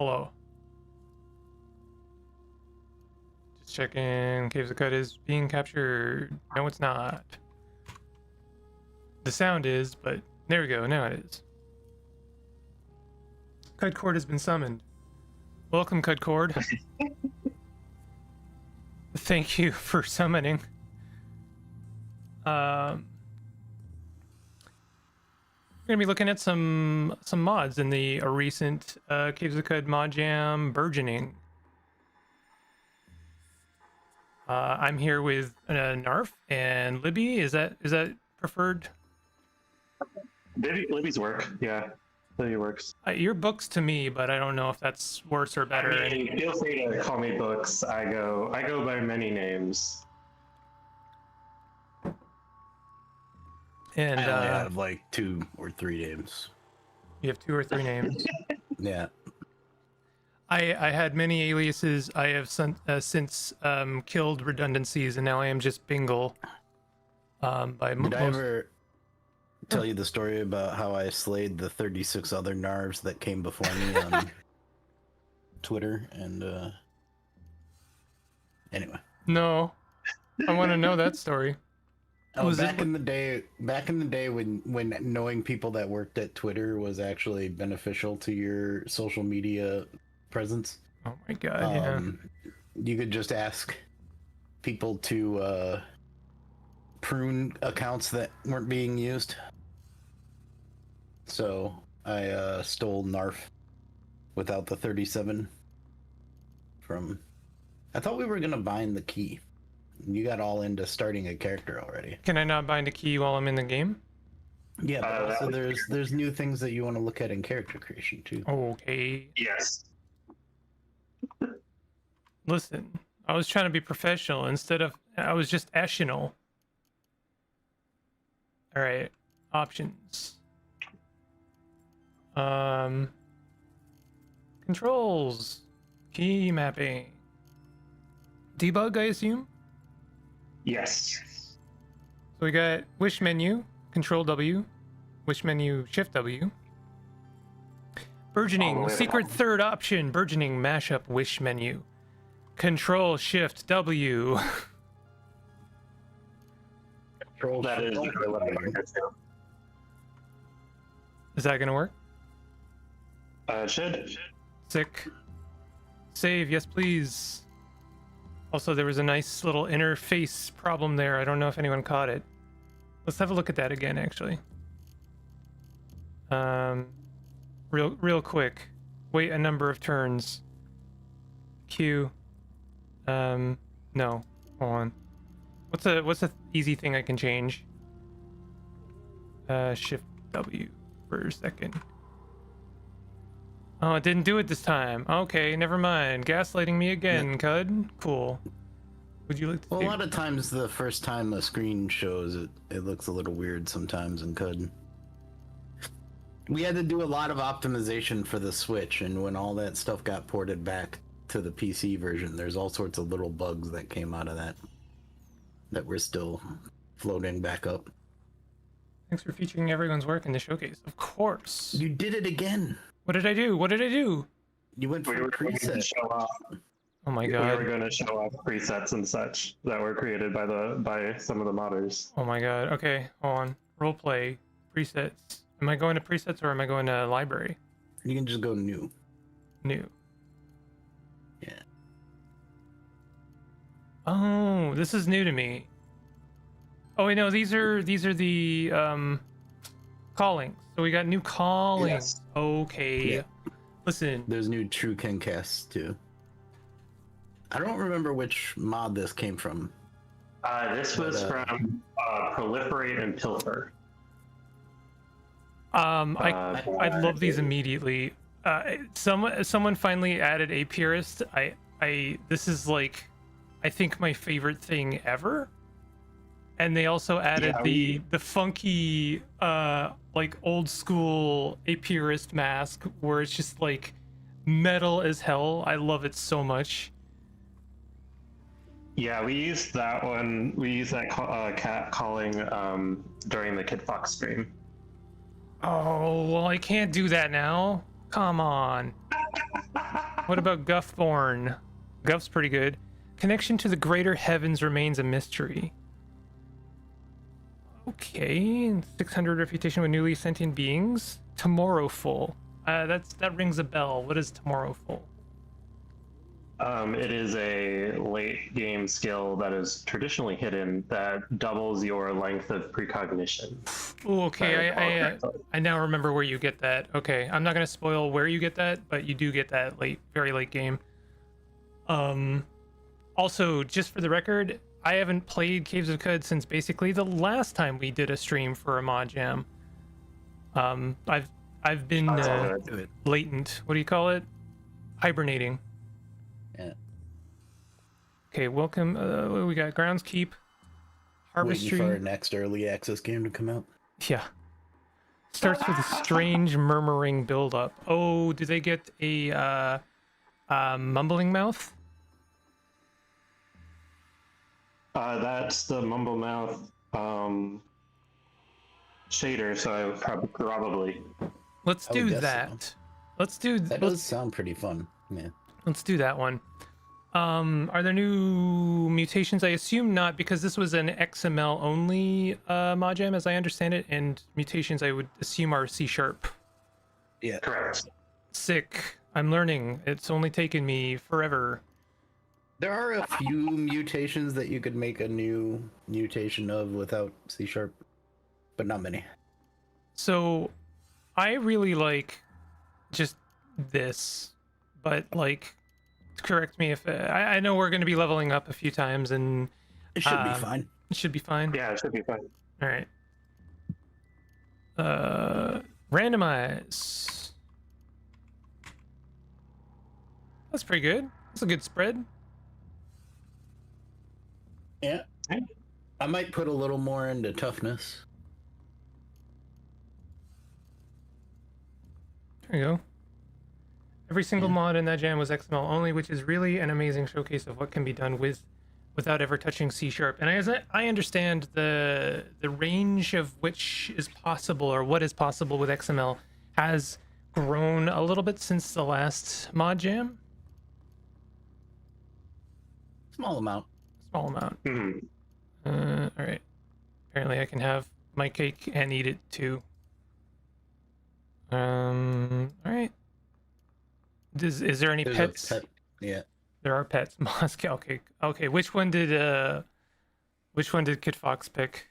Hello. Just checking. Caves of Qud is being captured. No, it's not. The sound is, but there we go. Now it is. Qud Cord has been summoned. Welcome, Qud Cord. Thank you for summoning. We're gonna be looking at some mods in the recent Caves of Qud Modjam burgeoning. I'm here with Narf and Libby. Is that preferred? Libby's work, yeah. Libby works. Your books to me, but I don't know if that's worse or better. I mean, feel free to call me Books. I go by many names. And I only have like 2 or 3 names. You have 2 or 3 names. Yeah. I had many aliases. I have since killed redundancies, and now I am just Bingle. Did I ever tell you the story about how I slayed the 36 other Narvs that came before me on Twitter? And anyway. No, I want to know that story. Oh, back in the day when knowing people that worked at Twitter was actually beneficial to your social media presence. Oh my god, yeah. You could just ask people to prune accounts that weren't being used. So I stole Narf without the 37 from... I thought we were gonna bind the key. You got all into starting a character already. Can I not bind a key while I'm in the game? Yeah, but also there's new things that you want to look at in character creation too. Okay. Yes. Listen, I was trying to be professional instead of... I was just Ashinal. Alright, options. Controls. Key mapping. Debug, I assume? Yes. So we got wish menu, Control W, wish menu, Shift W. Burgeoning, secret third option, burgeoning mashup wish menu. Control Shift W. Control that is really what I want to do. Is that gonna work? It should. Sick. Save, yes please. Also, there was a nice little interface problem there. I don't know if anyone caught it. Let's have a look at that again, actually. Real quick. Wait a number of turns. Q. No. Hold on. What's a easy thing I can change? Shift W for a second. Oh, it didn't do it this time. Okay, never mind. Gaslighting me again, Qud. Cool. Would you like to Well, a lot of times the first time a screen shows it looks a little weird sometimes in Qud. We had to do a lot of optimization for the Switch, and when all that stuff got ported back to the PC version, there's all sorts of little bugs that came out of that we're still floating back up. Thanks for featuring everyone's work in the showcase. Of course. You did it again. What did I do? What did I do? You went for preset. Oh my god. We were going to show off presets and such that were created by some of the modders. Oh my god. Okay, hold on. Roleplay. Presets. Am I going to presets or am I going to library? You can just go new. New. Yeah. Oh, this is new to me. Oh wait, no, these are the callings. So we got new callings. Yes. Okay. Yeah. Listen. There's new True Kencasts too. I don't remember which mod this came from. This was from Proliferate and Pilfer. I love these immediately. Someone finally added a purist. This is like, I think my favorite thing ever. And they also added the funky like old school apurist mask where it's just like metal as hell. I love it so much. Yeah, we used that one. We used that cat calling during the Kid Fox stream. Oh, well, I can't do that now. Come on. What about Guffborn? Guff's pretty good. Connection to the greater heavens remains a mystery. Okay, 600 reputation with newly sentient beings. Tomorrowful. That rings a bell. What is Tomorrowful? It is a late game skill that is traditionally hidden that doubles your length of precognition. Oh, okay. I now remember where you get that. Okay, I'm not gonna spoil where you get that, but you do get that very late game. Also, just for the record, I haven't played Caves of Qud since basically the last time we did a stream for a mod jam. I've been latent. What do you call it? Hibernating. Yeah. Okay, welcome. We got Groundskeep, Harvestry. Waiting for our next early access game to come out. Yeah. Starts with a strange murmuring build-up. Oh, do they get a mumbling mouth? That's the Mumble Mouth shader, so I would probably. Let's I do would guess that. so. Let's do That does sound pretty fun. Yeah. Let's do that one. Are there new mutations? I assume not, because this was an XML only mod jam, as I understand it, and mutations I would assume are C#. Yeah. Correct. Sick. I'm learning. It's only taken me forever. There are a few mutations that you could make a new mutation of without C#, but not many. So, I really like just this, but like, correct me if I know we're going to be leveling up a few times, and It should be fine. it should be fine. Yeah, it should be fine. All right. Randomize. That's pretty good. That's a good spread. Yeah. I might put a little more into toughness. There you go. Every single mod in that jam was XML only, which is really an amazing showcase of what can be done without ever touching C#. And as I understand, the range of which is possible, or what is possible with XML, has grown a little bit since the last mod jam. Small amount. Small amount. Mm-hmm. All right. Apparently, I can have my cake and eat it too. All right. Is there any There's pets? a pet. Yeah. There are pets. Moscow cake. Okay, which one did Kid Fox pick?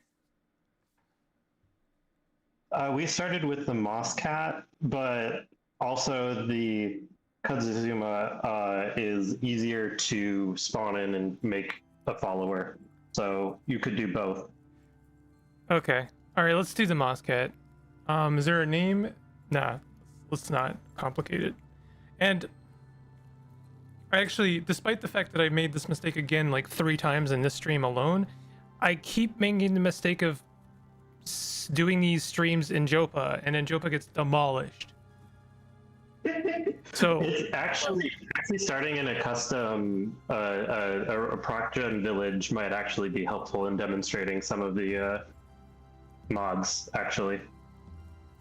We started with the Moss Cat, but also the Kudzizuma is easier to spawn in and make a follower. So you could do both. Okay. All right, let's do the Moss Cat. Is there a name? Nah, let's not complicate it. And actually, despite the fact that I made this mistake again like 3 times in this stream alone, I keep making the mistake of doing these streams in Jopa, and then Jopa gets demolished. So It's actually starting in a custom a Procgen village might actually be helpful in demonstrating some of the mods. Actually,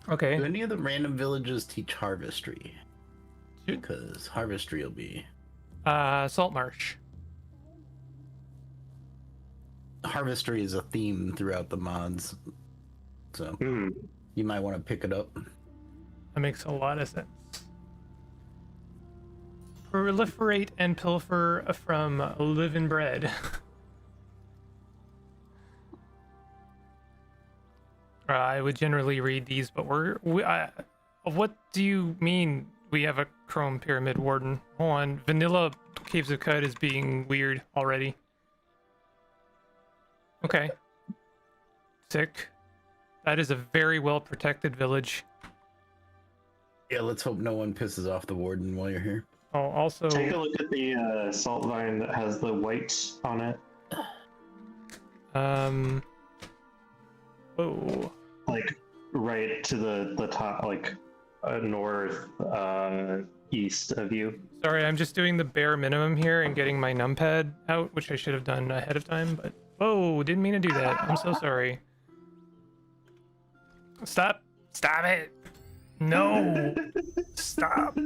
Do okay. any of the random villages teach harvestry? Shoot. Because harvestry will be... Salt Marsh. Harvestry is a theme throughout the mods. So you might want to pick it up. That makes a lot of sense. Proliferate and pilfer from living bread. I would generally read these, but what do you mean we have a Chrome Pyramid Warden? Hold on, Vanilla Caves of Qud is being weird already. Okay. Sick. That is a very well protected village. Yeah, let's hope no one pisses off the warden while you're here. Oh, also... take a look at the salt vine that has the white on it. Oh. Like right to the top, like north east of you. Sorry, I'm just doing the bare minimum here and getting my numpad out, which I should have done ahead of time, but... Oh, didn't mean to do that. I'm so sorry. Stop. Stop it. No. Stop.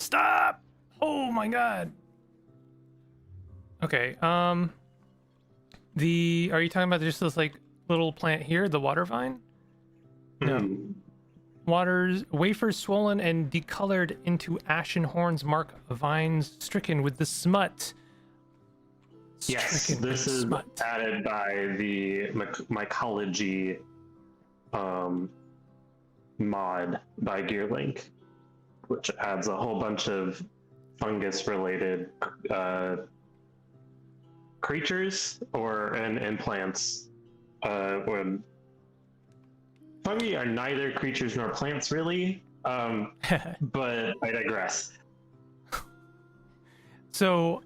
Stop! Oh my god. Okay, are you talking about just this like little plant here, the water vine? No. Hmm. Wafers swollen and decolored into ashen horns mark vines stricken with the smut. Yes, Stricken this with is smut. added by the mycology mod by GearLink, which adds a whole bunch of fungus-related creatures and plants. When fungi are neither creatures nor plants, really. But I digress. So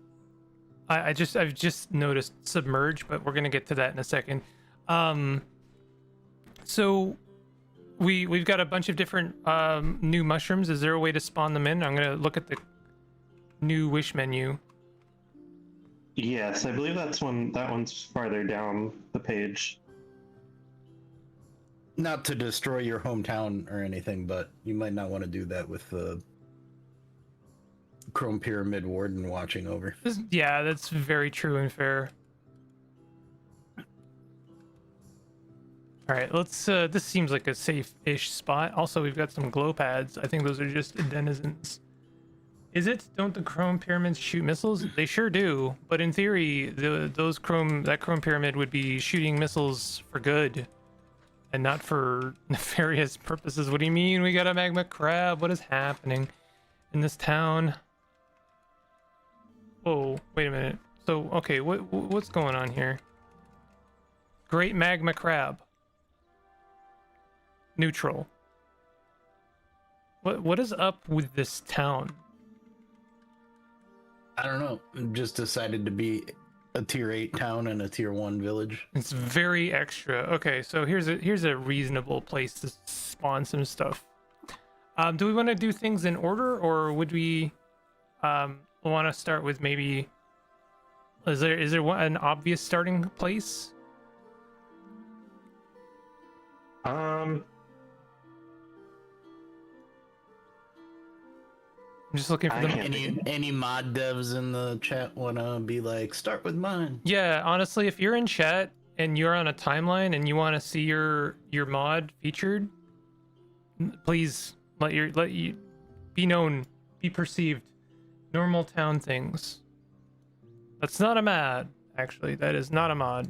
I've just noticed submerge, but we're gonna get to that in a second. So we've got a bunch of different new mushrooms. Is there a way to spawn them in? I'm gonna look at the new wish menu. Yes, I believe that one's farther down the page. Not to destroy your hometown or anything, but you might not want to do that with the Chrome Pyramid Warden watching over. Yeah, that's very true and fair. All right, let's. This seems like a safe-ish spot. Also, we've got some glow pads. I think those are just denizens. Is it? Don't the Chrome Pyramids shoot missiles? They sure do. But in theory, that Chrome Pyramid would be shooting missiles for good, and not for nefarious purposes. What do you mean? We got a magma crab. What is happening in this town? Oh, wait a minute. So, okay, what's going on here? Great magma crab. Neutral. What is up with this town? I don't know. Just decided to be a tier 8 town and a tier 1 village. It's very extra. Okay, so here's a reasonable place to spawn some stuff. Do we want to do things in order, or would we want to start with maybe? Is there an obvious starting place? I'm just looking for them. Any mod devs in the chat wanna be like, start with mine? Yeah, honestly, if you're in chat and you're on a timeline and you want to see your mod featured, please let you be known, be perceived. Normal town things. That's not a mod, actually. That is not a mod.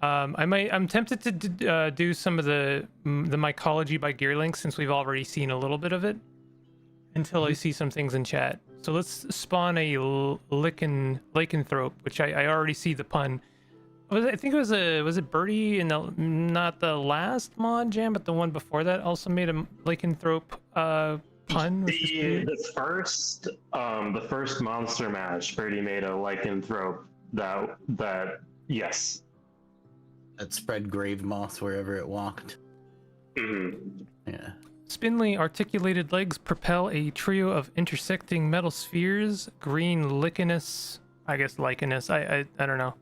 I'm tempted to do some of the mycology by GearLink since we've already seen a little bit of it. Until I see some things in chat. So let's spawn a lycanthrope, which I already see the pun. I think was it Birdie in not the last mod jam, but the one before that also made a lycanthrope pun. The first monster mash, Birdie made a lycanthrope that yes. That spread grave moss wherever it walked. Mm-hmm. Yeah. Spindly articulated legs propel a trio of intersecting metal spheres. Green lichenous, I don't know.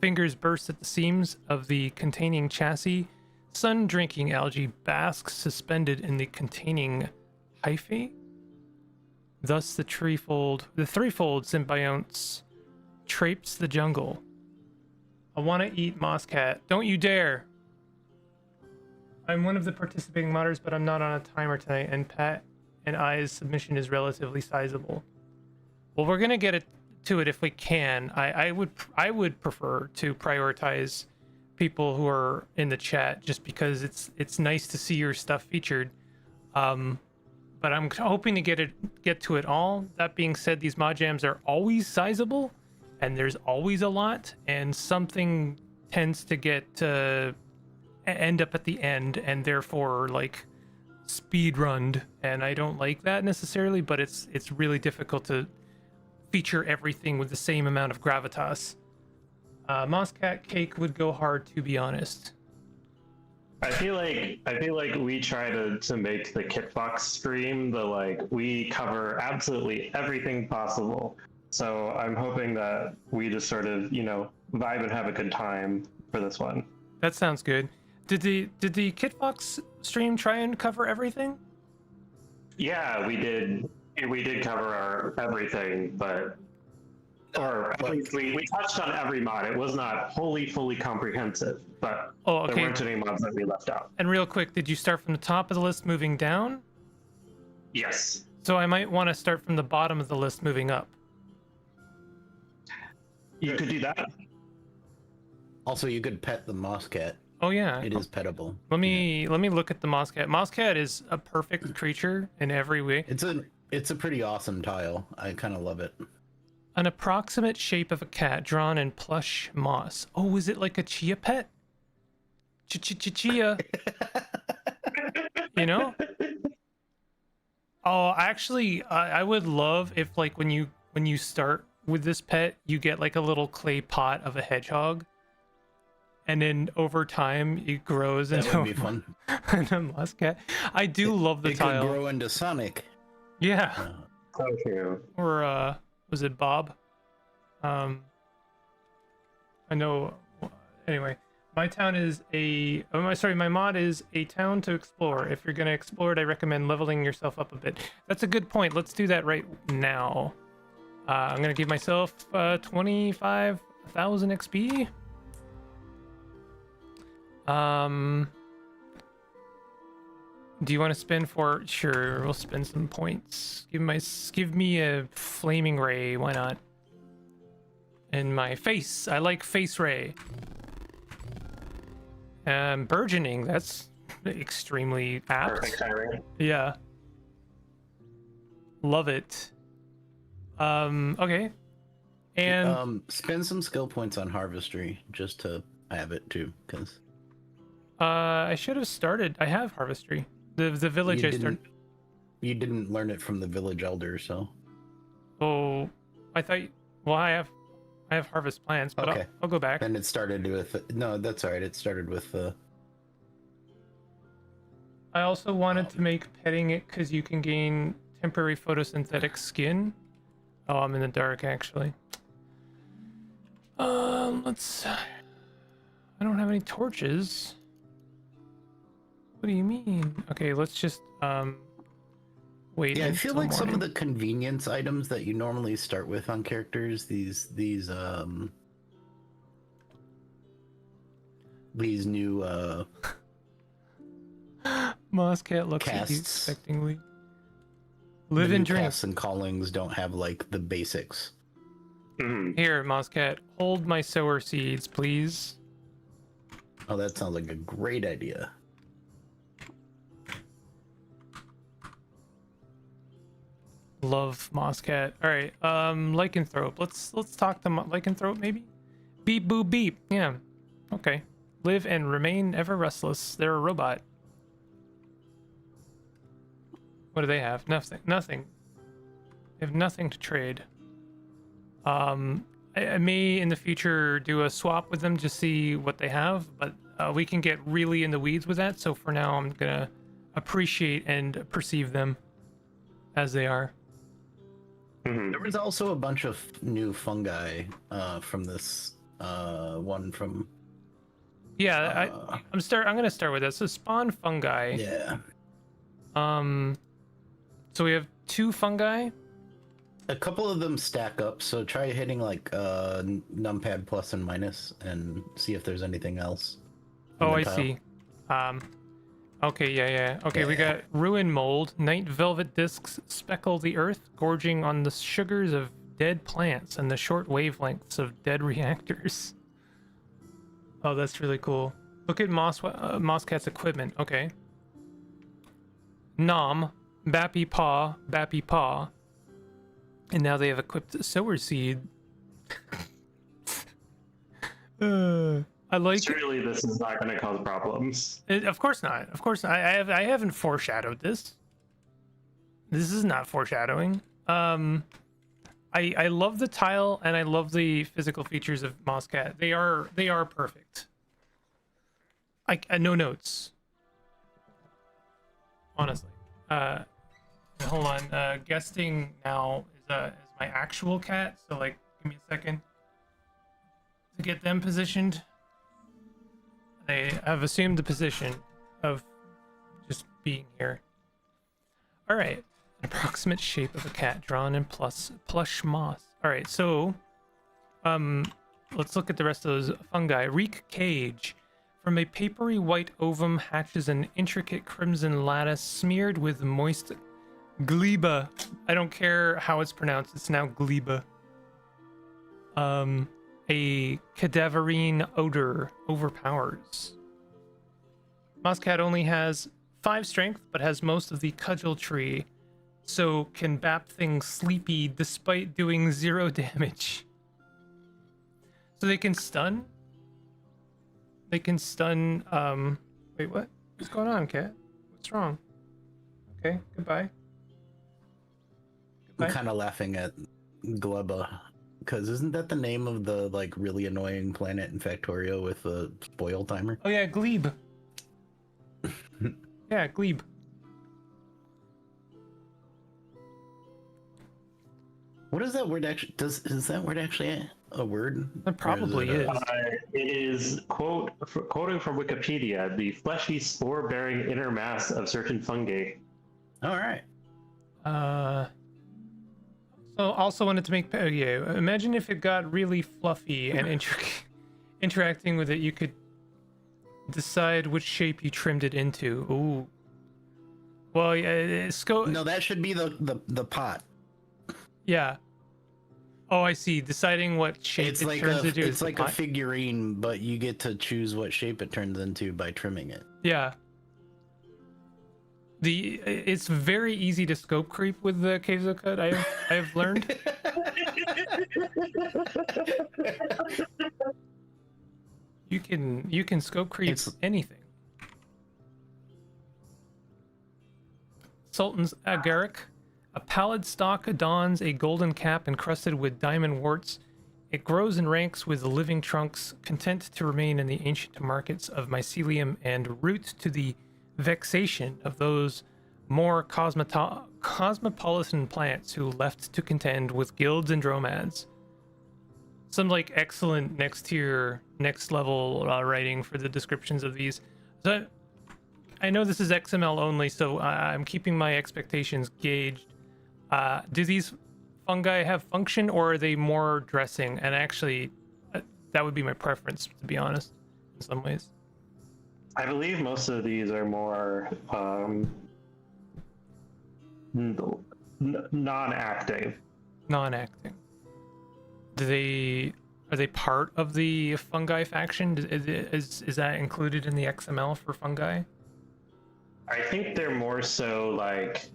Fingers burst at the seams of the containing chassis. Sun-drinking algae basks suspended in the containing hyphae. Thus the threefold symbionts traipse the jungle. I want to eat moss cat. Don't you dare! I'm one of the participating modders, but I'm not on a timer tonight, and Pat and I's submission is relatively sizable. Well, we're gonna get to it if we can. I would prefer to prioritize people who are in the chat just because it's nice to see your stuff featured. But I'm hoping to get to it all. That being said, these mod jams are always sizable, and there's always a lot, and something tends to end up at the end and therefore like speed runned, and I don't like that necessarily, but it's really difficult to feature everything with the same amount of gravitas. Mosscat cake would go hard, to be honest. I feel like we try to make the Kitbox stream we cover absolutely everything possible. So I'm hoping that we just sort of, vibe and have a good time for this one. That sounds good. Did the Kitbox stream try and cover everything? Yeah, we did we did cover our everything, but or at least we touched on every mod. It was not fully comprehensive, but Oh, there okay. weren't any mods that we left out. And real quick, did you start from the top of the list moving down? Yes. So I might want to start from the bottom of the list moving up. You could do that. Also, you could pet the moss cat. Oh yeah. It is pettable. Let me look at the moss cat. Moss cat is a perfect creature in every way. It's a pretty awesome tile. I kind of love it. An approximate shape of a cat drawn in plush moss. Oh, is it like a chia pet? Chia. You know? Oh, actually, I would love if like when you start with this pet, you get like a little clay pot of a hedgehog, and then over time it grows That into would be fun. a moss cat. I do love the It tile. could grow into Sonic. Yeah. So true. Or was it Bob? I know. Anyway, my town is my mod is a town to explore. If you're gonna explore it, I recommend leveling yourself up a bit. That's a good point. Let's do that right now. I'm gonna give myself 25,000 XP. Do you want to spend for? Sure, we'll spend some points. Give me a flaming ray. Why not? In my face. I like face ray. Burgeoning. That's extremely apt. Perfect timing. Yeah. Love it. Okay. And Spend some skill points on Harvestry just to have it too, because I should have started. I have Harvestry. The village I started. You didn't learn it from the village elder, so. Oh, I thought. Well, I have harvest plans, but Okay. I'll go back. And it started with no, that's all right. It started with I also wanted to make petting it because you can gain temporary photosynthetic skin. Oh, I'm in the dark actually. Let's. I don't have any torches. What do you mean? Okay, let's just wait. Yeah, I feel until like some of morning. the convenience items that you normally start with on characters, these new Moss cat looks at you casts. expectingly. the Live new and drink. casts and callings don't have like the basics. Mhm. Here, Moss cat, hold my sower seeds, please. Oh, that sounds like a great idea. Love Moss cat. All right, lycanthrope. Let's talk to lycanthrope maybe. Beep boop beep. Yeah. Okay. Live and remain ever restless. They're a robot. What do they have? Nothing. Nothing. They have nothing to trade. I may in the future do a swap with them to see what they have, but we can get really in the weeds with that. So for now, I'm gonna appreciate and perceive them as they are. Mhm. There was also a bunch of new fungi from this one from Yeah, I'm gonna start with that. So spawn fungi. yeah. So we have 2 fungi. A couple of them stack up, so try hitting like numpad plus and minus and see if there's anything else. in Oh, the I tile. see. Okay, yeah. Okay, we Yeah. got ruin mold, night velvet discs speckle the earth, gorging on the sugars of dead plants and the short wavelengths of dead reactors. Oh, that's really cool. Look at Moss Cat's equipment. Okay. Nom, Bappy Paw. And now they have equipped sower seed. I like. Surely this is not going to cause problems. Of course not. Of course not. I haven't foreshadowed this. This is not foreshadowing. I love the tile and I love the physical features of Moss Cat. They are perfect. No notes. Honestly. Hold on. Guesting now is my actual cat. So like, give me a second to get them positioned. I have assumed the position of just being here. All right. An approximate shape of a cat drawn in plush moss. All right, so let's look at the rest of those fungi. Reek cage. From a papery white ovum hatches an intricate crimson lattice smeared with moist gleba. I don't care how it's pronounced. It's now gleba. A cadaverine odor overpowers. Mosscat only has 5 strength, but has most of the cudgel tree, so can bap things sleepy despite doing 0 damage. So they can stun? They can stun, wait, what? What's going on, cat? What's wrong? Okay, goodbye. I'm kind of laughing at Gleba, because isn't that the name of the, like, really annoying planet in Factorio with the spoil timer? Oh yeah, Glebe. Yeah, Glebe. What is that word actually? Is that word actually a word? It probably is. It is quoting from Wikipedia: the fleshy spore-bearing inner mass of certain fungi. All right. So also wanted to make yeah. Imagine if it got really fluffy and interacting with it, you could decide which shape you trimmed it into. Ooh. Well, yeah, No, that should be the pot. Yeah. Oh, I see. Deciding what shape It's it like turns into. it's like a figurine, but you get to choose what shape it turns into by trimming it. Yeah. It's very easy to scope creep with the Caves of Qud. I have learned. You can scope creep anything. Sultan's agaric. A pallid stalk adorns a golden cap encrusted with diamond warts. It grows in ranks with living trunks, content to remain in the ancient markets of mycelium and root to the vexation of those more cosmopolitan plants who left to contend with guilds and dromads. Some like excellent next tier, next level writing for the descriptions of these. So I know this is XML only, so I'm keeping my expectations gauged. Do these fungi have function, or are they more dressing? And actually, that would be my preference, to be honest, in some ways. I believe most of these are more non-active. Non-acting. Are they part of the fungi faction? Is that included in the XML for fungi? I think they're more so like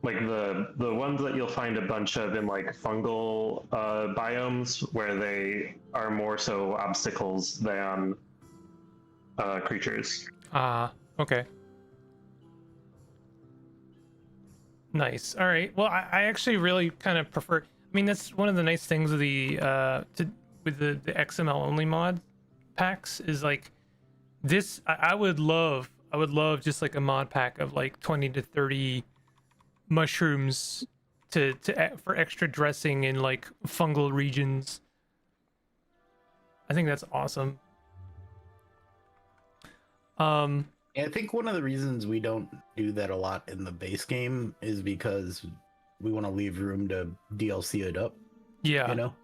the ones that you'll find a bunch of in like fungal biomes, where they are more so obstacles than creatures. Okay. Nice. All right. Well, I actually really kind of prefer. I mean, that's one of the nice things of the with the XML only mod packs is like this. I would love just like a mod pack of like 20 to 30 mushrooms for extra dressing in like fungal regions. I think that's awesome. I think one of the reasons we don't do that a lot in the base game is because we want to leave room to DLC it up. Yeah. You know?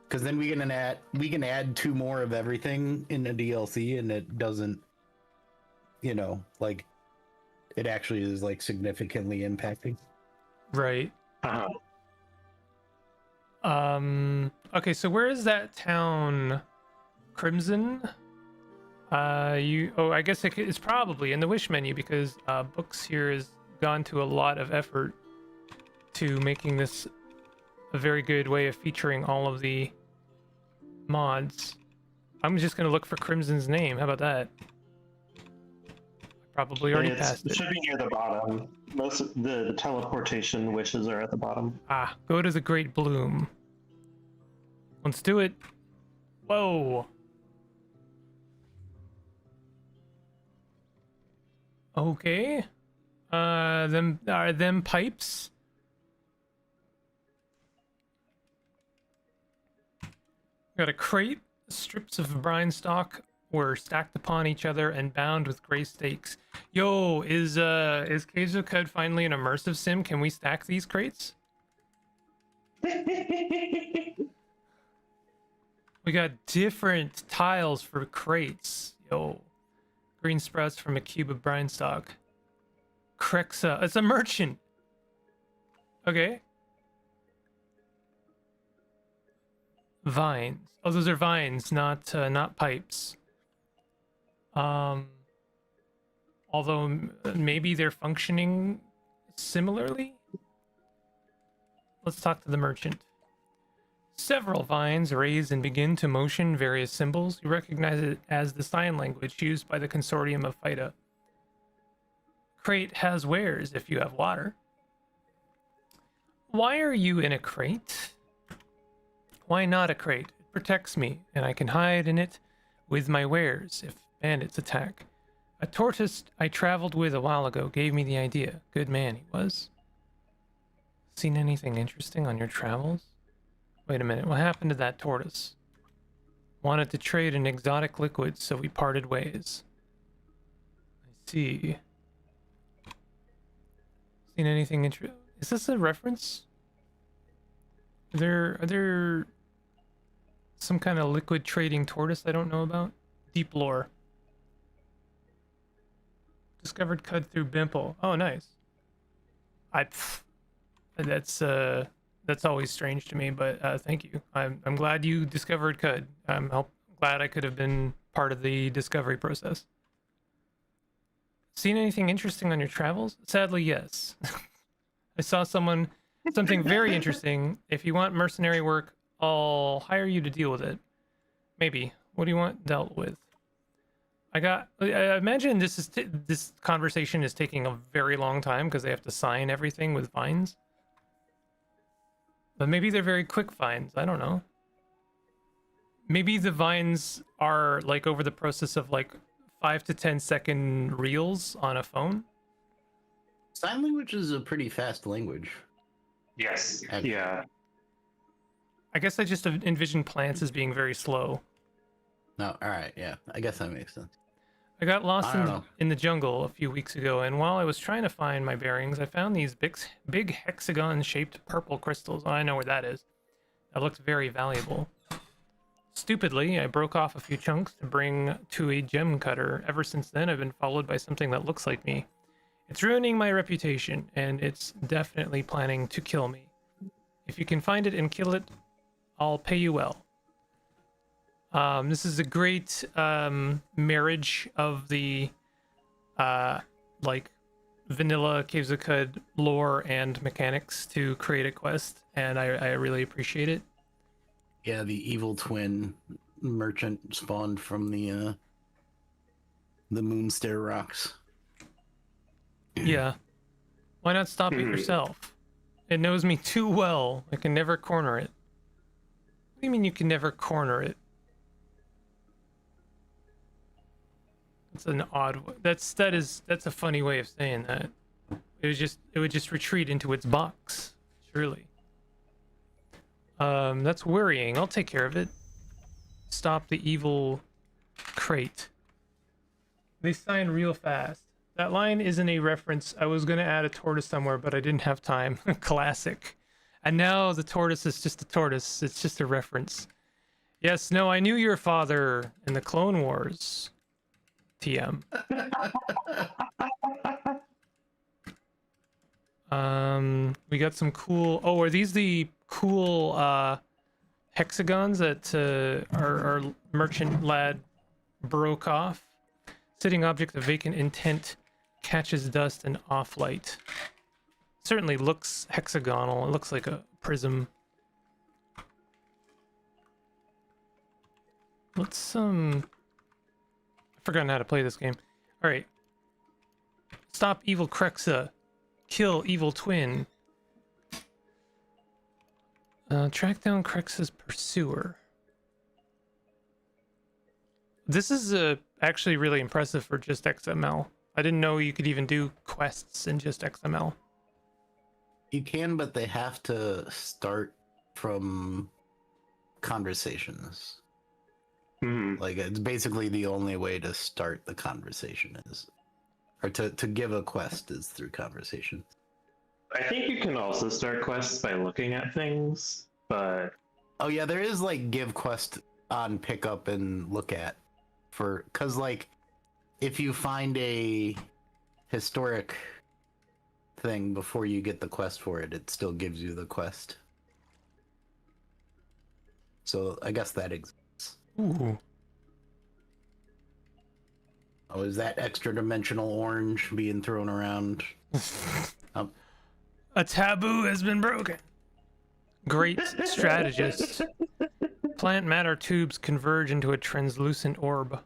Because then we can add 2 more of everything in the DLC, and it doesn't, like, it actually is like significantly impacting. Right. Okay, so where is that town? Crimson? I guess it's probably in the wish menu, because books here has gone to a lot of effort to making this a very good way of featuring all of the mods. I'm just gonna look for Crimson's name. How about that? Probably already passed it. It should be near the bottom. Most of the teleportation wishes are at the bottom. Go to the Great Bloom. Let's do it. Whoa. Okay. Them pipes. Got a crate, strips of brine stalk, were stacked upon each other and bound with gray stakes. Yo, is Caves of Qud finally an immersive sim? Can we stack these crates? We got different tiles for crates. Yo. Green sprouts from a cube of brine stock. Krexa. It's a merchant. Okay. Vines. Oh, those are vines, not pipes. Although maybe they're functioning similarly. Let's talk to the merchant. Several vines raise and begin to motion various symbols. You recognize it as the sign language used by the consortium of Phyta. Crate has wares if you have water. Why are you in a crate? Why not a crate? It protects me, and I can hide in it with my wares if bandits attack. A tortoise I traveled with a while ago gave me the idea. Good man he was. Seen anything interesting on your travels? Wait a minute, what happened to that tortoise? Wanted to trade an exotic liquid, so we parted ways. I see. Seen anything interesting? Is this a reference? Are there some kind of liquid trading tortoise I don't know about? Deep lore. Discovered Qud through Bimple. Oh, nice. That's always strange to me, but thank you. I'm glad you discovered Qud. I'm glad I could have been part of the discovery process. Seen anything interesting on your travels? Sadly, yes. I saw something very interesting. If you want mercenary work, I'll hire you to deal with it. Maybe. What do you want dealt with? I imagine this conversation is taking a very long time because they have to sign everything with vines. But maybe they're very quick vines. I don't know. Maybe the vines are like over the process of like 5 to 10 second reels on a phone. Sign language is a pretty fast language. Yes. Actually. Yeah. I guess I just envision plants as being very slow. No, all right, yeah. I guess that makes sense. I got lost I don't know. in the jungle a few weeks ago, and while I was trying to find my bearings, I found these big hexagon-shaped purple crystals. Oh, I know where that is. That looked very valuable. Stupidly, I broke off a few chunks to bring to a gem cutter. Ever since then, I've been followed by something that looks like me. It's ruining my reputation, and it's definitely planning to kill me. If you can find it and kill it, I'll pay you well. This is a great marriage of the like vanilla Caves of Qud lore and mechanics to create a quest, and I really appreciate it. Yeah, the evil twin merchant spawned from the Moonstair rocks. Yeah. Why not stop it yourself? It knows me too well. I can never corner it. What do you mean you can never corner it? That's an odd. That's a funny way of saying that. It would just retreat into its box. Surely. That's worrying. I'll take care of it. Stop the evil crate. They sign real fast. That line isn't a reference. I was gonna add a tortoise somewhere, but I didn't have time. Classic. And now the tortoise is just a tortoise. It's just a reference. Yes, no, I knew your father in the Clone Wars. TM. We got some cool. Oh, are these the cool hexagons that our merchant lad broke off? Sitting object of vacant intent catches dust and off light. Certainly looks hexagonal. It looks like a prism. Let's I've forgotten how to play this game. All right. Stop evil Krexa. Kill evil twin. Track down Krexa's pursuer. This is actually really impressive for just XML. I didn't know you could even do quests in just XML. You can, but they have to start from conversations. Mhm. Like it's basically the only way to start the conversation is, or to give a quest is through conversation. I think you can also start quests by looking at things, but Oh yeah, there is like give quest on pickup and look at for, cause like if you find a historic thing before you get the quest for it, it still gives you the quest. So I guess that exists. Ooh. Oh, is that extra dimensional orange being thrown around? A taboo has been broken. Great strategist. Plant matter tubes converge into a translucent orb.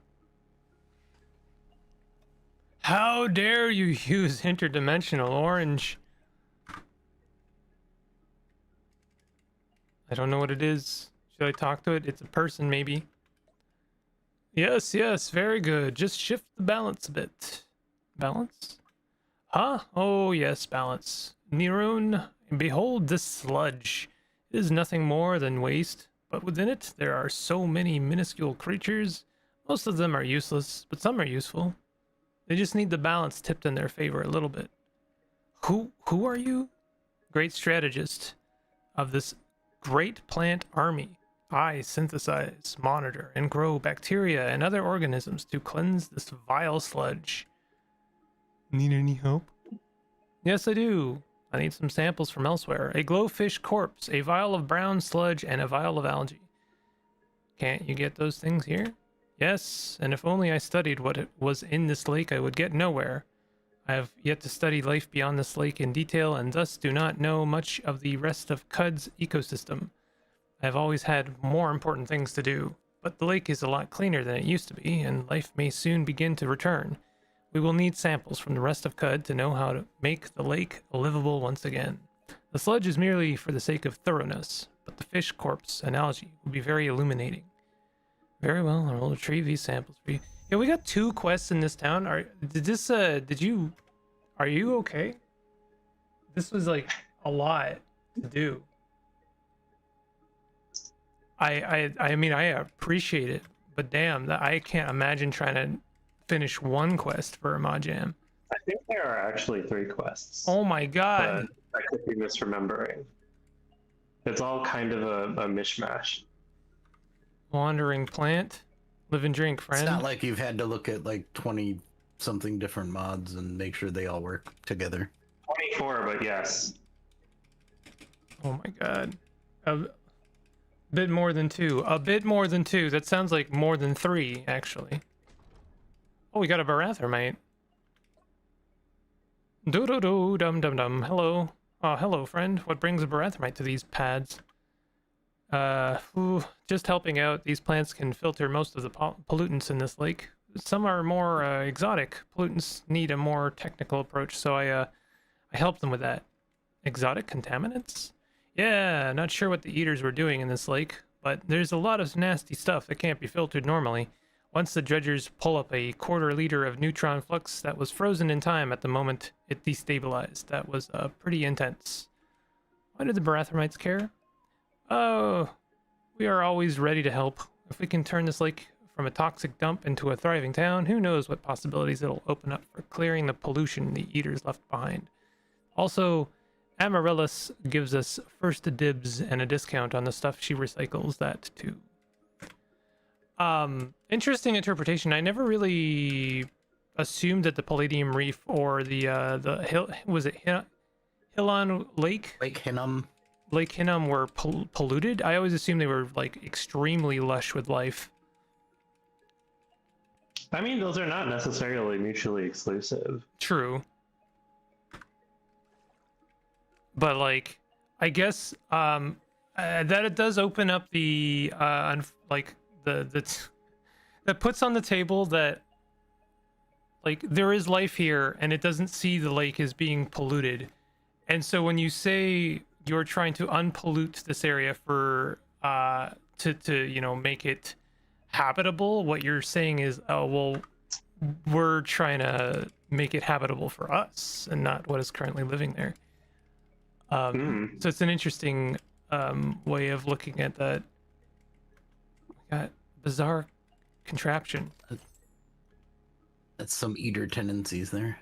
How dare you use interdimensional orange? I don't know what it is. Should I talk to it? It's a person, maybe. Yes, yes, very good. Just shift the balance a bit. Balance? Huh? Oh, yes, balance. Nirun, behold this sludge. It is nothing more than waste, but within it there are so many minuscule creatures. Most of them are useless, but some are useful. They just need the balance tipped in their favor a little bit. Who are you? Great strategist of this great plant army. I synthesize, monitor, and grow bacteria and other organisms to cleanse this vile sludge. Need any help? Yes, I do. I need some samples from elsewhere. A glowfish corpse, a vial of brown sludge, and a vial of algae. Can't you get those things here? Yes, and if only I studied what it was in this lake, I would get nowhere. I have yet to study life beyond this lake in detail, and thus do not know much of the rest of Qud's ecosystem. I have always had more important things to do, but the lake is a lot cleaner than it used to be, and life may soon begin to return. We will need samples from the rest of Qud to know how to make the lake livable once again. The sludge is merely for the sake of thoroughness, but the fish corpse analogy will be very illuminating. Very well, I will retrieve these samples for you. Yeah, we got 2 quests in this town. Are you okay? This was like a lot to do. I mean, I appreciate it, but damn, I can't imagine trying to finish one quest for a Modjam. I think there are actually 3 quests. Oh my god. But I could be misremembering. It's all kind of a mishmash. Wandering plant. Live and drink, friend. It's not like you've had to look at like 20 something different mods and make sure they all work together. 24, but yes. Oh my god. A bit more than 2. A bit more than 2. That sounds like more than 3, actually. Oh, we got a Barathramite. Do dum dum dum. Hello. Oh, hello, friend. What brings a Barathramite to these pads? Just helping out. These plants can filter most of the pollutants in this lake. Some are more exotic. Pollutants need a more technical approach, so I helped them with that. Exotic contaminants? Yeah, not sure what the eaters were doing in this lake, but there's a lot of nasty stuff that can't be filtered normally. Once the dredgers pull up a quarter liter of neutron flux that was frozen in time at the moment it destabilized. That was pretty intense. Why do the Barathamites care? Oh, we are always ready to help. If we can turn this lake from a toxic dump into a thriving town, who knows what possibilities it'll open up for clearing the pollution the eaters left behind. Also, Amaryllis gives us first dibs and a discount on the stuff she recycles. That too. Interesting interpretation. I never really assumed that the Palladium Reef or the hill, was it Hilon Lake? Lake Hinnom. Lake Hinnom were polluted. I always assumed they were like extremely lush with life. I mean, those are not necessarily mutually exclusive. True. But like, I guess that it does open up the like that puts on the table that like there is life here and it doesn't see the lake as being polluted. And so when you say you're trying to unpollute this area for to you know, make it habitable, what you're saying is, oh well, we're trying to make it habitable for us and not what is currently living there. So it's an interesting way of looking at that. We got bizarre contraption. That's some eater tendencies there.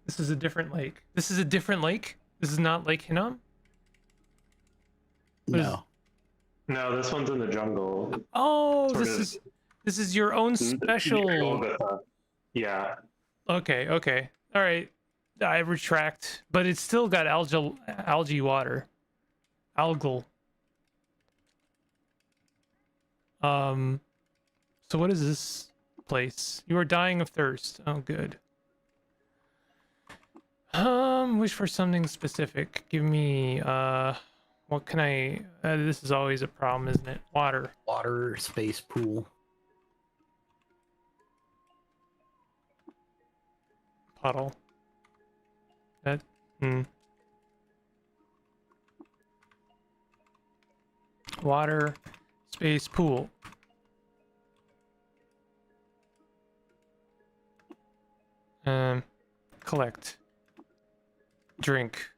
This is a different lake. This is a different lake? This is not Lake Hinnom? What is- No. No, this one's in the jungle. Oh, Sort this of- is your own special. Yeah. Okay, okay. All right. I retract, but it's still got algae water. Algal. So what is this place? You are dying of thirst. Oh, good. Wish for something specific. Give me, what can I, this is always a problem, isn't it? Water. Water, space, pool. Puddle. That, Water, space, pool. Collect. Drink.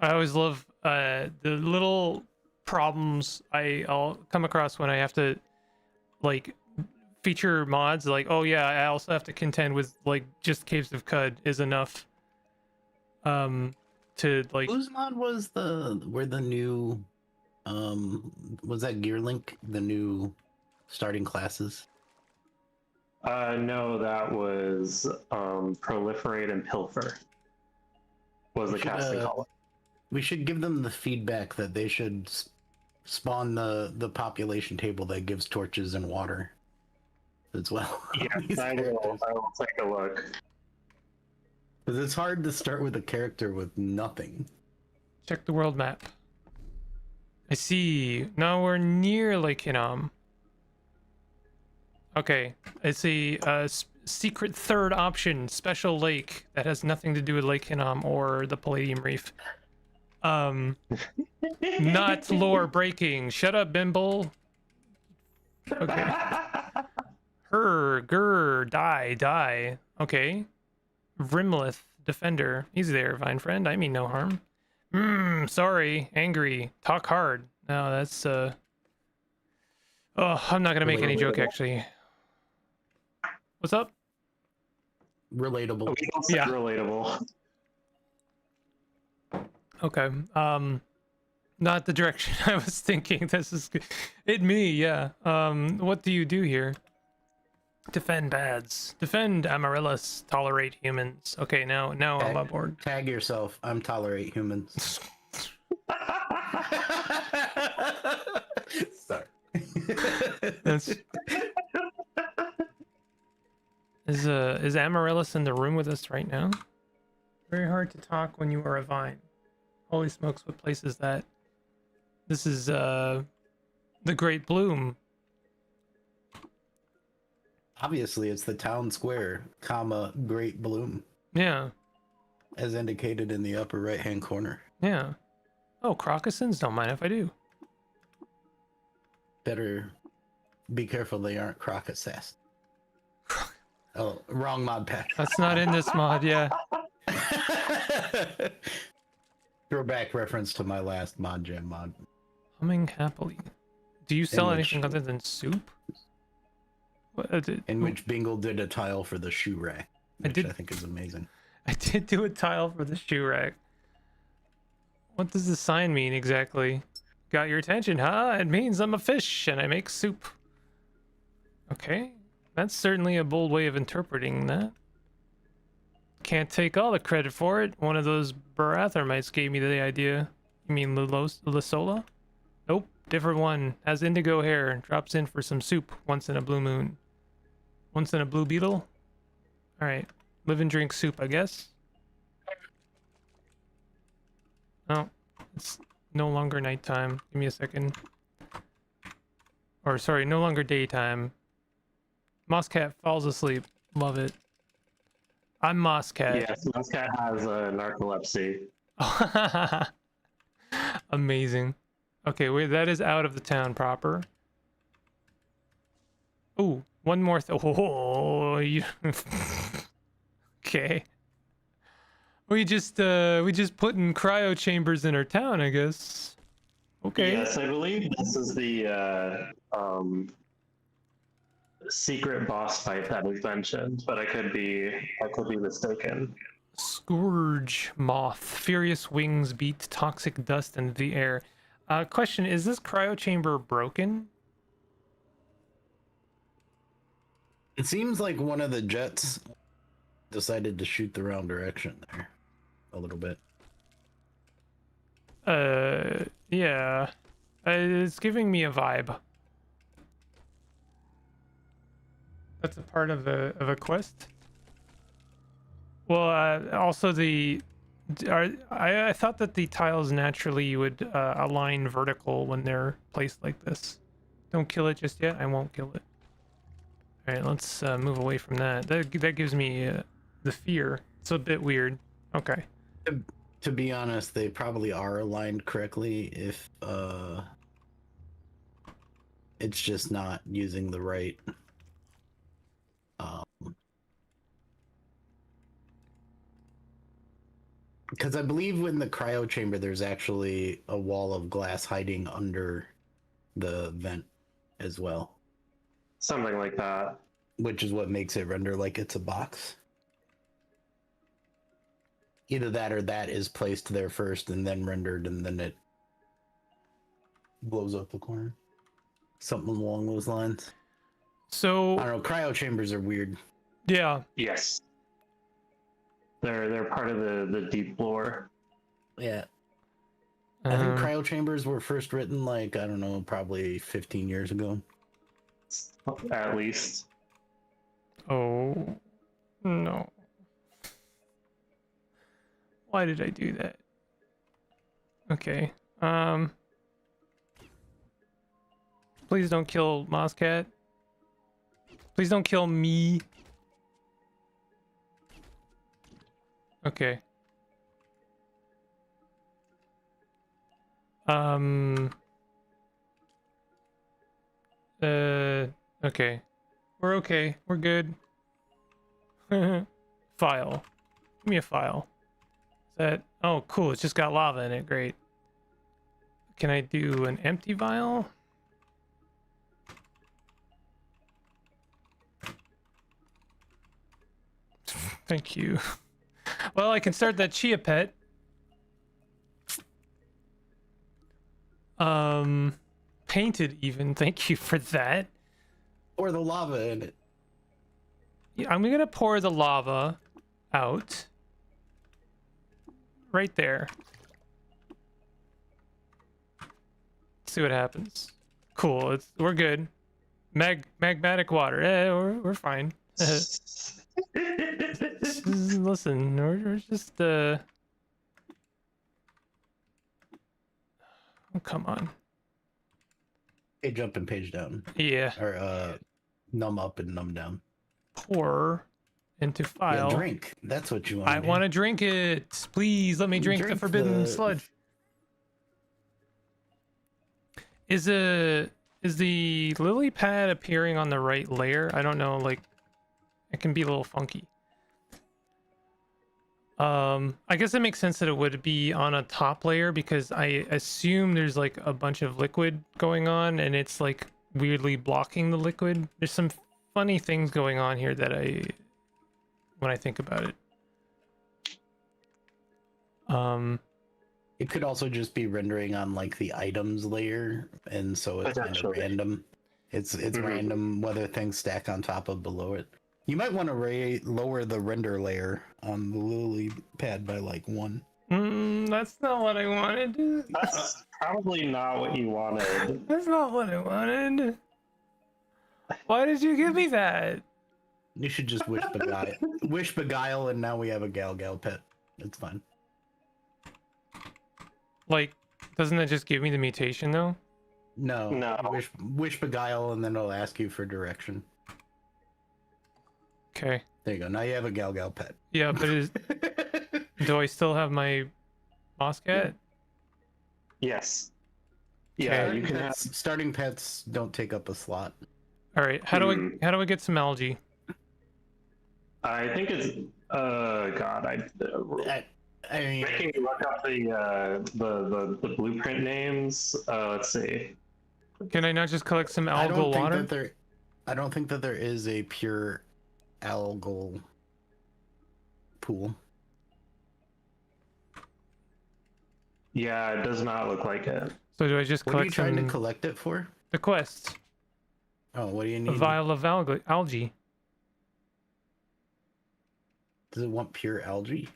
I always love the little problems I'll come across when I have to like feature mods. Like, oh yeah, I also have to contend with like just Caves of Qud is enough. To like. Whose mod was where the new was that Gearlink, the new starting classes? No, that was proliferate and pilfer. Was the casting color. We should give them the feedback that they should spawn the population table that gives torches and water as well. Yes, I will take a look. Because it's hard to start with a character with nothing. Check the world map. I see. Now we're near Lake Hinnom. Okay, it's a secret third option, special lake that has nothing to do with Lake Hinnom or the Palladium Reef. Not lore breaking. Shut up, Bimble. Okay. Die. Okay. Vrimlith, defender. He's there, fine friend. I mean no harm. Sorry. Angry. Talk hard. No, that's Oh, I'm not gonna make any joke actually. What's up? Relatable. Yeah. Relatable. Okay. Not the direction I was thinking. This is me, yeah. What do you do here? Defend bads. Defend Amaryllis. Tolerate humans. Okay, now I'm on board. Tag yourself. I'm tolerate humans. Sorry. Is Amaryllis in the room with us right now? Very hard to talk when you are a vine. Holy smokes, what place is that? This is the Great Bloom. Obviously, it's the town square, comma, Great Bloom. Yeah. As indicated in the upper right-hand corner. Yeah. Oh, Crocusins? Don't mind if I do. Better be careful they aren't Crocusas. Oh, wrong mod pack. That's not in this mod, yeah. Throwback reference to my last Modjam mod. Humming happily. Do you sell anything other than soup? In which Bingle did a tile for the shoe rack, which I think is amazing. I did do a tile for the shoe rack. What does the sign mean exactly? Got your attention, huh? It means I'm a fish and I make soup. Okay, that's certainly a bold way of interpreting that. Can't take all the credit for it. One of those Barathermites gave me the idea. You mean Lisola? Nope, different one. Has indigo hair. Drops in for some soup once in a blue moon. Once in a blue beetle? Alright. Live and drink soup, I guess. Oh, it's no longer nighttime. Give me a second. Or, sorry, no longer daytime. Mosscat falls asleep. Love it. I'm Mosscat. Yes, Mosscat has narcolepsy. Amazing. Okay, wait, that is out of the town proper. Ooh, one more oh, you... Okay. We just put in cryo chambers in our town, I guess. Okay. Yes, I believe this is the secret boss fight that was mentioned, but I could be mistaken. Scourge moth. Furious wings beat toxic dust into the air. Question: is this cryo chamber broken? It seems like one of the jets decided to shoot the wrong direction there a little bit. Yeah. It's giving me a vibe. That's a part of a quest. Well, also I thought that the tiles naturally would align vertical when they're placed like this. Don't kill it just yet. I won't kill it. All right, let's move away from that. That gives me the fear. It's a bit weird. Okay. To be honest, they probably are aligned correctly if it's just not using the right because I believe in the cryo chamber there's actually a wall of glass hiding under the vent as well, Something like that. which is what makes it render like it's a box. Either that or that is placed there first and then rendered and then it blows up the corner. Something along those lines. So I don't know, cryo chambers are weird. yeah. Yes. They're part of the deep lore. Yeah. I think Um, cryo chambers were first written like, I don't know, probably 15 years ago. At least. Oh no. Why did I do that? Okay. Please don't kill Mosscat. Please don't kill me. Okay. Okay. We're okay. We're good. File. Give me a file. Is that... Oh, cool. It's just got lava in it. Great. Can I do an empty vial? Thank you. Well, I can start that chia pet. Painted even. Thank you for that. Or the lava in it. Yeah, I'm gonna pour the lava out. Right there. See what happens. Cool. We're good. Magmatic water. We're fine. Listen, we're just oh, come on. Page up and page down. Yeah. Or num up and num down. Pour into file. Yeah, drink. That's what you want. I want to drink it. Please let me drink the forbidden sludge. Is the lily pad appearing on the right layer? I don't know, like it can be a little funky. I guess it makes sense that it would be on a top layer because I assume there's like a bunch of liquid going on and it's like weirdly blocking the liquid. There's some funny things going on here that when I think about it. It could also just be rendering on like the items layer, and so it's kind of random. It's random whether things stack on top of below it. You might want to lower the render layer on the lily pad by like 1. That's not what I wanted. That's probably not what you wanted. That's not what I wanted. Why did you give me that? You should just wish beguile, and now we have a gal pet. It's fine. Like, doesn't that just give me the mutation though? No. Wish beguile, and then it'll ask you for direction. Okay. There you go. Now you have a gal pet. Yeah, but do I still have my moss cat? Yes. Yeah, Okay. you can have. Starting pets don't take up a slot. All right. How do I get some algae? I think it's. God, I mean, Making me look up the blueprint names. Let's see. Can I not just collect some I algal don't think water? that there. I don't think that there is a pure algal pool. Yeah, it does not look like it. So do I just What are you collect trying to some collect it for? the quest? Oh, what do you A need? vial of algae. Does it want pure algae?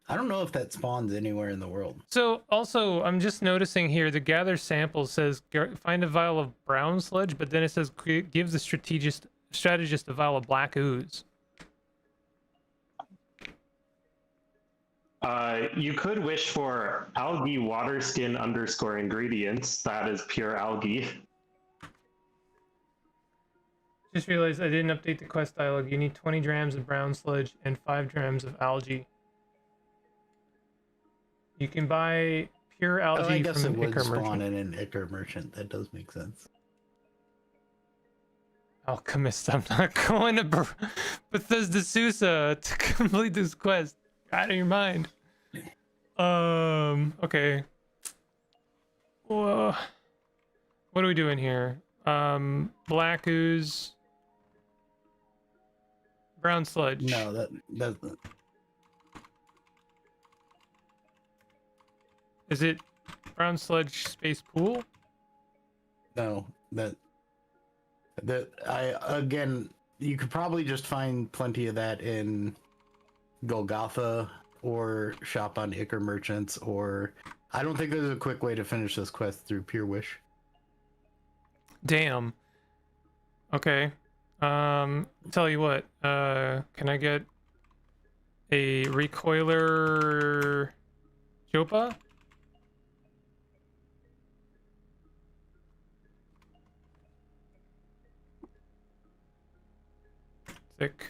I don't know if that spawns anywhere in the world. So also, I'm just noticing here the gather sample says find a vial of brown sludge, but then it says give the strategist a vial of black ooze. You could wish for algae water skin underscore ingredients. That is pure algae. Just realized I didn't update the quest dialogue. You need 20 grams of brown sludge and 5 grams of algae. You can buy pure Oh, I algae guess from it an would Ichor spawn merchant. in an Ichor merchant. That does make sense. Alchemist, I'm not going to Bethesda Susa to complete this quest. Out of your mind. Okay. Whoa. What are we doing here? Black ooze. Brown sludge. No, that Is it brown sludge space pool? no that I again. You could probably just find plenty of that in Golgotha or shop on Ichor merchants, or I don't think there's a quick way to finish this quest through Pure Wish. Damn. Okay. Tell you what, can I get a recoiler Jopa? Sick.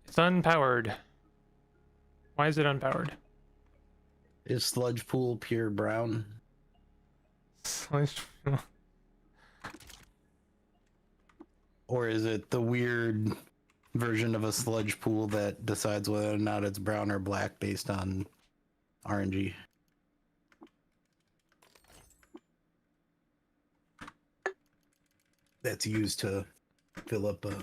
It's unpowered. Why is it unpowered? Is Sludge Pool pure brown? Or is it the weird version of a sludge pool that decides whether or not it's brown or black based on RNG? That's used to fill up a...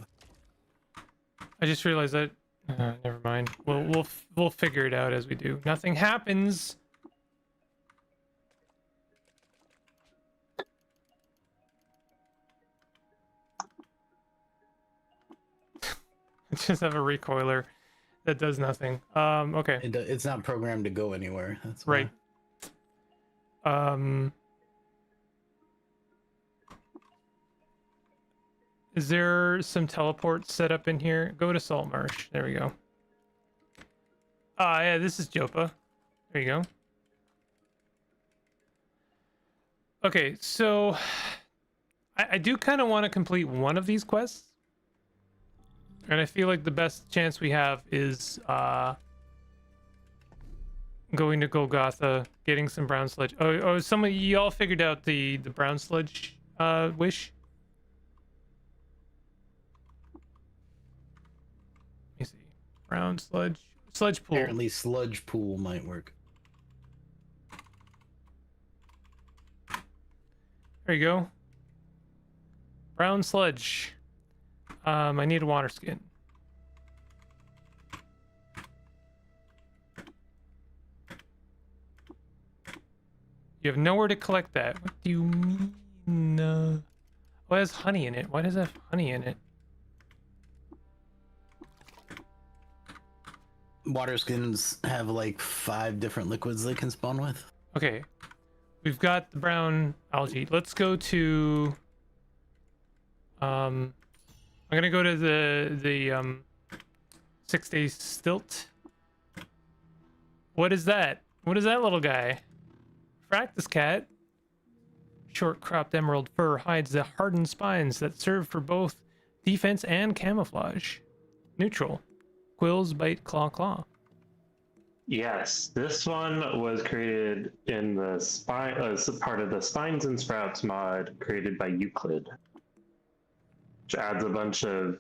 I just realized that. Never mind. We'll figure it out as we do. Nothing happens. Just have a recoiler that does nothing. Okay. It's not programmed to go anywhere. That's why. Right. Is there some teleports set up in here? Go to Salt Marsh. There we go. Ah, yeah, this is Jopa. There you go. Okay, so I do kind of want to complete one of these quests. And I feel like the best chance we have is going to Golgotha, getting some brown sludge. Oh, some of y'all figured out the brown sludge wish? Let me see. Brown sludge pool. Apparently sludge pool might work. There you go. Brown sludge. I need a water skin. You have nowhere to collect that. What do you mean? Oh, it has honey in it. Why does it have honey in it? Water skins have like 5 different liquids they can spawn with. Okay. We've got the brown algae. Let's go to... I'm gonna go to the 6-day stilt. What is that? What is that little guy? Practice cat. Short cropped emerald fur hides the hardened spines that serve for both defense and camouflage. Neutral. Quills bite claw claw. Yes, this one was created in the spine as part of the Spines and Sprouts mod created by Euclid, which adds a bunch of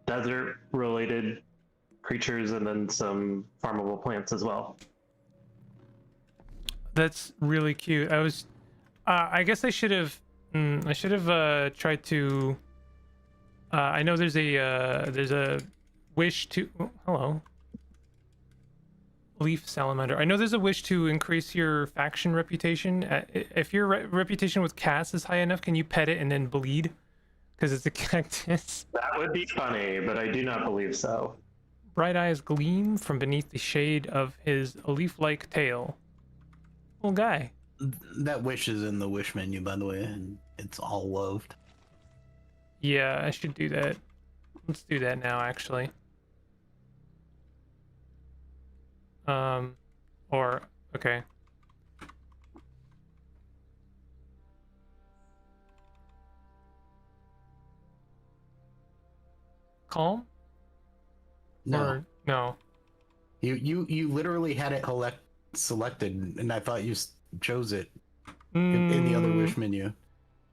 desert-related creatures, and then some farmable plants as well. That's really cute. I guess I should have tried to. I know there's a wish to. Oh, hello. Leaf salamander. I know there's a wish to increase your faction reputation. If your reputation with Cass is high enough, can you pet it and then bleed? Because it's a cactus. That would be funny, but I do not believe so. Bright eyes gleam from beneath the shade of his leaf-like tail. Little guy. That wish is in the wish menu, by the way, and it's all loved. Yeah, I should do that. Let's do that now, actually. Or, okay. Calm? No, Or, no. you literally had it selected, and I thought you chose it in the other wish menu.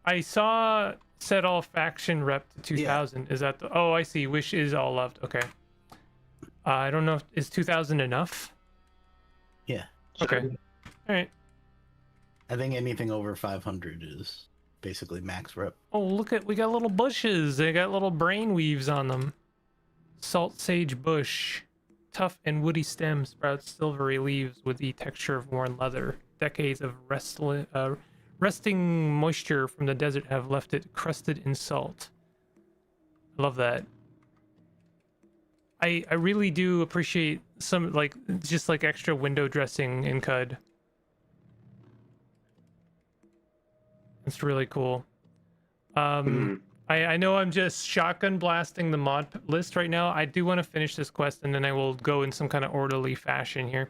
I saw set all faction rep to 2000. Is that the... Oh, I see. Wish is all loved. Okay. I don't know if... Is 2000 enough? Yeah. Okay. All right. I think anything over 500 is basically max rep. Oh, look at... We got little bushes. They got little brain weaves on them. Salt sage bush. Tough and woody stem sprouts silvery leaves with the texture of worn leather. Decades of resting moisture from the desert have left it crusted in salt. I love that. I really do appreciate some, like, just like extra window dressing in Qud. It's really cool. I know I'm just shotgun blasting the mod list right now. I do want to finish this quest, and then I will go in some kind of orderly fashion here.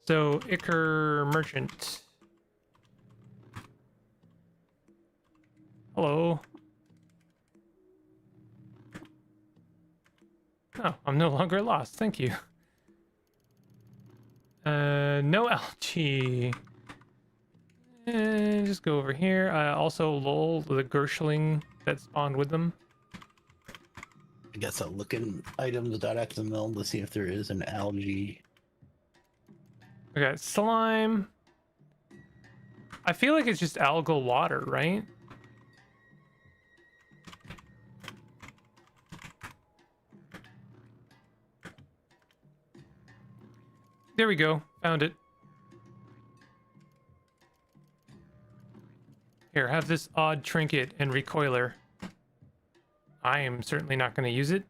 So, Ichor Merchant. Hello. Oh, I'm no longer lost. Thank you. No algae. And just go over here. Also, lol, the Gershling that spawned with them. I guess I'll look in items.xml to see if there is an algae. We got slime. I feel like it's just algal water, right? There we go. Found it. Here, have this odd trinket and recoiler. I am certainly not going to use it.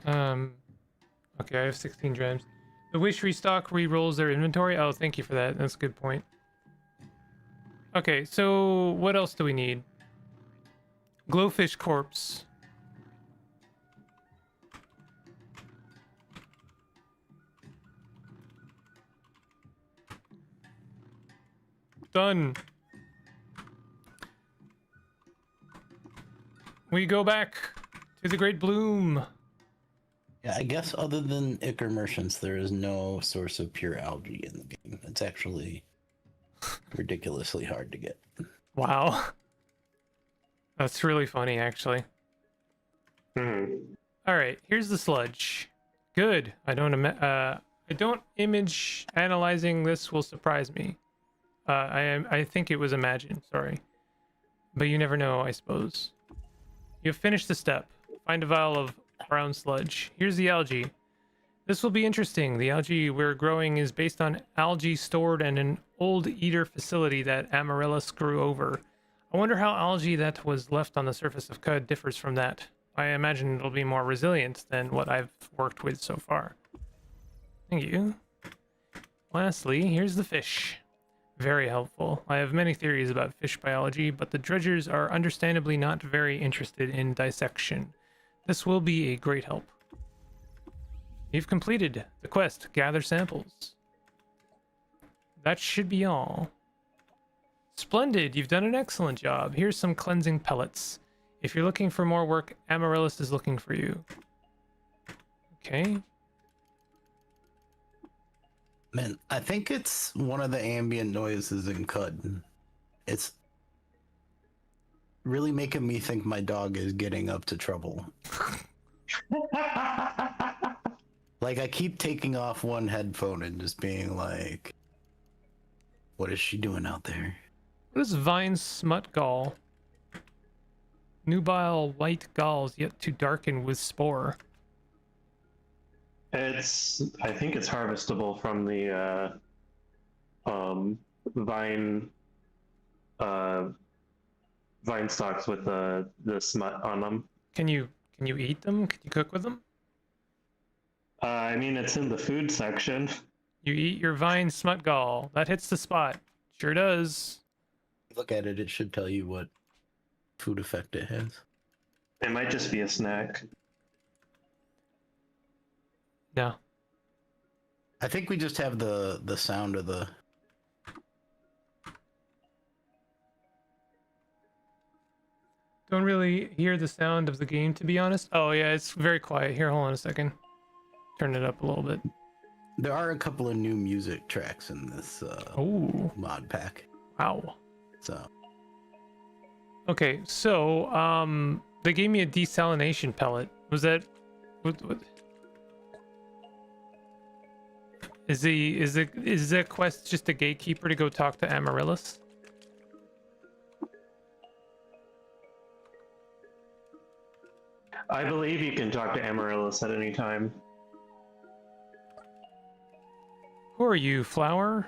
Okay, I have 16 gems. The wish restock re-rolls their inventory. Oh, thank you for that. That's a good point. Okay, so what else do we need? Glowfish corpse. Done. We go back to the Great Bloom. Yeah, I guess other than Ichor Merchants, there is no source of pure algae in the game. It's actually ridiculously hard to get. Wow. That's really funny, actually. All right, here's the sludge. Good. I don't image analyzing this will surprise me. I think it was imagined. Sorry, but you never know, I suppose. You've finished the step. Find a vial of brown sludge. Here's the algae. This will be interesting. The algae we're growing is based on algae stored in an old eater facility that Amaryllis grew over. I wonder how algae that was left on the surface of Qud differs from that. I imagine it'll be more resilient than what I've worked with so far. Thank you. Lastly, here's the fish. Very helpful. I have many theories about fish biology, but the dredgers are understandably not very interested in dissection. This will be a great help. You've completed the quest, gather samples. That should be all. Splendid, you've done an excellent job. Here's some cleansing pellets. If you're looking for more work, Amaryllis is looking for you. Okay. Man, I think it's one of the ambient noises in Qud. It's really making me think my dog is getting up to trouble. Like, I keep taking off one headphone and just being like, what is she doing out there? What is vine smut gall? Nubile white galls yet to darken with spore. I think it's harvestable from the vine vine stalks with the smut on them. Can you eat them? Can you cook with them? I mean, it's in the food section. You eat your vine smut gall. That hits the spot. Sure does. Look at it, it should tell you what food effect it has. It might just be a snack. No. I think we just have the sound of the... Don't really hear the sound of the game, to be honest. Oh yeah, it's very quiet. Here, hold on a second. Turn it up a little bit. There are a couple of new music tracks in this Oh, mod pack. wow. So Okay, so they gave me a desalination pellet. Was that what is the quest just a gatekeeper to go talk to Amaryllis? I believe you can talk to Amaryllis at any time. Who are you, flower?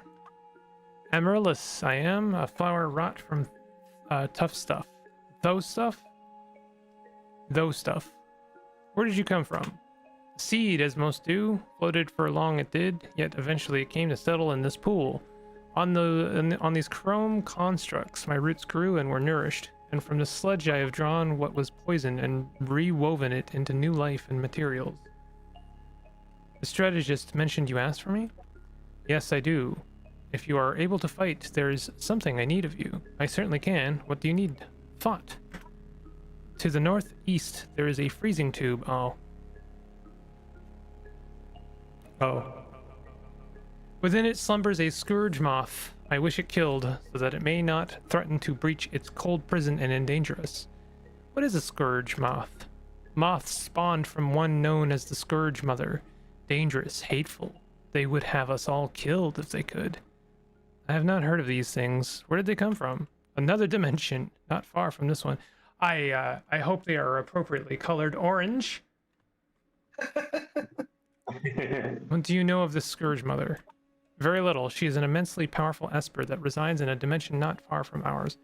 Amaryllis, I am. A flower rot from tough stuff. Those stuff? Those stuff. Where did you come from? Seed, as most do. Floated for long it did, yet eventually it came to settle in this pool. On these chrome constructs, my roots grew and were nourished, and from the sludge I have drawn what was poison and rewoven it into new life and materials. The strategist mentioned you asked for me? Yes, I do. If you are able to fight, there is something I need of you. I certainly can. What do you need? Fought. To the northeast, there is a freezing tube. Oh. Within it slumbers a scourge moth. I wish it killed, so that it may not threaten to breach its cold prison and endanger us. What is a scourge moth? Moths spawned from one known as the Scourge Mother. Dangerous, hateful. They would have us all killed if they could. I have not heard of these things. Where did they come from? Another dimension, not far from this one. I hope they are appropriately colored orange. What do you know of the Scourge Mother? Very little. She is an immensely powerful esper that resides in a dimension not far from ours.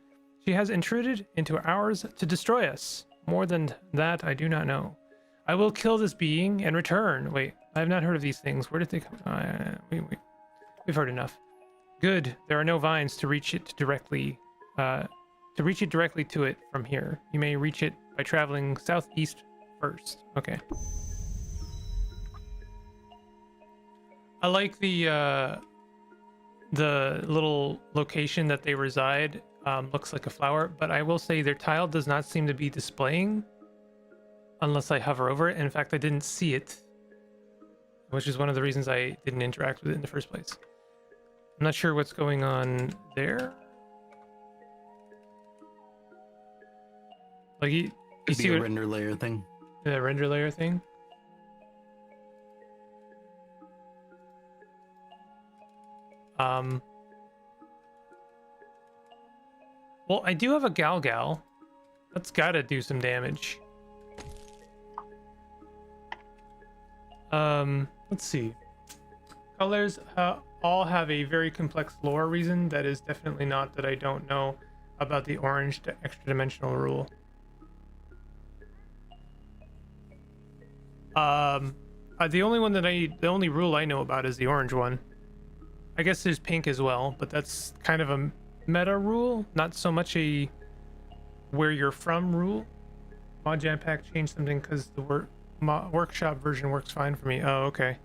She has intruded into ours to destroy us. More than that, I do not know. I will kill this being and return. Wait, I have not heard of these things. Where did they come? Wait. We've heard enough. Good. There are no vines to reach it directly. To it from here. You may reach it by traveling southeast first. Okay. I like the little location that they reside. Looks like a flower, but I will say their tile does not seem to be displaying unless I hover over it. In fact, I didn't see it, which is one of the reasons I didn't interact with it in the first place. I'm not sure what's going on there. Like you see a what, render layer thing. the render layer thing. Well, I do have a Gal. That's gotta do some damage. Let's see. Colors all have a very complex lore reason that is definitely not that I don't know about the orange to extra dimensional rule. The only rule I know about is the orange one. I guess there's pink as well, but that's kind of a meta rule, not so much a where you're from rule. Modjam pack changed something because the workshop version works fine for me. Oh, okay.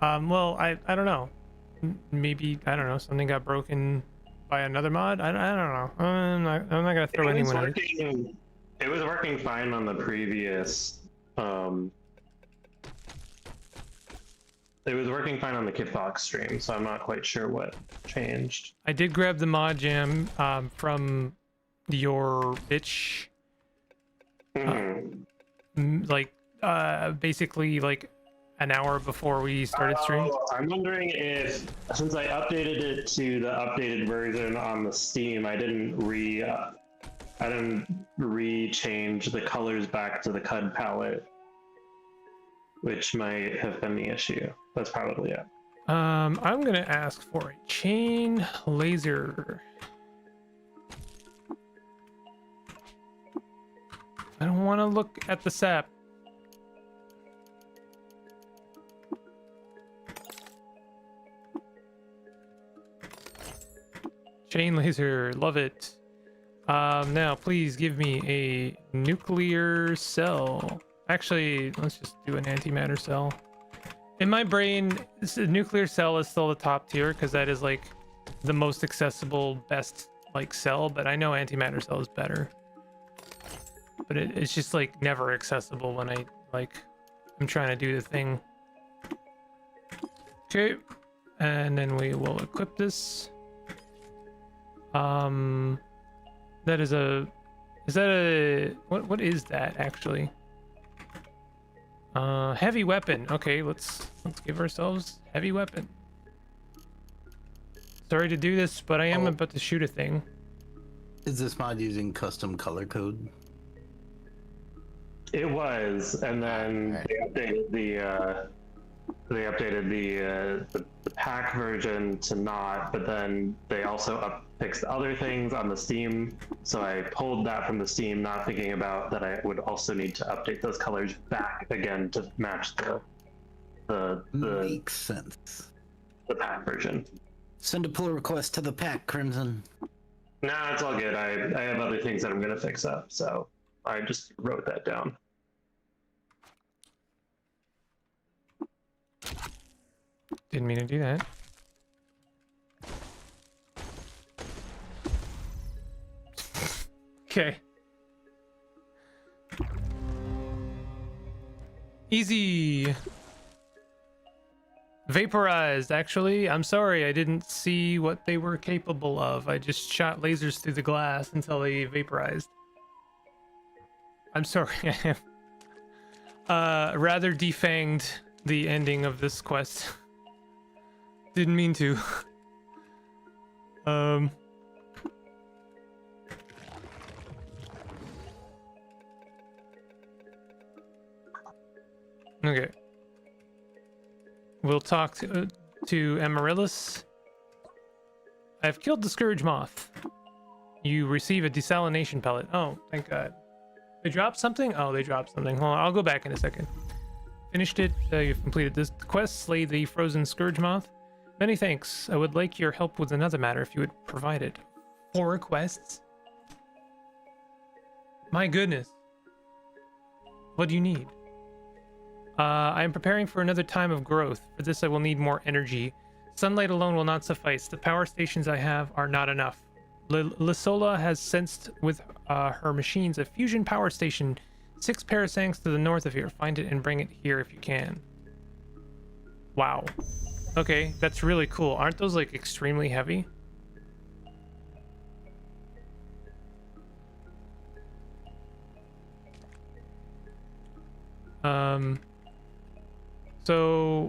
Well, I don't know. Maybe, I don't know, something got broken by another mod? I don't know. I'm not gonna throw anyone at it. It was working fine on the previous It was working fine on the Kid Fox stream, so I'm not quite sure what changed. I did grab the Modjam from your bitch. Like basically like an hour before we started stream. I'm wondering if, since I updated it to the updated version on the Steam, I didn't re-change the colors back to the Qud palette, which might have been the issue. That's probably it. I'm gonna ask for a chain laser. I don't want to look at the sap. Chain laser, love it. Now please give me a nuclear cell. Actually, let's just do an antimatter cell. In my brain, a nuclear cell is still the top tier because that is like the most accessible, best like cell, but I know antimatter cell is better. But it's just like never accessible when I'm trying to do the thing. Okay, and then we will equip this. That is a, what is that actually? Heavy weapon. Okay, let's give ourselves heavy weapon. Sorry to do this, but I am about to shoot a thing. Is this mod using custom color code? It was, and then Right. they updated the pack version to not, but then they also fixed other things on the Steam. So I pulled that from the Steam, not thinking about that I would also need to update those colors back again to match the Makes sense. pack version. Send a pull request to the pack, Crimson. Nah, it's all good. I have other things that I'm gonna fix up, so I just wrote that down. Didn't mean to do that. Okay. Easy. Vaporized, actually. I'm sorry, I didn't see what they were capable of. I just shot lasers through the glass until they vaporized. I'm sorry, I am rather defanged the ending of this quest. Didn't mean to. Okay. We'll talk to Amaryllis. I've killed the Scourge Moth. You receive a desalination pellet. Oh, thank God. They dropped something? Oh, they dropped something. Hold on, I'll go back in a second. Finished it. You've completed this quest. Slay the frozen Scourge Moth. Many thanks. I would like your help with another matter if you would provide it. 4 requests? My goodness. What do you need? I am preparing for another time of growth. For this, I will need more energy. Sunlight alone will not suffice. The power stations I have are not enough. Lisola has sensed with her machines a fusion power station 6 parasangs to the north of here. Find it and bring it here if you can. Wow. Okay, that's really cool. Aren't those like extremely heavy? So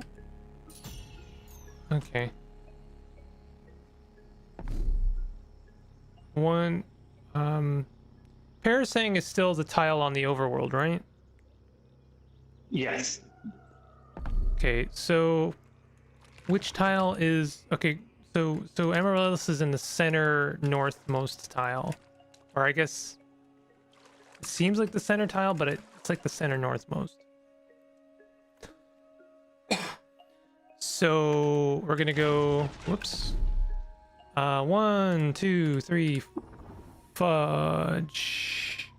okay. One Parasang is still the tile on the overworld, right? Yes. Okay, so which tile is okay? So Amaryllis is in the center northmost tile, or I guess it seems like the center tile, but it's like the center northmost. So we're gonna go. Whoops. 1, 2, 3. Fudge.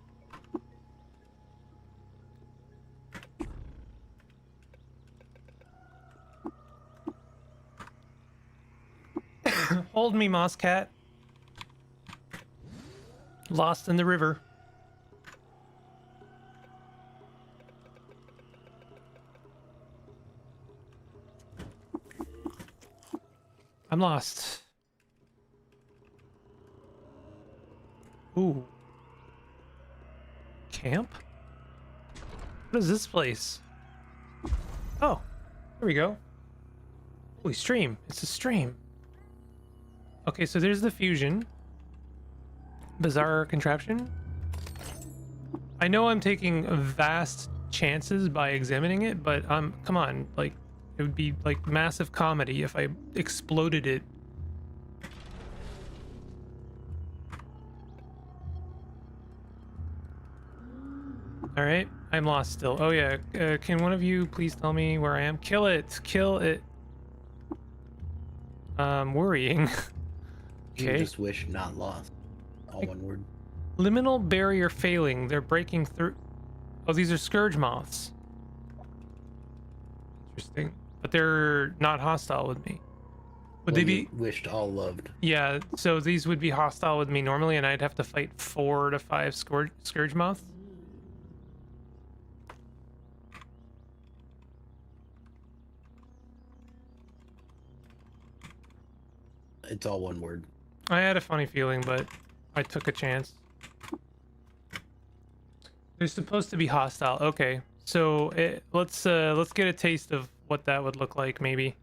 Hold me, Moss Cat. Lost in the river. I'm lost. Ooh. Camp? What is this place? Oh, there we go. Holy stream. It's a stream. Okay, so there's the fusion. Bizarre contraption. I know I'm taking vast chances by examining it, but come on, like, it would be like massive comedy if I exploded it. All right, I'm lost still. Oh yeah, can one of you please tell me where I am? Kill it, kill it. Worrying. You Okay. just wish not lost. All one word. Liminal barrier failing. They're breaking through. Oh, these are scourge moths. Interesting. But they're not hostile with me. Would they be? Wished all loved. Yeah, so these would be hostile with me normally, and I'd have to fight 4 to 5 scourge moths. It's all one word. I had a funny feeling, but I took a chance. They're supposed to be hostile. Okay, so let's get a taste of what that would look like, maybe.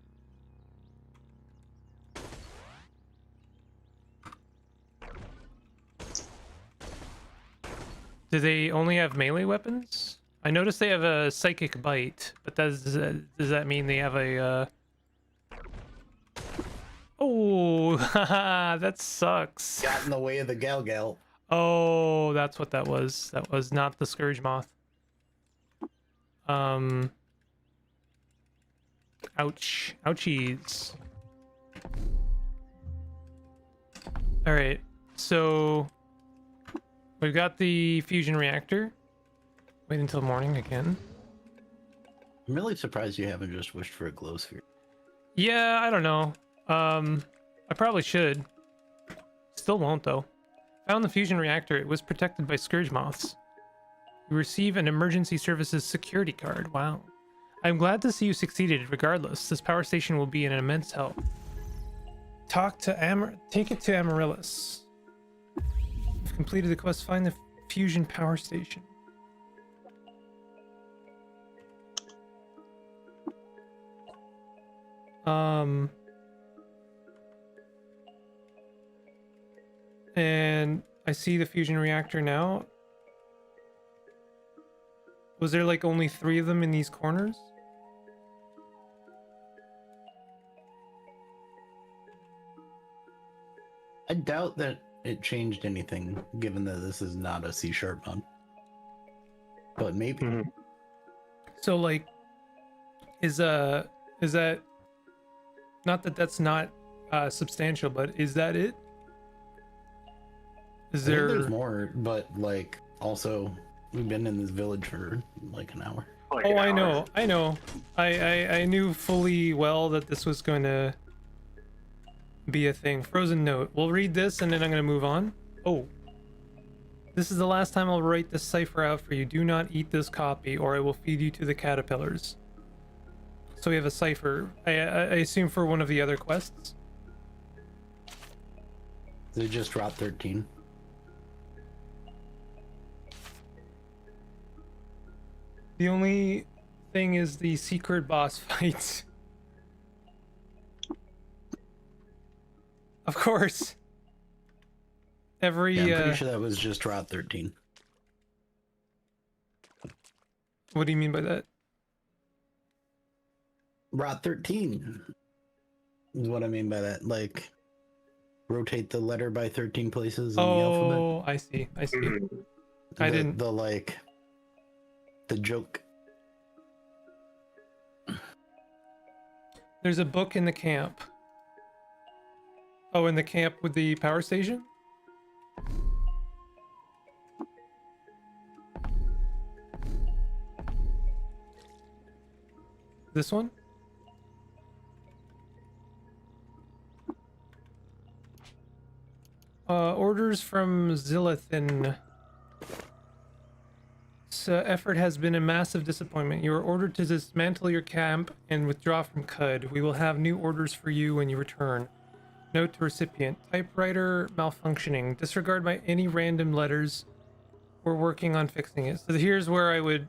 Do they only have melee weapons? I noticed they have a psychic bite, but does that mean they have a? Oh, haha, that sucks. Got in the way of the gal. Oh, that's what that was. That was not the scourge moth. Ouch. Ouchies. All right. So we've got the fusion reactor. Wait until morning again. I'm really surprised you haven't just wished for a glow sphere. Yeah, I don't know. I probably should. Still won't though. Found the fusion reactor. It was protected by scourge moths. You receive an emergency services security card. Wow. I'm glad to see you succeeded regardless. This power station will be an immense help. Take it to Amaryllis. You've completed the quest. Find the fusion power station. And I see the fusion reactor now. Was there like only 3 of them in these corners? I doubt that it changed anything, given that this is not a C# mod. But maybe. Mhm. So like, is that not that that's not substantial, but is that it? Is I think there? there's more, but like also we've been in this village for like an hour. Like Oh, an I hour. know, I know. I knew fully well that this was going to be a thing. Frozen note. We'll read this and then I'm going to move on. Oh. This is the last time I'll write this cipher out for you. Do not eat this copy or I will feed you to the caterpillars. So we have a cipher. I assume for one of the other quests. Is it just Route 13? The only thing is the secret boss fight. Of course. Every Yeah, I'm pretty sure that was just Route 13. What do you mean by that? Route 13 is what I mean by that. Like, rotate the letter by 13 places in the alphabet. Oh, I see. I see. Mhm. I didn't. The joke. There's a book in the camp. Oh, in the camp with the power station? This one? Orders from Zilithin. This effort has been a massive disappointment. You are ordered to dismantle your camp and withdraw from Qud. We will have new orders for you when you return. Note to recipient: typewriter malfunctioning. Disregard by any random letters. We're working on fixing it. So here's where I would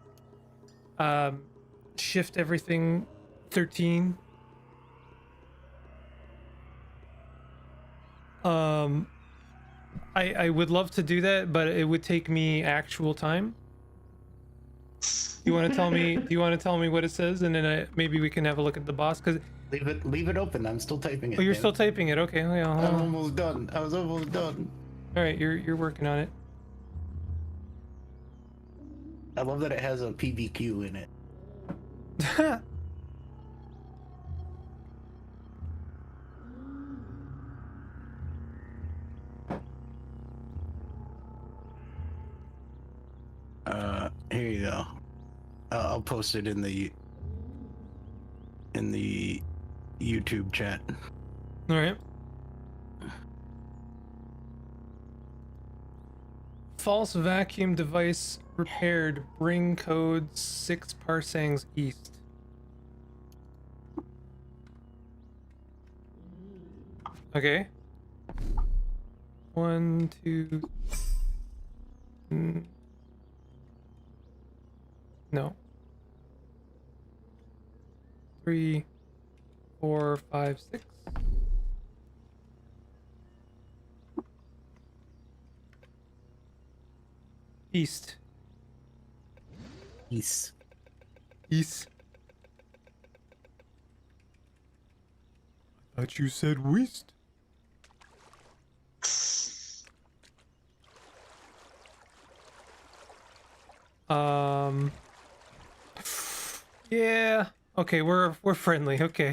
shift everything 13. I would love to do that, but it would take me actual time. Do you want to tell me? Do you want to tell me what it says, and then maybe we can have a look at the boss? Because Leave it open. I'm still typing it. oh, you're man. still typing it. Okay, yeah, hold I'm on. almost done. I was almost done. All right, you're working on it. I love that it has a PBQ in it. Here you go. I'll post it in the YouTube chat. All right. False vacuum device repaired. Bring code 6 parsangs east. Okay. 1, 2. No. 3, 4, 5, 6. East. East. East. I thought you said west. Yeah. Okay, we're friendly. Okay.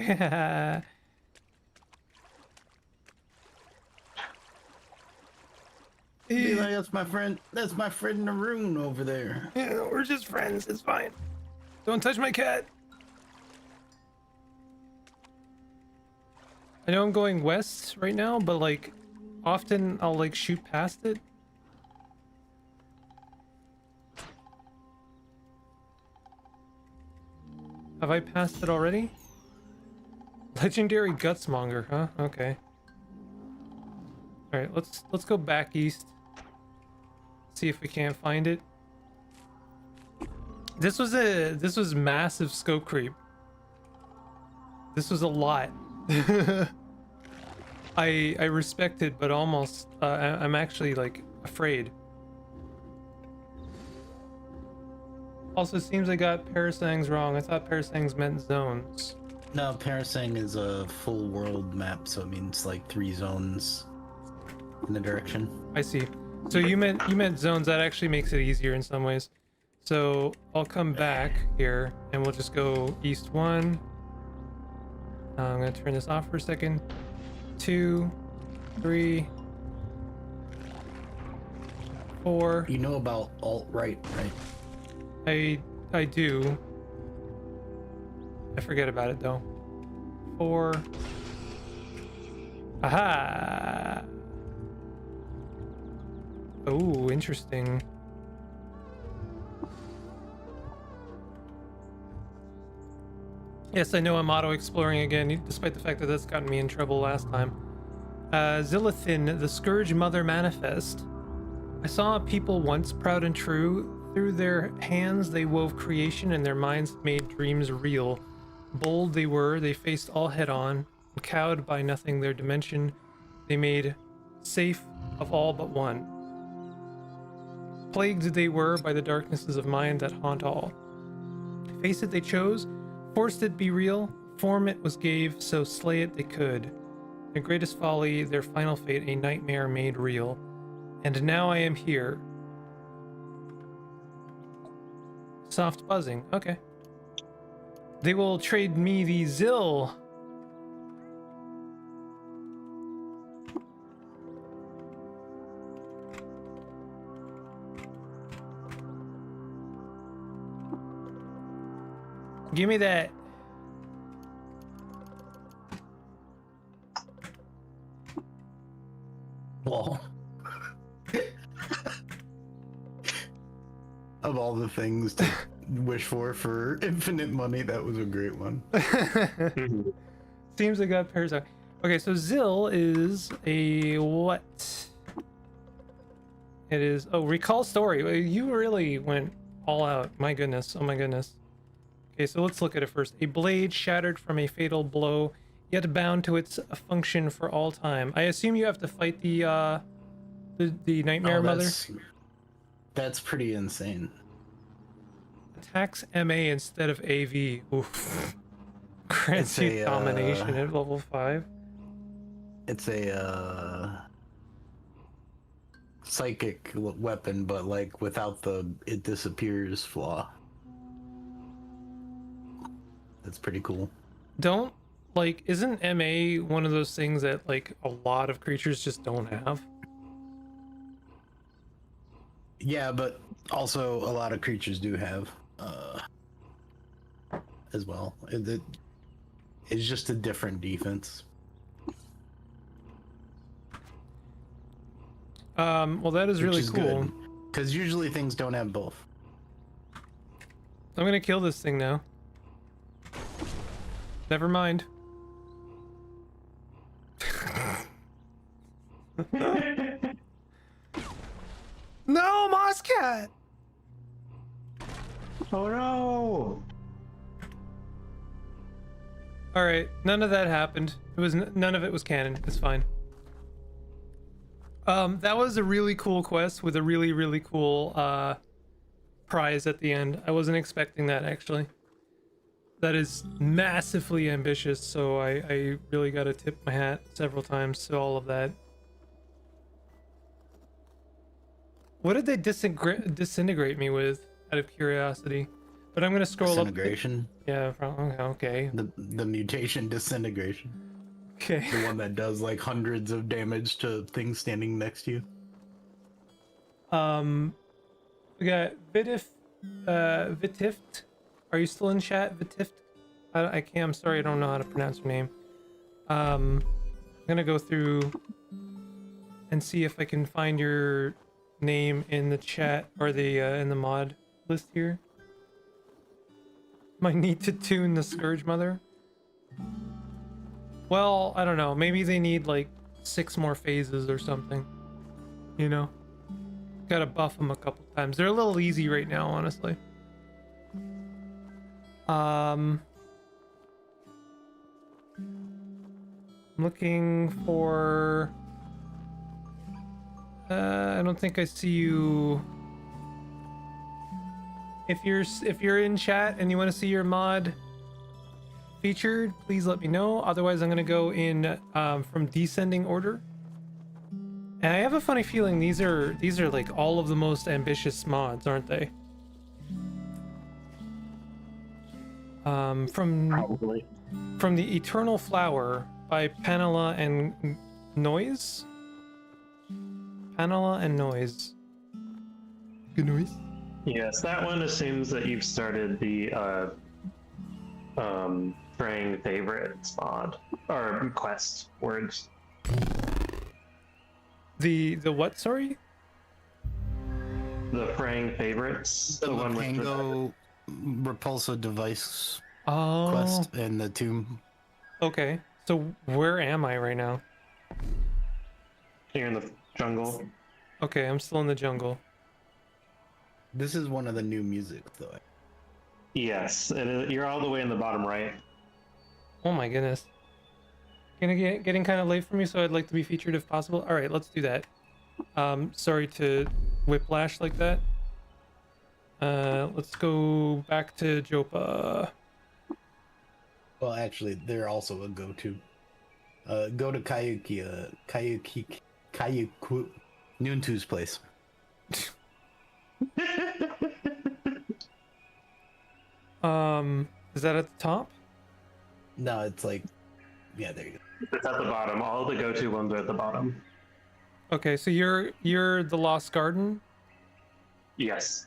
Be like, that's my friend. That's my friend Naroon over there. Yeah, we're just friends. It's fine. Don't touch my cat. I know I'm going west right now, but like often I'll like shoot past it. Have I passed it already? Legendary Gutsmonger, huh? Okay. All right, let's go back east. See if we can't find it. This was massive scope creep. This was a lot. I respect it, but almost I'm actually like afraid. Also, it seems I got parasangs wrong. I thought parasangs meant zones. No, Parasang is a full world map, so it means like 3 zones in the direction. I see. So you meant zones. That actually makes it easier in some ways. So I'll come back here and we'll just go east 1. I'm gonna turn this off for a second. 2, 3, 4. You know about alt-right, right? I do. I forget about it though. 4. Aha! Oh, interesting. Yes, I know I'm auto-exploring again, despite the fact that that's gotten me in trouble last time. Zilithin, the Scourge Mother Manifest. I saw a people once proud and true. Through their hands they wove creation and their minds made dreams real. Bold they were, they faced all head-on. Cowed by nothing their dimension, they made safe of all but one. Plagued they were by the darknesses of mind that haunt all. Face it they chose, forced it be real, form it was gave, so slay it they could. Their greatest folly, their final fate, a nightmare made real. And now I am here. Soft buzzing, okay. They will trade me the Zill. Give me that. Well, of all the things to wish for infinite money, that was a great one. Seems like got parasite. Okay, so Zill is a what? It is recall story. You really went all out. My goodness. Oh my goodness. Okay, so let's look at it first. A blade shattered from a fatal blow, yet bound to its function for all time. I assume you have to fight the nightmare mother. That's pretty insane. Attacks MA instead of AV. Oof. Grants you domination at level 5. It's a psychic weapon, but like without the it disappears flaw. That's pretty cool. Isn't MA one of those things that like a lot of creatures just don't have? Yeah, but also a lot of creatures do have as well. It's just a different defense. Well, that is really cool. Because usually things don't have both. I'm gonna kill this thing now. Never mind. No, Moss Cat! Oh no! Alright, none of that happened. It was none of it was canon. It's fine. That was a really cool quest with a really, really cool prize at the end. I wasn't expecting that, actually. That is massively ambitious, so I really gotta tip my hat several times to all of that. What did they disintegrate me with, out of curiosity? But I'm gonna scroll Disintegration? up. Yeah, okay. The mutation disintegration. Okay. The one that does like hundreds of damage to things standing next to you. We got Vitift. Are you still in chat, Vitift? I can't. I'm sorry, I don't know how to pronounce your name. I'm gonna go through and see if I can find your name in the chat or the in the mod list here. Might need to tune the Scourge Mother. Well, I don't know. Maybe they need like 6 more phases or something. You know? Gotta buff them a couple times. They're a little easy right now, honestly. I'm looking for... I don't think I see you. If you're in chat and you want to see your mod featured, please let me know. Otherwise, I'm gonna go in from descending order. And I have a funny feeling these are like all of the most ambitious mods, aren't they? Probably. From the Eternal Flower by Panela and Noise. Panela and Noise. Good noise. Yes, that one assumes that you've started the praying favorites mod or quest words. The what? Sorry. The praying favorites. The one with Pango repulsive device Oh. quest and the tomb. Okay. So where am I right now? You're in the jungle. Okay, I'm still in the jungle. This is one of the new music, though. Yes, you're all the way in the bottom right. Oh my goodness. Getting kind of late for me, so I'd like to be featured if possible. All right, let's do that. Sorry to whiplash like that. Let's go back to Jopa. Well, actually, they're also a go-to. Go to Kayuki Noontu's place. Is that at the top? No, it's like, yeah, there you go. It's at the bottom. All the go-to ones are at the bottom. Okay, so you're the Lost Garden. Yes.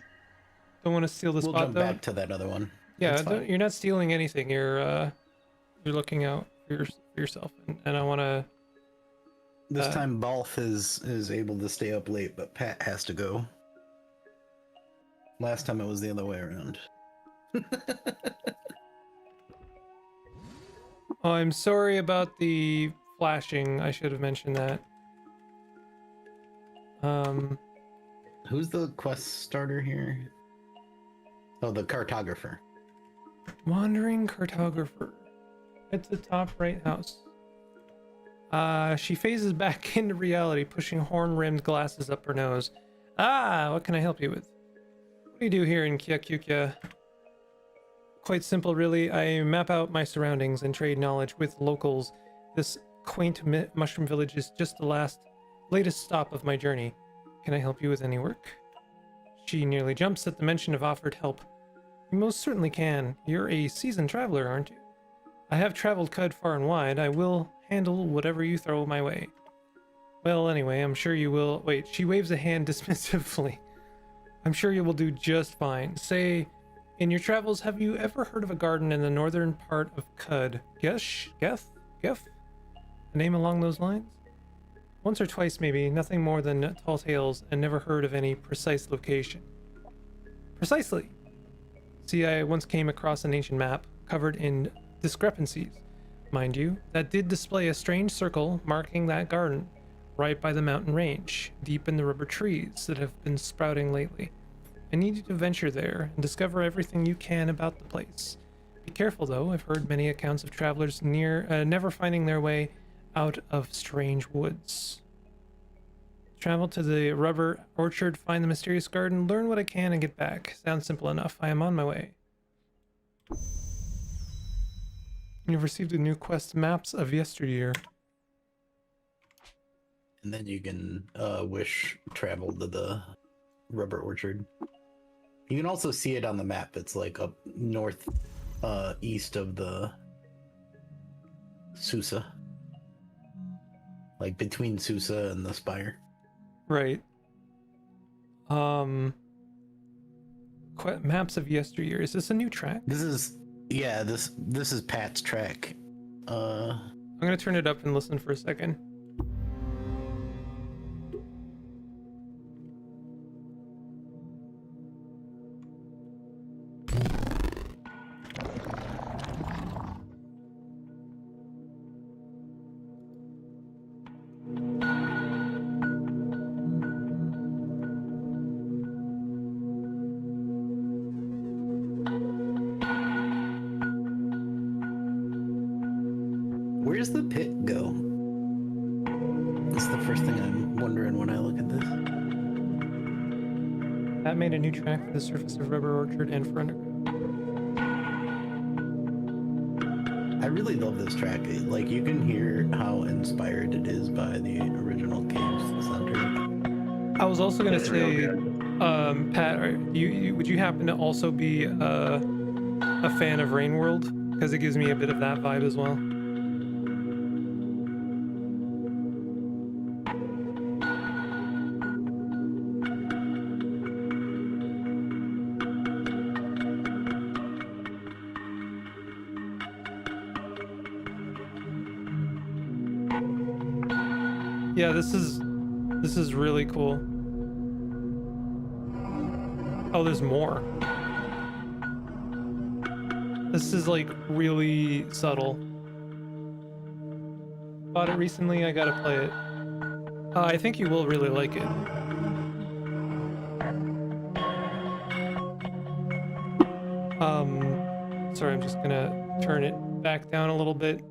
Don't want to steal the We'll spot jump though. back to that other one. Yeah, That's fine. you're not stealing anything. You're looking out for yourself, and I want to. This time, Balth is able to stay up late, but Pat has to go. Last time it was the other way around. Oh, I'm sorry about the flashing. I should have mentioned that. Who's the quest starter here? Oh, the cartographer. Wandering cartographer. At the top right house. She phases back into reality, pushing horn-rimmed glasses up her nose. What can I help you with? What do you do here in Kyakyukya? Quite simple, really. I map out my surroundings and trade knowledge with locals. This quaint mushroom village is just the latest stop of my journey. Can I help you with any work? She nearly jumps at the mention of offered help. You most certainly can. You're a seasoned traveler, aren't you? I have traveled Qud far and wide. I will handle whatever you throw my way. Well, anyway, I'm sure you will. Wait, she waves a hand dismissively. I'm sure you will do just fine. Say, in your travels, have you ever heard of a garden in the northern part of Qud? Geth? A name along those lines? Once or twice, maybe. Nothing more than tall tales, and never heard of any precise location. Precisely. See, I once came across an ancient map covered in discrepancies, mind you, that did display a strange circle marking that garden, right by the mountain range, deep in the rubber trees that have been sprouting lately. I need you to venture there and discover everything you can about the place. Be careful, though. I've heard many accounts of travelers never finding their way out of strange woods. Travel to the rubber orchard, find the mysterious garden, learn what I can, and get back. Sounds simple enough. I am on my way. You've received a new quest, Maps of Yesteryear. And then you can wish travel to the rubber orchard. You can also see it on the map. It's like up north east of the Susa. Like between Susa and the Spire. Right. Maps of Yesteryear. Is this a new track? This is this is Pat's track. I'm gonna turn it up and listen for a second. Where's the pit go? That's the first thing I'm wondering when I look at this. That made a new track for the surface of Rubber Orchard and for Underground. I really love this track. Like, you can hear how inspired it is by the original Caves soundtrack. I was also gonna It's real say, good. Pat, would you happen to also be a fan of Rain World? Because it gives me a bit of that vibe as well. Yeah, this is really cool. Oh, there's more. This is like really subtle. Bought it recently, I gotta play it. I think you will really like it. Sorry, I'm just gonna turn it back down a little bit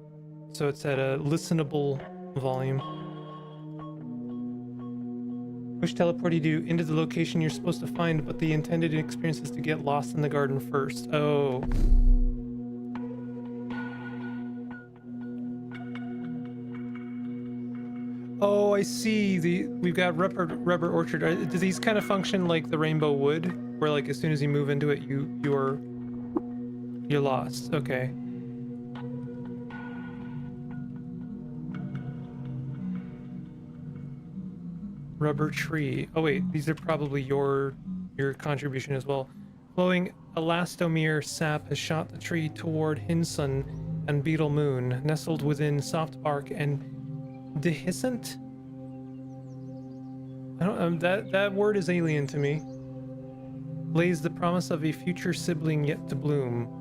so it's at a listenable volume. Which teleported you into the location you're supposed to find, but the intended experience is to get lost in the garden first. Oh. Oh, I see. We've got rubber orchard. Do these kind of function like the rainbow wood, where like as soon as you move into it, you're lost? Okay. Rubber tree. Oh wait, these are probably your contribution as well. Flowing elastomere sap has shot the tree toward Hinsun and Beetle Moon, nestled within soft bark and dehiscent. I don't that word is alien to me. Lays the promise of a future sibling yet to bloom.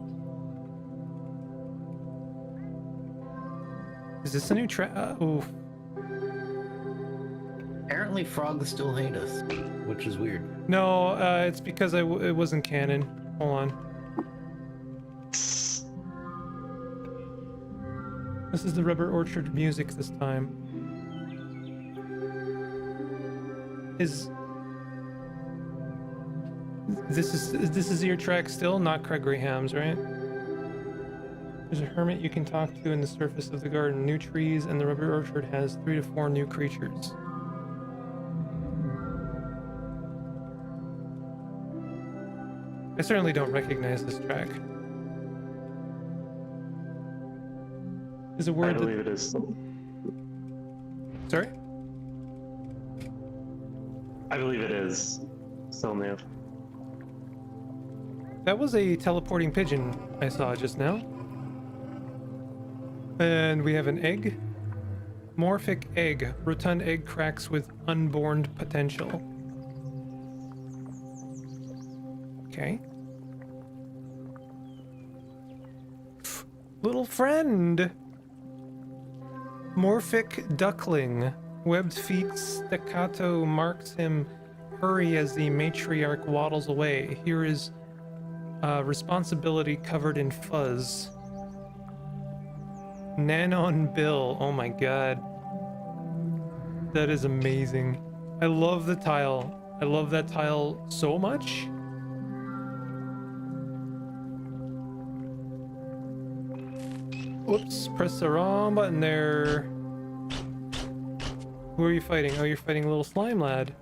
Is this a new track? Ooh. Apparently frogs still hate us, which is weird. No, it's because it wasn't canon. Hold on. This is the Rubber Orchard music this time. This is your track still, not Craig Graham's, right? There's a hermit you can talk to in the surface of the garden. New trees, and the Rubber Orchard has 3 to 4 new creatures. I certainly don't recognize this track. Is a word I believe it is. Sorry? I believe it is still new. That was a teleporting pigeon I saw just now. And we have an egg. Morphic egg. Rotund egg cracks with unborn potential. Okay. Little friend. Morphic duckling. Webbed feet staccato marks him hurry as the matriarch waddles away. Here is responsibility covered in fuzz. Nanon Bill. Oh my god. That is amazing. I love the tile. I love that tile so much. Whoops, press the wrong button there. Who are you fighting? Oh, you're fighting a little slime lad.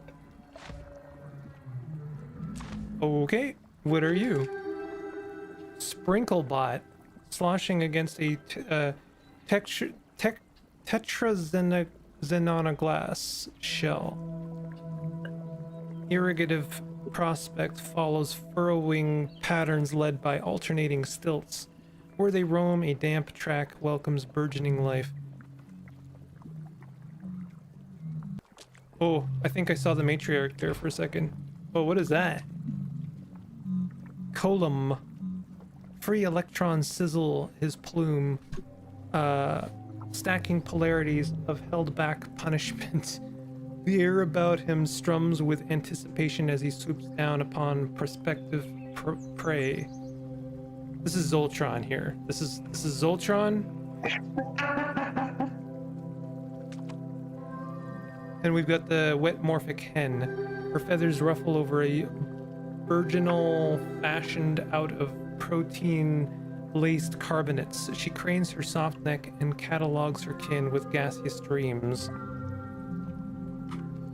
Okay, what are you? Sprinklebot, sloshing against a tetraxenonaglass shell. Irrigative prospect follows furrowing patterns led by alternating stilts. Where they roam, a damp track welcomes burgeoning life. Oh, I think I saw the matriarch there for a second. Oh, what is that? Colum. Free electrons sizzle his plume, stacking polarities of held back punishment. The air about him strums with anticipation as he swoops down upon prospective prey. This is Zoltron here. This is Zoltron. And we've got the wet morphic hen. Her feathers ruffle over a virginal fashioned out of protein-laced carbonates. She cranes her soft neck and catalogues her kin with gaseous dreams.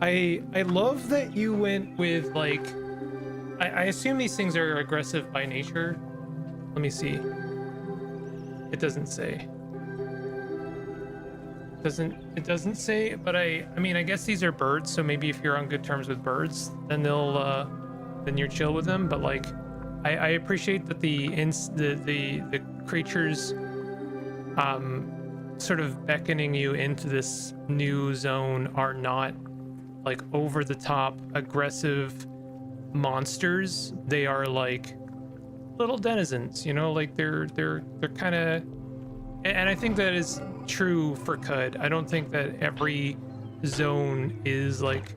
I love that you went with, like... I assume these things are aggressive by nature. Let me see. It doesn't say. It doesn't say, but I mean, I guess these are birds, so maybe if you're on good terms with birds, then then you're chill with them. But like, I appreciate that the creatures, sort of beckoning you into this new zone are not like over the top aggressive monsters. They are like little denizens, you know, like they're kind of, and I think that is true for Qud. I don't think that every zone is like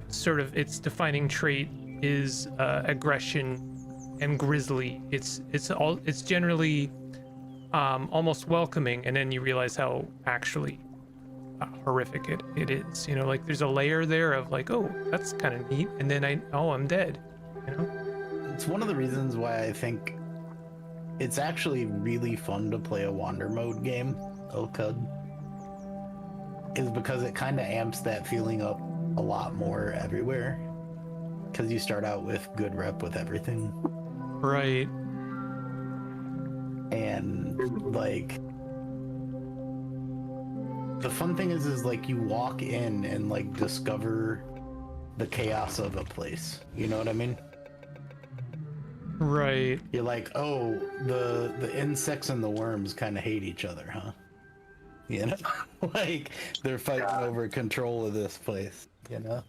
sort of its defining trait is aggression and grisly. It's generally almost welcoming, and then you realize how actually horrific it is, you know, like there's a layer there of like, oh, that's kind of neat, and then I'm dead, you know. It's one of the reasons why I think it's actually really fun to play a wander mode game of Qud, is because it kind of amps that feeling up a lot more everywhere, because you start out with good rep with everything, right? And like the fun thing is like you walk in and like discover the chaos of a place, you know what I mean? Right. You're like, oh, the insects and the worms kind of hate each other, huh? You know, like they're fighting over control of this place, you know?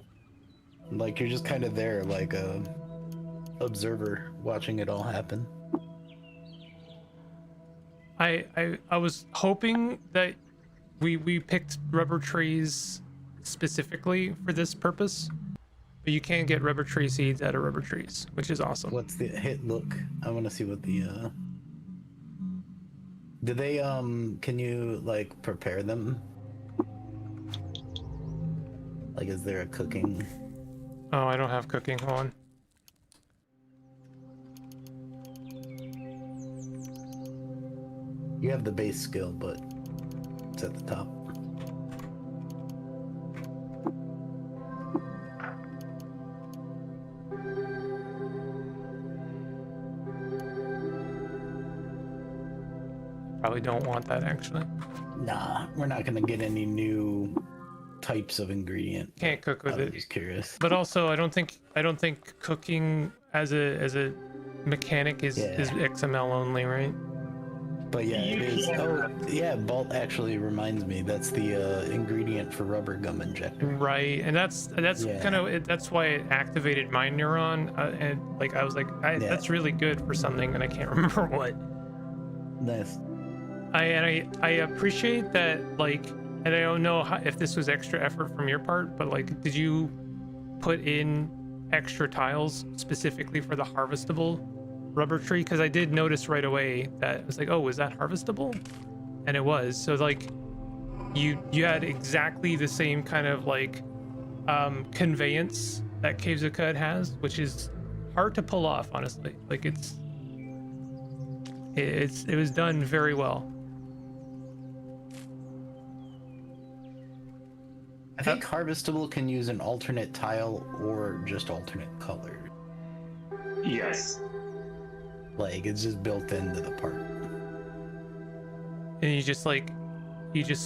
Like you're just kind of there like a observer watching it all happen. I was hoping that we picked rubber trees specifically for this purpose, but you can get rubber tree seeds out of rubber trees, which is awesome. What's the hit? Look, I want to see what the. Do they Can you like prepare them? Like, is there a cooking? Oh, I don't have cooking. Hold on. You have the base skill, but it's at the top. Probably don't want that actually. Nah, we're not gonna get any new types of ingredient. Can't cook with I was it. just curious. But also, I don't think cooking as a mechanic is XML only, right? But yeah, it is. Oh, yeah, Bolt actually reminds me. That's the ingredient for rubber gum injector. Right, and that's Yeah. kind of that's why it activated my neuron, and like I was like, that's really good for something, and I can't remember what. Nice. I appreciate that, like, and I don't know if this was extra effort from your part, but like, did you put in extra tiles specifically for the harvestable rubber tree? Because I did notice right away that it was like, oh, was that harvestable? And it was. So like, you had exactly the same kind of like conveyance that Caves of Qud has, which is hard to pull off, honestly. Like it was done very well. I think harvestable can use an alternate tile or just alternate color. Yes. Like, it's just built into the part. And you just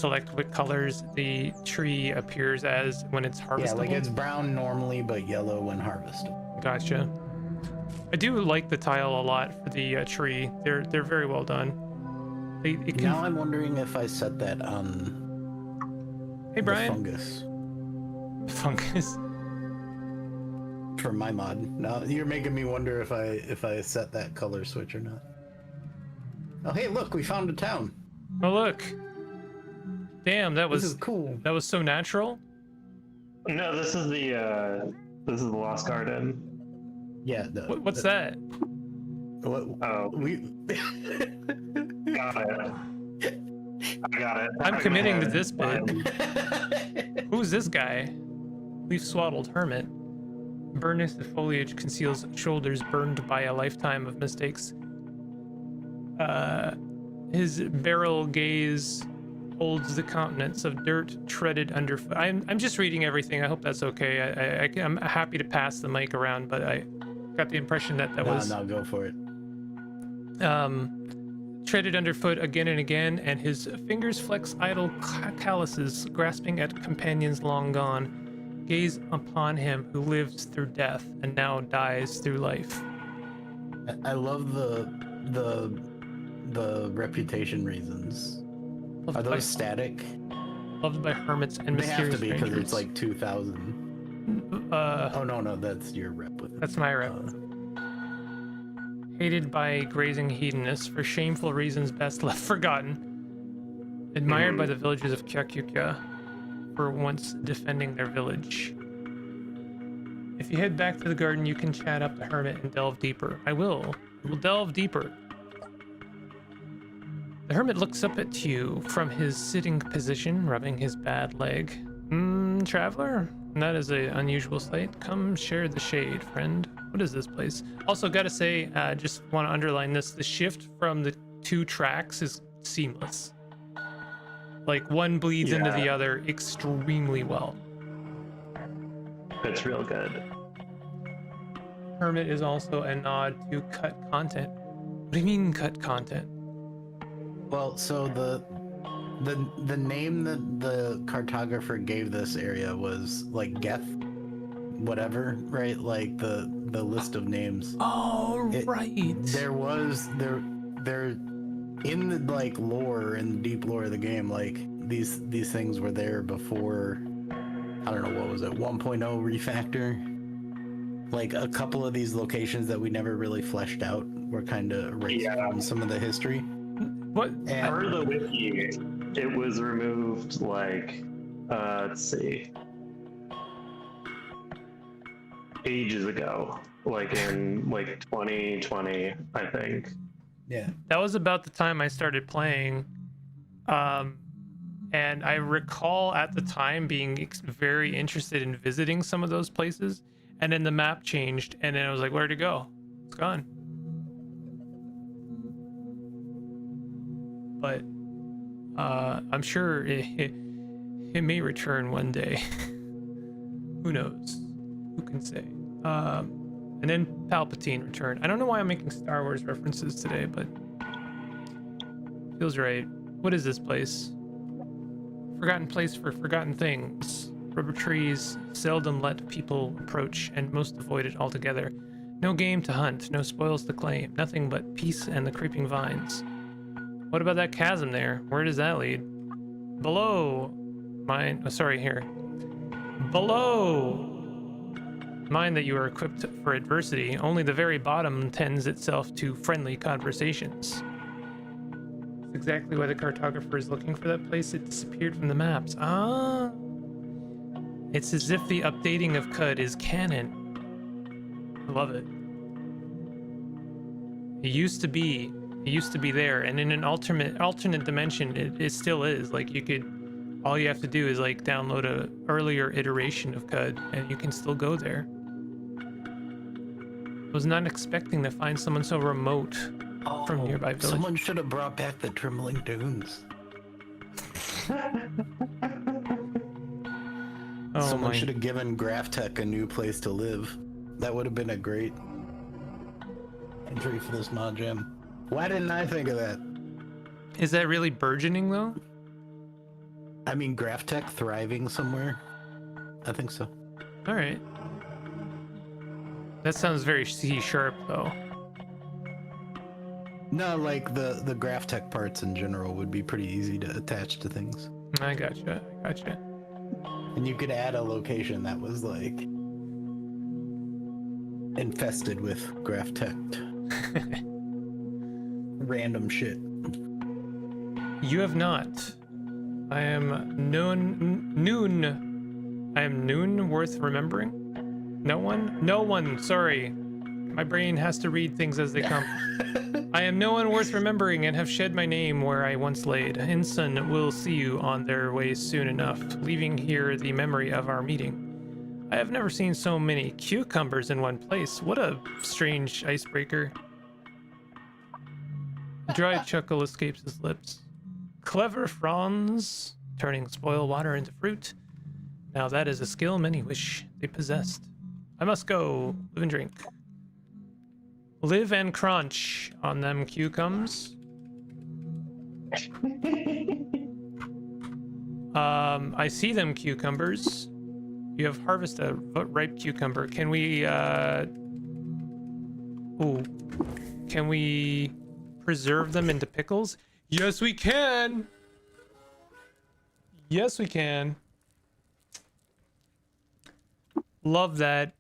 select what colors the tree appears as when it's harvestable. Yeah, like it's brown normally, but yellow when harvestable. Gotcha. I do like the tile a lot for the tree. They're very well done. Now I'm wondering if I set that on Hey Brian. fungus Fungus. for my mod. Now you're making me wonder if I set that color switch or not. Oh hey, look, we found a town. Oh look. Damn, that This was is cool. that was so natural. No, this is the Lost Garden. Yeah. What's that? What? Oh, We. got it. I got it. I'm committing to this bit. Fine. Who's this guy? Leaf swaddled hermit. Burnished the foliage conceals shoulders burned by a lifetime of mistakes. His barrel gaze holds the countenance of dirt treaded underfoot. I'm just reading everything. I hope that's okay. I'm happy to pass the mic around, but I got the impression that was... No, go for it. Treaded underfoot again and again, and his fingers flex idle calluses, grasping at companions long gone. Gaze upon him who lives through death and now dies through life. I love the reputation reputation Are those static? Loved by hermits and They have mysterious to be because strangers. it's like 2,000. Oh no, that's your rep with it. That's my rep. Hated by grazing hedonists for shameful reasons best left forgotten. Admired by the villagers of Kyakyukya for once defending their village. If you head back to the garden, you can chat up the hermit and delve deeper. I will. We'll delve deeper. The hermit looks up at you from his sitting position, rubbing his bad leg. Traveler? That is an unusual sight. Come share the shade, friend. What is this place? Also, gotta say, just want to underline this. The shift from the two tracks is seamless. Like, one bleeds into the other extremely well. It's real good. Hermit is also a nod to cut content. What do you mean cut content? Well, so the name that the cartographer gave this area was like Geth, whatever, right? Like the list of names. Oh, right. There in the like lore, in the deep lore of the game, like these things were there before. I don't know, what was it, 1.0 refactor? Like a couple of these locations that we never really fleshed out were kind of erased from some of the history. What? And Per the wiki, it was removed like, let's see, ages ago, like in like 2020, I think. yeah, That was about the time I started playing. And I recall at the time being very interested in visiting some of those places. And then the map changed, and then I was like, where'd it go? It's gone. But I'm sure it may return one day. Who knows? Who can say? And then Palpatine returned. I don't know why I'm making Star Wars references today, but feels right. What is this place? Forgotten place for forgotten things. Rubber trees seldom let people approach and most avoid it altogether. No game to hunt, no spoils to claim, nothing but peace and the creeping vines. What about that chasm there? Where does that lead? Below. Mine. Oh, sorry, here. Below. Mind that you are equipped for adversity. Only the very bottom tends itself to friendly conversations. That's exactly why the cartographer is looking for that place. It disappeared from the maps. Ah. It's as if the updating of Qud is canon. I love it. It used to be there, and in an alternate dimension, it still is. Like all you have to do is like download a earlier iteration of Qud, and you can still go there. I was not expecting to find someone so remote from nearby village. Someone should have brought back the Trembling Dunes. Someone should have given Graphtech a new place to live. That would have been a great entry for this mod jam. Why didn't I think of that? Is that really burgeoning though? I mean, Graphtech thriving somewhere? I think so. All right. That sounds very C# though. No, like the Graphtech parts in general would be pretty easy to attach to things. I gotcha. And you could add a location that was like infested with Graphtech random shit. You have not. I am noon worth remembering. No one, sorry. My brain has to read things as they come. I am no one worth remembering and have shed my name where I once laid. Ensign will see you on their way soon enough, leaving here the memory of our meeting. I have never seen so many cucumbers in one place. What a strange icebreaker. A dry chuckle escapes his lips. Clever Franz, turning spoiled water into fruit. Now that is a skill many wish they possessed. I must go. Live and drink. Live and crunch on them cucumbers. I see them cucumbers. You have harvested a ripe cucumber. Can we, can we preserve them into pickles? Yes, we can. Yes, we can. Love that.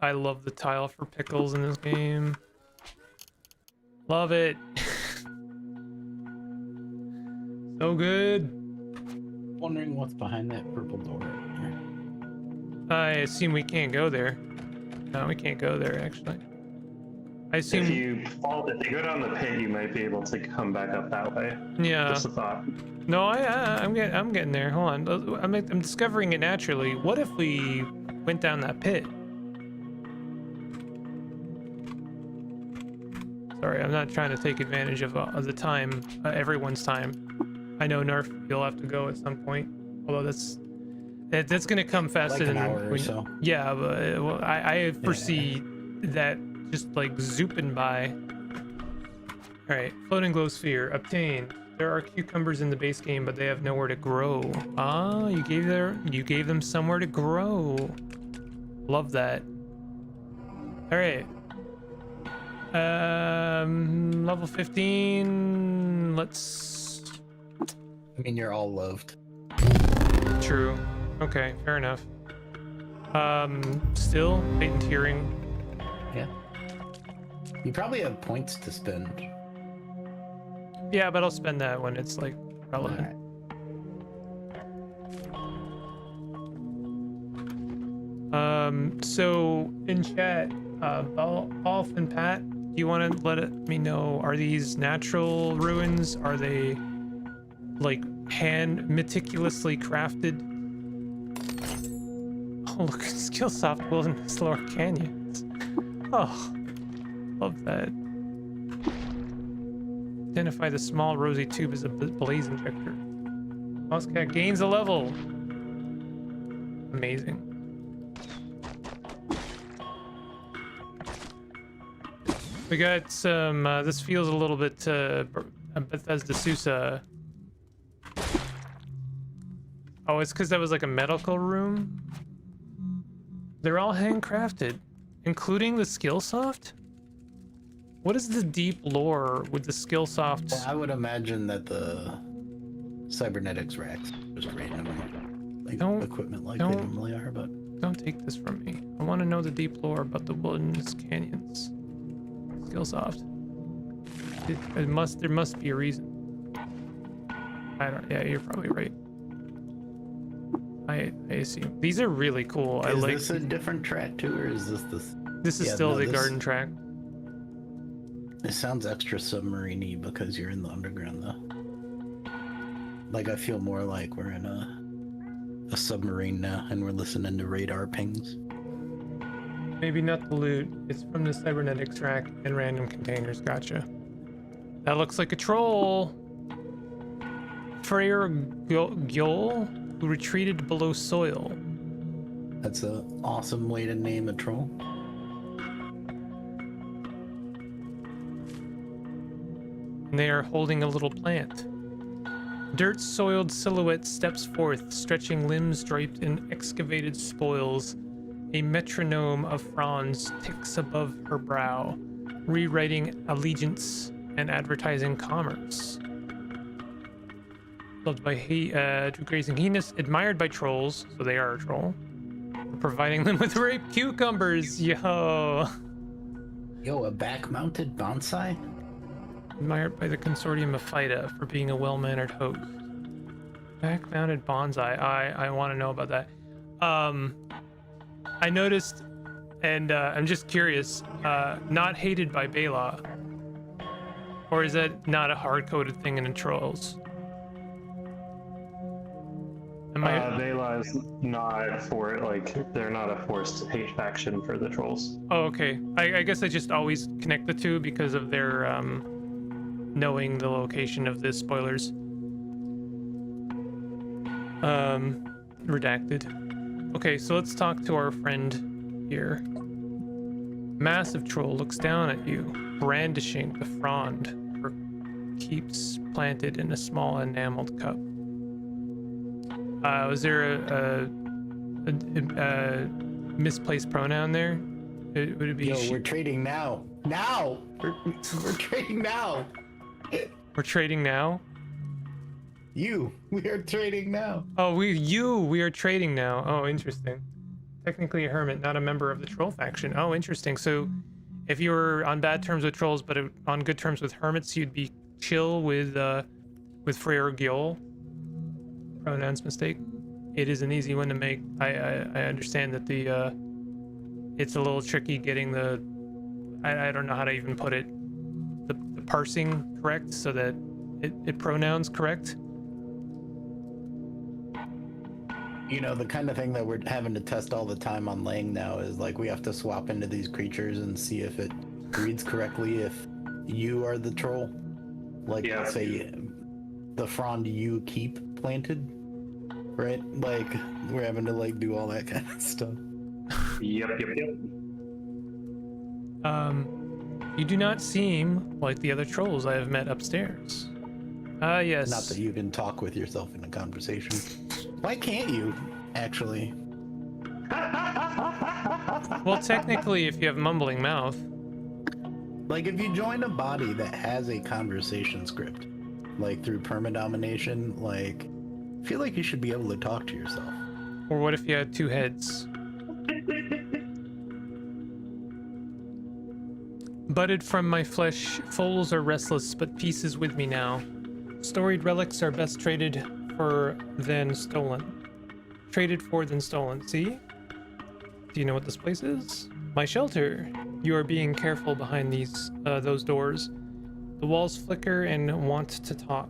I love the tile for pickles in this game. Love it. So good. Wondering what's behind that purple door. I assume we can't go there. No, we can't go there, actually. I assume... If you go down the pit, you might be able to come back up that way. Yeah. Just a thought. No, I'm getting there. Hold on. I'm discovering it naturally. What if we went down that pit? Sorry, I'm not trying to take advantage of the time, everyone's time. I know, Nerf, you'll have to go at some point. Although that's gonna come faster like an than hour or so. Yeah, but well, I foresee that just like zooping by. All right, floating glow sphere obtained. There are cucumbers in the base game, but they have nowhere to grow. Ah, you gave them somewhere to grow. Love that. All right. Level 15. Let's. I mean, you're all loved. True. Okay, fair enough. Still patenteering. Yeah. You probably have points to spend. Yeah, but I'll spend that when it's like relevant. Alright. So in chat, Balf and Pat, do you want to me know, are these natural ruins? Are they like hand meticulously crafted? Oh, look at Skillsoft Wilderness Lower Canyons. Oh, love that. Identify the small rosy tube as a blaze injector. Mousecap gains a level. Amazing. We got some, this feels a little bit Bethesda Sousa. Oh, it's because that was like a medical room? They're all handcrafted, including the Skillsoft? What is the deep lore with the Skillsoft? Well, I would imagine that the cybernetics racks just randomly, like equipment like they normally are, but... Don't take this from me. I want to know the deep lore about the Wilderness Canyons. Skillsoft. There must be a reason. Yeah, you're probably right. I assume these are really cool. Is this a different track too, or is this this? This is still the garden track. It sounds extra submarine-y because you're in the underground though. Like I feel more like we're in a submarine now and we're listening to radar pings. Maybe not the loot. It's from the cybernetics rack and random containers. Gotcha. That looks like a troll. Freyr Gjol, who retreated below soil. That's an awesome way to name a troll. And they are holding a little plant. Dirt-soiled silhouette steps forth, stretching limbs draped in excavated spoils. A metronome of fronds ticks above her brow, rewriting allegiance and advertising commerce. Loved by Drew Grazing Heinous, admired by trolls, so they are a troll. Providing them with rape cucumbers, yo! Yo, a back-mounted bonsai? Admired by the consortium of FIDA for being a well-mannered host. Back-mounted bonsai, I want to know about that. I noticed, and I'm just curious, not hated by Bela, or is that not a hard-coded thing in the trolls? Bela is not for it, like, they're not a forced hate faction for the trolls. Oh, okay. I guess I just always connect the two because of their, knowing the location of the spoilers. Redacted. Okay, so let's talk to our friend here. Massive troll looks down at you, brandishing the frond for keeps planted in a small enameled cup. Was there a misplaced pronoun there? Would it be? Yo, we're trading now. Now! We're trading now! We're trading now? We are trading now. Oh, we are trading now. Oh, interesting. Technically a hermit, not a member of the troll faction. Oh, interesting. So if you were on bad terms with trolls, but on good terms with hermits, you'd be chill with Freyr Gjol. Pronouns mistake. It is an easy one to make. I understand that it's a little tricky getting the, I don't know how to even put it, the parsing correct so that it pronouns correct. You know, the kind of thing that we're having to test all the time on Lang now is like we have to swap into these creatures and see if it reads correctly if you are the troll. Like, yeah. Let's say the frond you keep planted, right? Like, we're having to like do all that kind of stuff. Yep. You do not seem like the other trolls I have met upstairs. Yes. Not that you can talk with yourself in a conversation. Why can't you, actually? Well, technically, if you have mumbling mouth. Like, if you join a body that has a conversation script, like through permadomination, like, I feel like you should be able to talk to yourself. Or what if you had two heads? Budded from my flesh, foals are restless, but peace is with me now. Storied relics are best traded for than stolen. Traded for than stolen. See? Do you know what this place is? My shelter. You are being careful behind those doors. The walls flicker and want to talk.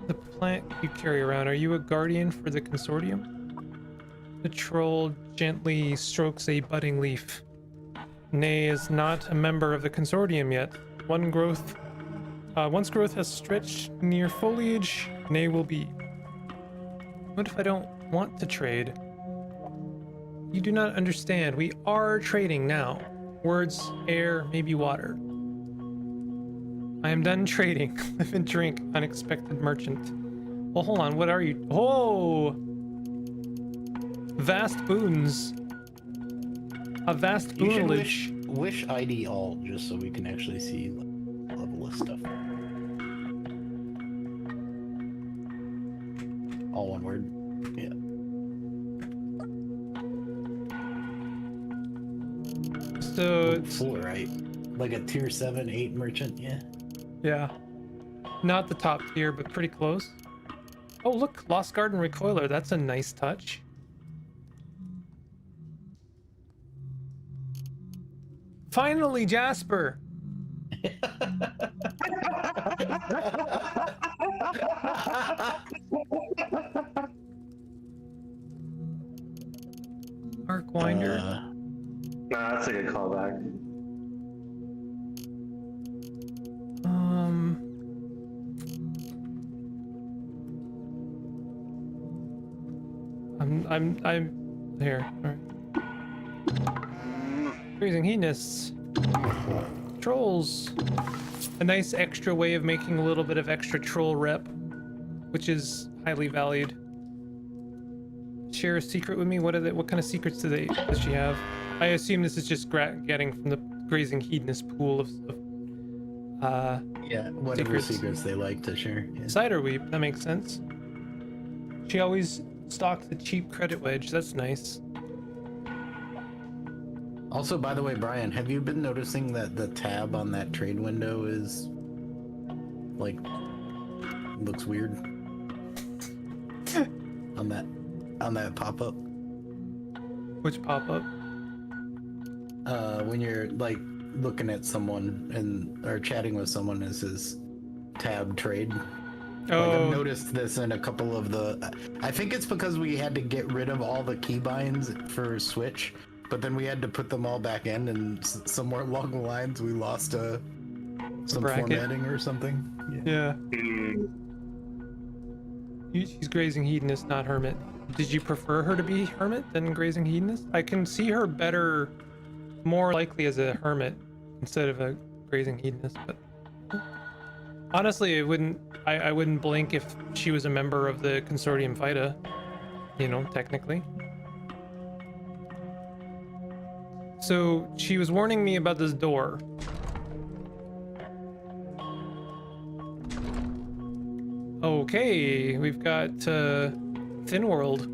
The plant you carry around, are you a guardian for the consortium? The troll gently strokes a budding leaf. Nay is not a member of the consortium yet. Once growth has stretched near foliage, Nay will be. What if I don't want to trade? You do not understand. We are trading now. Words, air, maybe water. I am done trading. Live and drink, unexpected merchant. Well, hold on. What are you? Oh! Vast boons. A vast You should boonage. wish ID all just so we can actually see level of stuff. All one word. Yeah. So it's Full, right? Like a tier 7, 8 merchant, yeah. yeah, not the top tier, but pretty close. Oh look, Lost Garden Recoiler. That's a nice touch. Finally, Jasper. Arcwinder. Nah, that's a good callback. I'm here. All right. Freezing hedonists. Trolls. A nice extra way of making a little bit of extra troll rep, which is highly valued. Share a secret with me. What kind of secrets does she have? I assume this is just getting from the grazing hedonist pool of yeah, whatever secrets they like to share. Yeah. Cider weep, that makes sense. She always stocked the cheap credit wedge. That's nice. Also, by the way, Brian, have you been noticing that the tab on that trade window is like looks weird on that pop-up? Which pop-up? When you're like looking at someone or chatting with someone, it says tab trade. Oh, Like I've noticed this in a couple of I think it's because we had to get rid of all the keybinds for Switch, but then we had to put them all back in, and somewhere along the lines we lost some bracket. formatting or something. yeah. She's grazing hedonist, not hermit. Did you prefer her to be hermit than grazing hedonist? I can see her more likely as a hermit instead of a grazing hedonist, but honestly, I wouldn't blink if she was a member of the consortium FIDA, technically. So she was warning me about this door. Okay, we've got Thin World.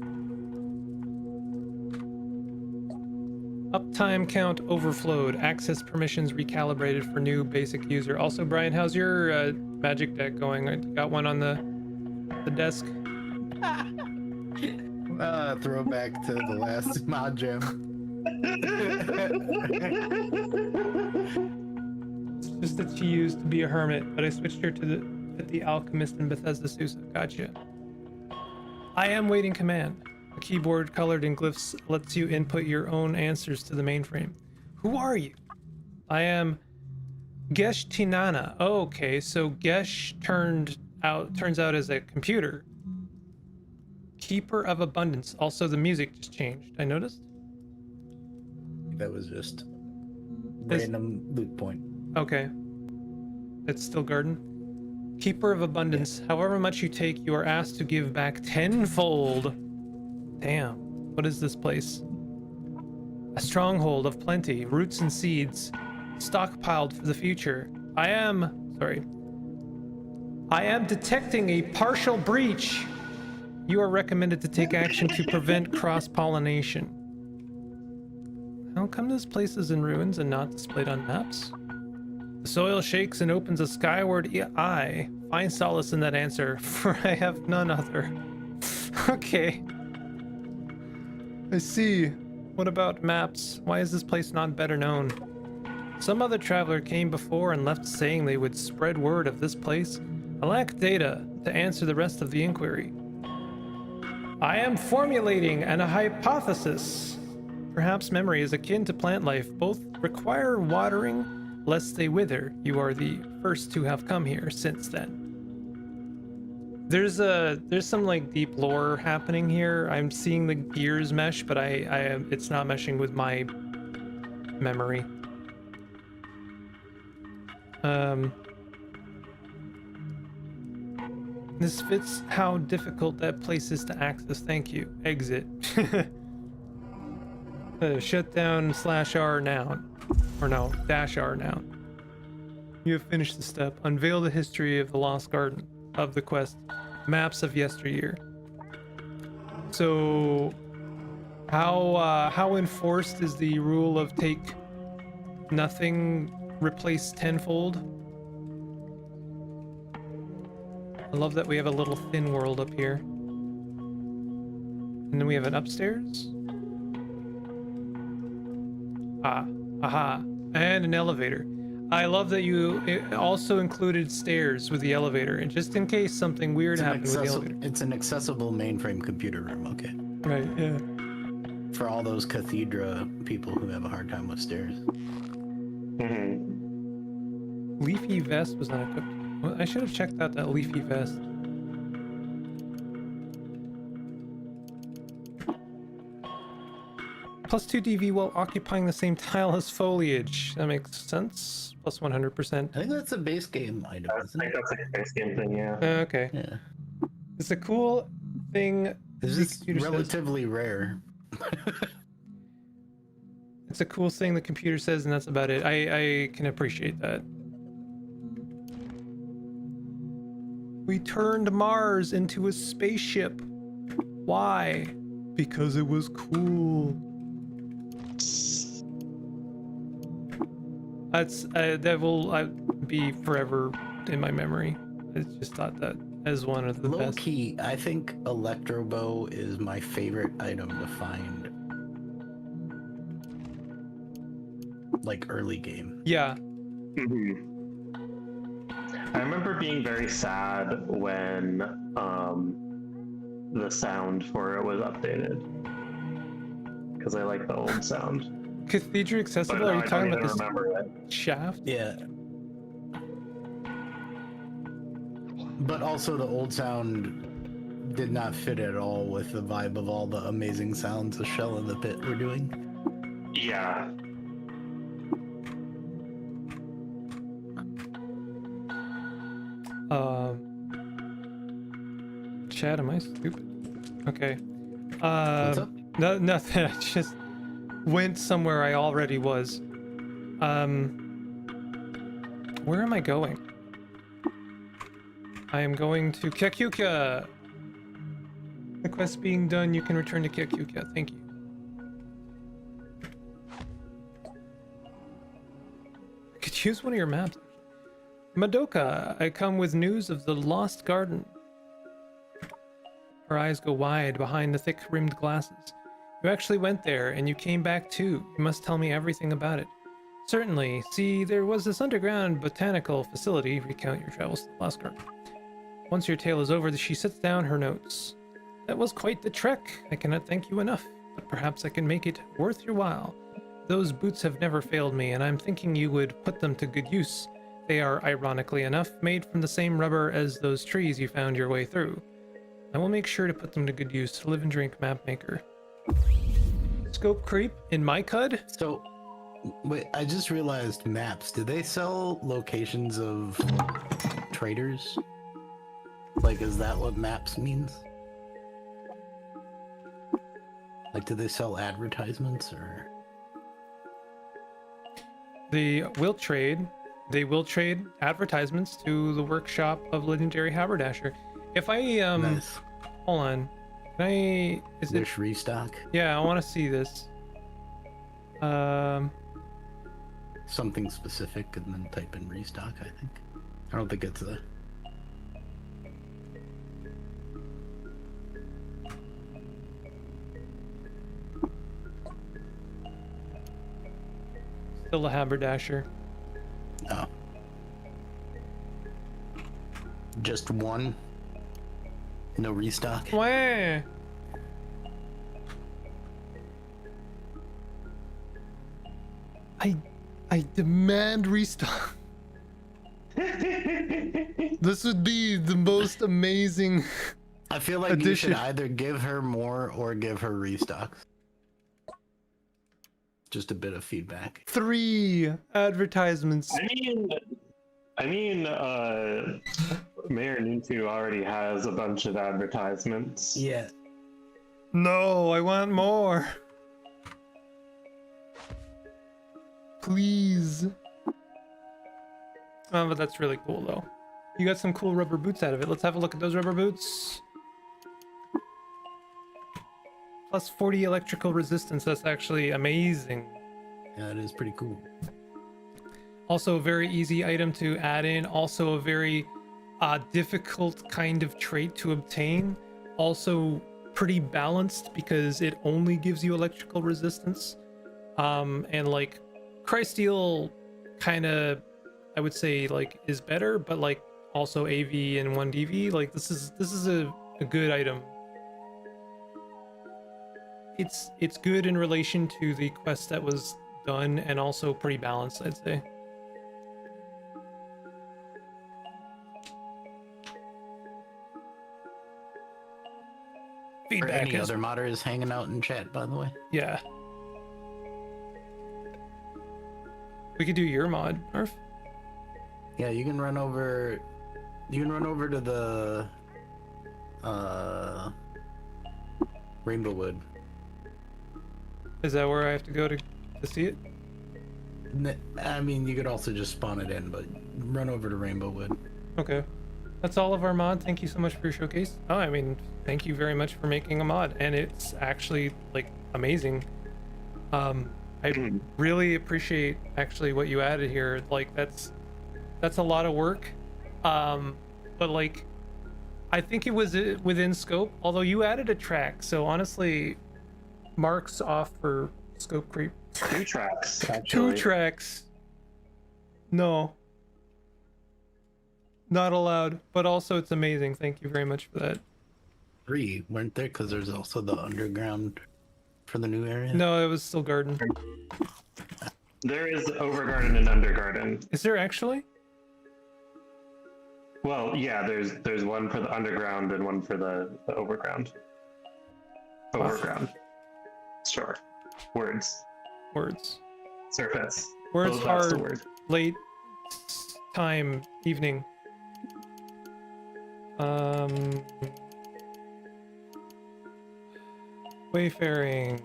Uptime count overflowed. Access permissions recalibrated for new basic user. Also, Brian, how's your magic deck going? Got one on the desk? Throwback to the last Modjam. Just that she used to be a hermit, but I switched her to the alchemist in Bethesda Susa. Gotcha. I am waiting command. A keyboard colored in glyphs lets you input your own answers to the mainframe. Who are you? I am Gesh Tinana. Oh, okay, so Gesh turns out as a computer. Keeper of Abundance. Also, the music just changed. I noticed. That was just random loot point. Okay. It's still garden. Keeper of Abundance. Yeah. However much you take, you are asked to give back tenfold. Damn. What is this place? A stronghold of plenty, roots and seeds, stockpiled for the future. I am detecting a partial breach. You are recommended to take action to prevent cross-pollination. How How come this place is in ruins and not displayed on maps? The soil shakes and opens a skyward eye. Find solace in that answer, for I have none other. Okay. I see. What about maps? Why is this place not better known? Some other traveler came before and left saying they would spread word of this place. I lack data to answer the rest of the inquiry. I am formulating a hypothesis. Perhaps memory is akin to plant life. Both require watering lest they wither. You are the first to have come here since then. There's some like deep lore happening here. I'm seeing the gears mesh, but it's not meshing with my memory. This fits how difficult that place is to access. Thank you. Exit. Shut down /R noun. Or no, -R noun. You have finished the step. Unveil the history of the Lost Garden of the quest. Maps of yesteryear. So how enforced is the rule of take nothing, replace tenfold? I love that we have a little thin world up here. And then we have an upstairs. Aha. And an elevator. I love that it also included stairs with the elevator, and just in case something weird happened with the elevator. It's an accessible mainframe computer room, okay. Right, yeah. For all those cathedra people who have a hard time with stairs. Leafy vest was not equipped. Well, I should have checked out that leafy vest. +2 DV while occupying the same tile as foliage. That makes sense. Plus 100%. I think that's a base game item, I isn't think it? that's like a base game thing, yeah. Okay. Yeah. It's a cool thing. This the is computer says. relatively rare. It's a cool thing the computer says, and that's about it. I can appreciate that. We turned Mars into a spaceship. Why? Because it was cool. That will be forever in my memory. I just thought that as one of the Low best. key, I think Electro Bow is my favorite item to find. Like early game. Yeah. I remember being very sad when the sound for it was updated, because I like the old sound. Cathedral But accessible? no, Are you I talking don't about even this remember it. shaft? Yeah. But also the old sound did not fit at all with the vibe of all the amazing sounds the Shell in the Pit were doing. Yeah. Chad, am I stupid? Okay. What's up? No, nothing. I just went somewhere I already was. Where am I going? I am going to Kekuka. The quest being done, you can return to Kekuka. Thank you. I could use one of your maps. Madoka, I come with news of the Lost Garden. Her eyes go wide behind the thick-rimmed glasses. You actually went there, and you came back too. You must tell me everything about it. Certainly. See, there was this underground botanical facility. Recount your travels to the Lost Garden. Once your tale is over, she sets down her notes. That was quite the trek. I cannot thank you enough, but perhaps I can make it worth your while. Those boots have never failed me, and I'm thinking you would put them to good use. They are, ironically enough, made from the same rubber as those trees you found your way through. I will make sure to put them to good use. Live and drink, map maker. Scope creep in my Qud? So, wait, I just realized maps. Do they sell locations of traders? Like, is that what maps means? Like, do they sell advertisements or? They will trade advertisements to the workshop of legendary haberdasher. If I Nice. hold on, can I? Is it? Wish restock? Yeah, I want to see this. Something specific and then type in restock, I think. I don't think it's a... Still a haberdasher. No. Just one? No restock? Wah. I demand restock. This would be the most amazing I feel like addition. you should either give her more or give her restocks. Just a bit of feedback. 3 advertisements. I mean, Mayor Nutu already has a bunch of advertisements. Yeah. No, I want more. Please. Oh, but that's really cool though. You got some cool rubber boots out of it. Let's have a look at those rubber boots. Plus 40 electrical resistance. That's actually amazing. Yeah, it is pretty cool. Also a very easy item to add in. Also a very difficult kind of trait to obtain. Also pretty balanced because it only gives you electrical resistance. And like Crysteel kind of, I would say, like, is better, but like also AV and 1DV, like this is a good item. It's good in relation to the quest that was done and also pretty balanced, I'd say. Or Feedback any is, other modders hanging out in chat, by the way. yeah. We could do your mod, Arf. Yeah, you can run over. You can run over to the Rainbowwood. Is that where I have to go to see it? I mean, you could also just spawn it in, but run over to Rainbowwood. Okay. That's all of our mod. Thank you so much for your showcase. Oh, I mean, thank you very much for making a mod, and it's actually like amazing. I really appreciate actually what you added here. Like that's a lot of work. But like I think it was within scope, although you added a track. So honestly, marks off for scope creep. 2 tracks, 2 actually. tracks. No. Not allowed, but also it's amazing. Thank you very much for that. 3, weren't there? Because there's also the underground for the new area. No, it was still garden. There is Overgarden and Undergarden. Is there actually? Well, yeah, there's one for the underground and one for the overground. Overground. Sure. Words. Words. Surface. Words Oh, that's the are word. late time, evening. Wayfaring.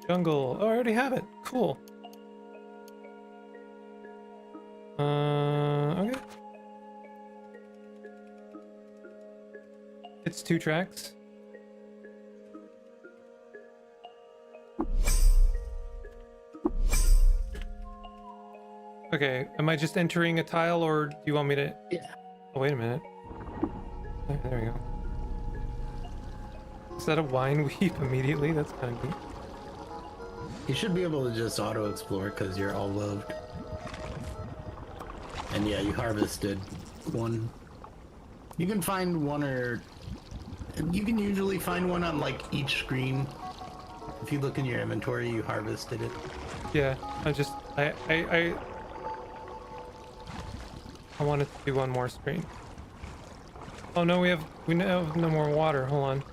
Jungle. Oh, I already have it. Cool. Okay. It's 2 tracks. Okay, am I just entering a tile or do you want me to? Yeah. Oh, wait a minute. There we go. Is that a wine weep immediately? That's kind of neat. You should be able to just auto explore because you're all loved. And yeah, you harvested 1. You can find 1 or... You can usually find 1 on like each screen. If you look in your inventory, you harvested it. Yeah, I wanted to do 1 more screen. Oh no, we now have no more water. Hold on.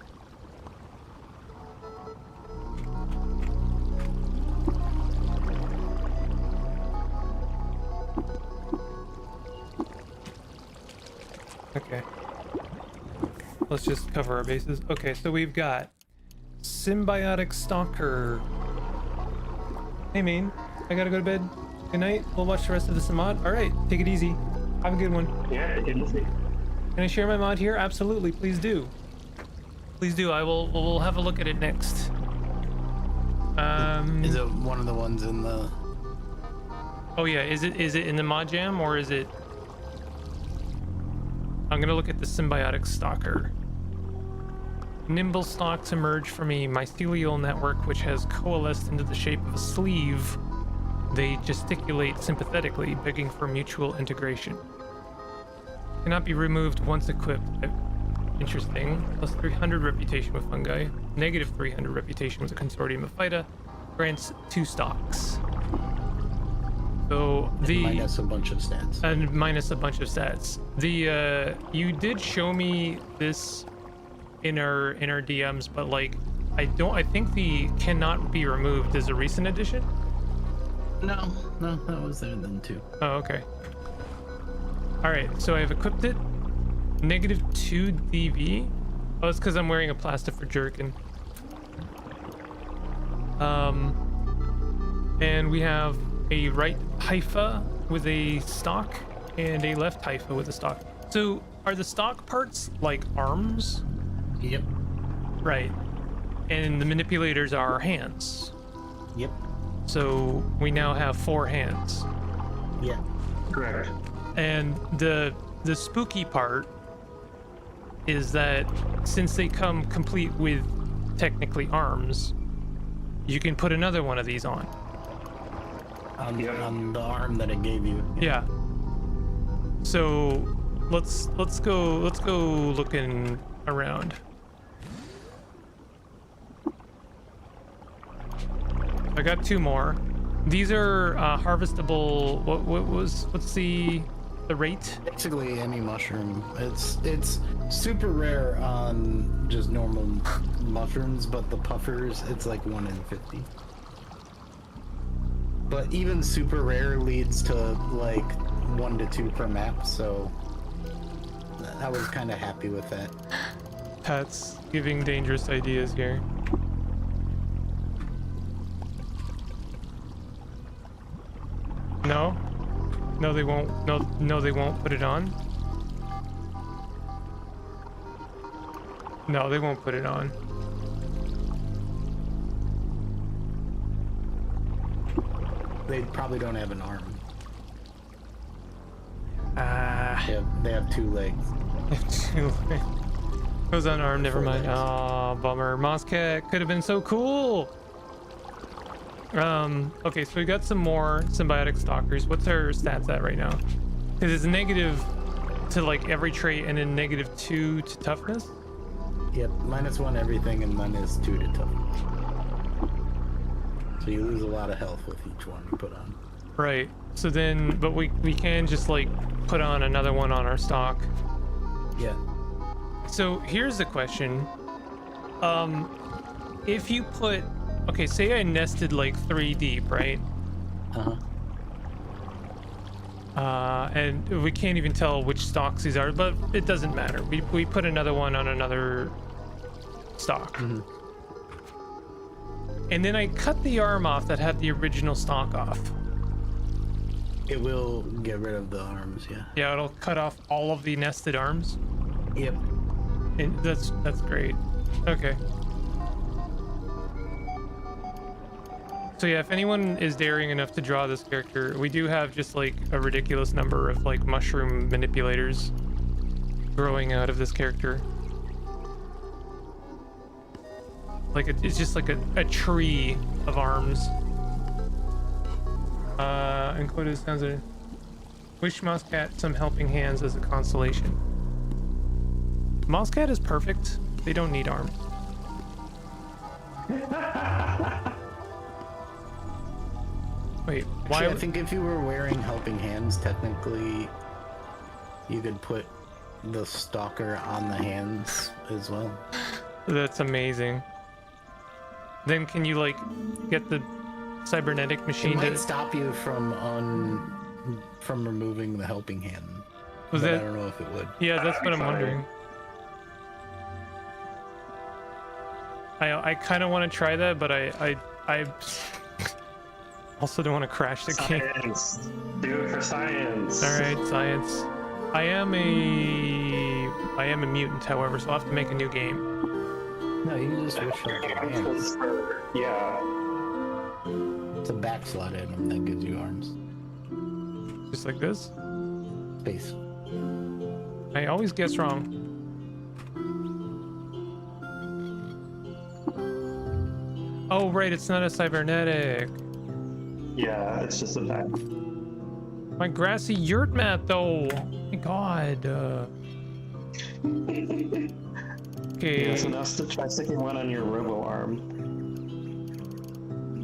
Okay. Let's just cover our bases. Okay, so we've got Symbiotic Stalker. Hey, man. I gotta go to bed. Good night. We'll watch the rest of this mod. All right, take it easy. Have a good one. Yeah, it didn't see. Can I share my mod here? Absolutely. Please do. Please do. We'll have a look at it next. Is it one of the ones in the? Oh yeah, is it in the Modjam or is it? I'm gonna look at the symbiotic stalker. Nimble stalks emerge from a mycelial network which has coalesced into the shape of a sleeve. They gesticulate sympathetically, begging for mutual integration. Cannot be removed once equipped. Interesting. Plus 300 reputation with fungi. Negative 300 reputation with a consortium of phyta. Grants 2 stocks. So the minus a bunch of stats. And minus a bunch of stats. The you did show me this in our DMs, but like I think the cannot be removed is a recent addition. No, that was there then too. Oh, okay. All right, so I've equipped it. Negative 2 DV. Oh, it's because I'm wearing a plastifer jerkin. And we have a right hypha with a stalk and a left hypha with a stalk. So are the stalk parts like arms? Yep. Right. And the manipulators are hands. Yep. So we now have 4 hands. Yeah. Correct. And the spooky part is that since they come complete with technically arms, you can put another one of these on. On the arm that it gave you. Yeah. So let's go looking around. I got 2 more. These are harvestable. What's the rate? Basically any mushroom. It's super rare on just normal mushrooms, but the puffers it's like 1 in 50. But even super rare leads to like 1 to 2 per map, so I was kind of happy with that. Pat's giving dangerous ideas here. No, they won't. No, they won't put it on. No, they won't put it on. They probably don't have an arm. Ah. They have 2 legs. Goes unarmed, never 4 mind. legs. Oh, bummer. Mosscat could have been so cool. Okay, so we got some more symbiotic stalkers. What's our stats at right now? Because it's negative to like every trait and then negative 2 to toughness. Yep, -1 everything and -2 to toughness. So you lose a lot of health with each one you put on. Right. So then, but we can just like put on another one on our stock. Yeah. So here's the question. If you put, okay, say I nested like 3 deep, right? Uh-huh. And we can't even tell which stalks these are, but it doesn't matter. We put another one on another stalk. Mm-hmm. And then I cut the arm off that had the original stalk off. It will get rid of the arms, yeah. Yeah, it'll cut off all of the nested arms. Yep. And that's great. Okay. So yeah, if anyone is daring enough to draw this character, we do have just like a ridiculous number of like mushroom manipulators growing out of this character. Like it's just like a tree of arms. Included sounds of wish Mosscat some helping hands as a consolation. Mosscat is perfect. They don't need arms. Wait, why? Actually, I think if you were wearing helping hands, technically, you could put the stalker on the hands as well. That's amazing. Then can you like get the cybernetic It machine might stop you from removing the helping hand. Was but that? I don't know if it would. Yeah, that's what I'm Fine. wondering. I kind of want to try that, but I also don't want to crash the game. Science. Do it for science. All right, science. I am a mutant, however, so I'll have to make a new game. No, you can just switch from your hands. Yeah. It's a backslot item that gives you arms. Just like this? Space. I always guess wrong. Oh, right, it's not a cybernetic. Yeah, it's just a fact. My grassy yurt mat, though. Oh my god. Okay. Yeah, so now try sticking one on your robo arm.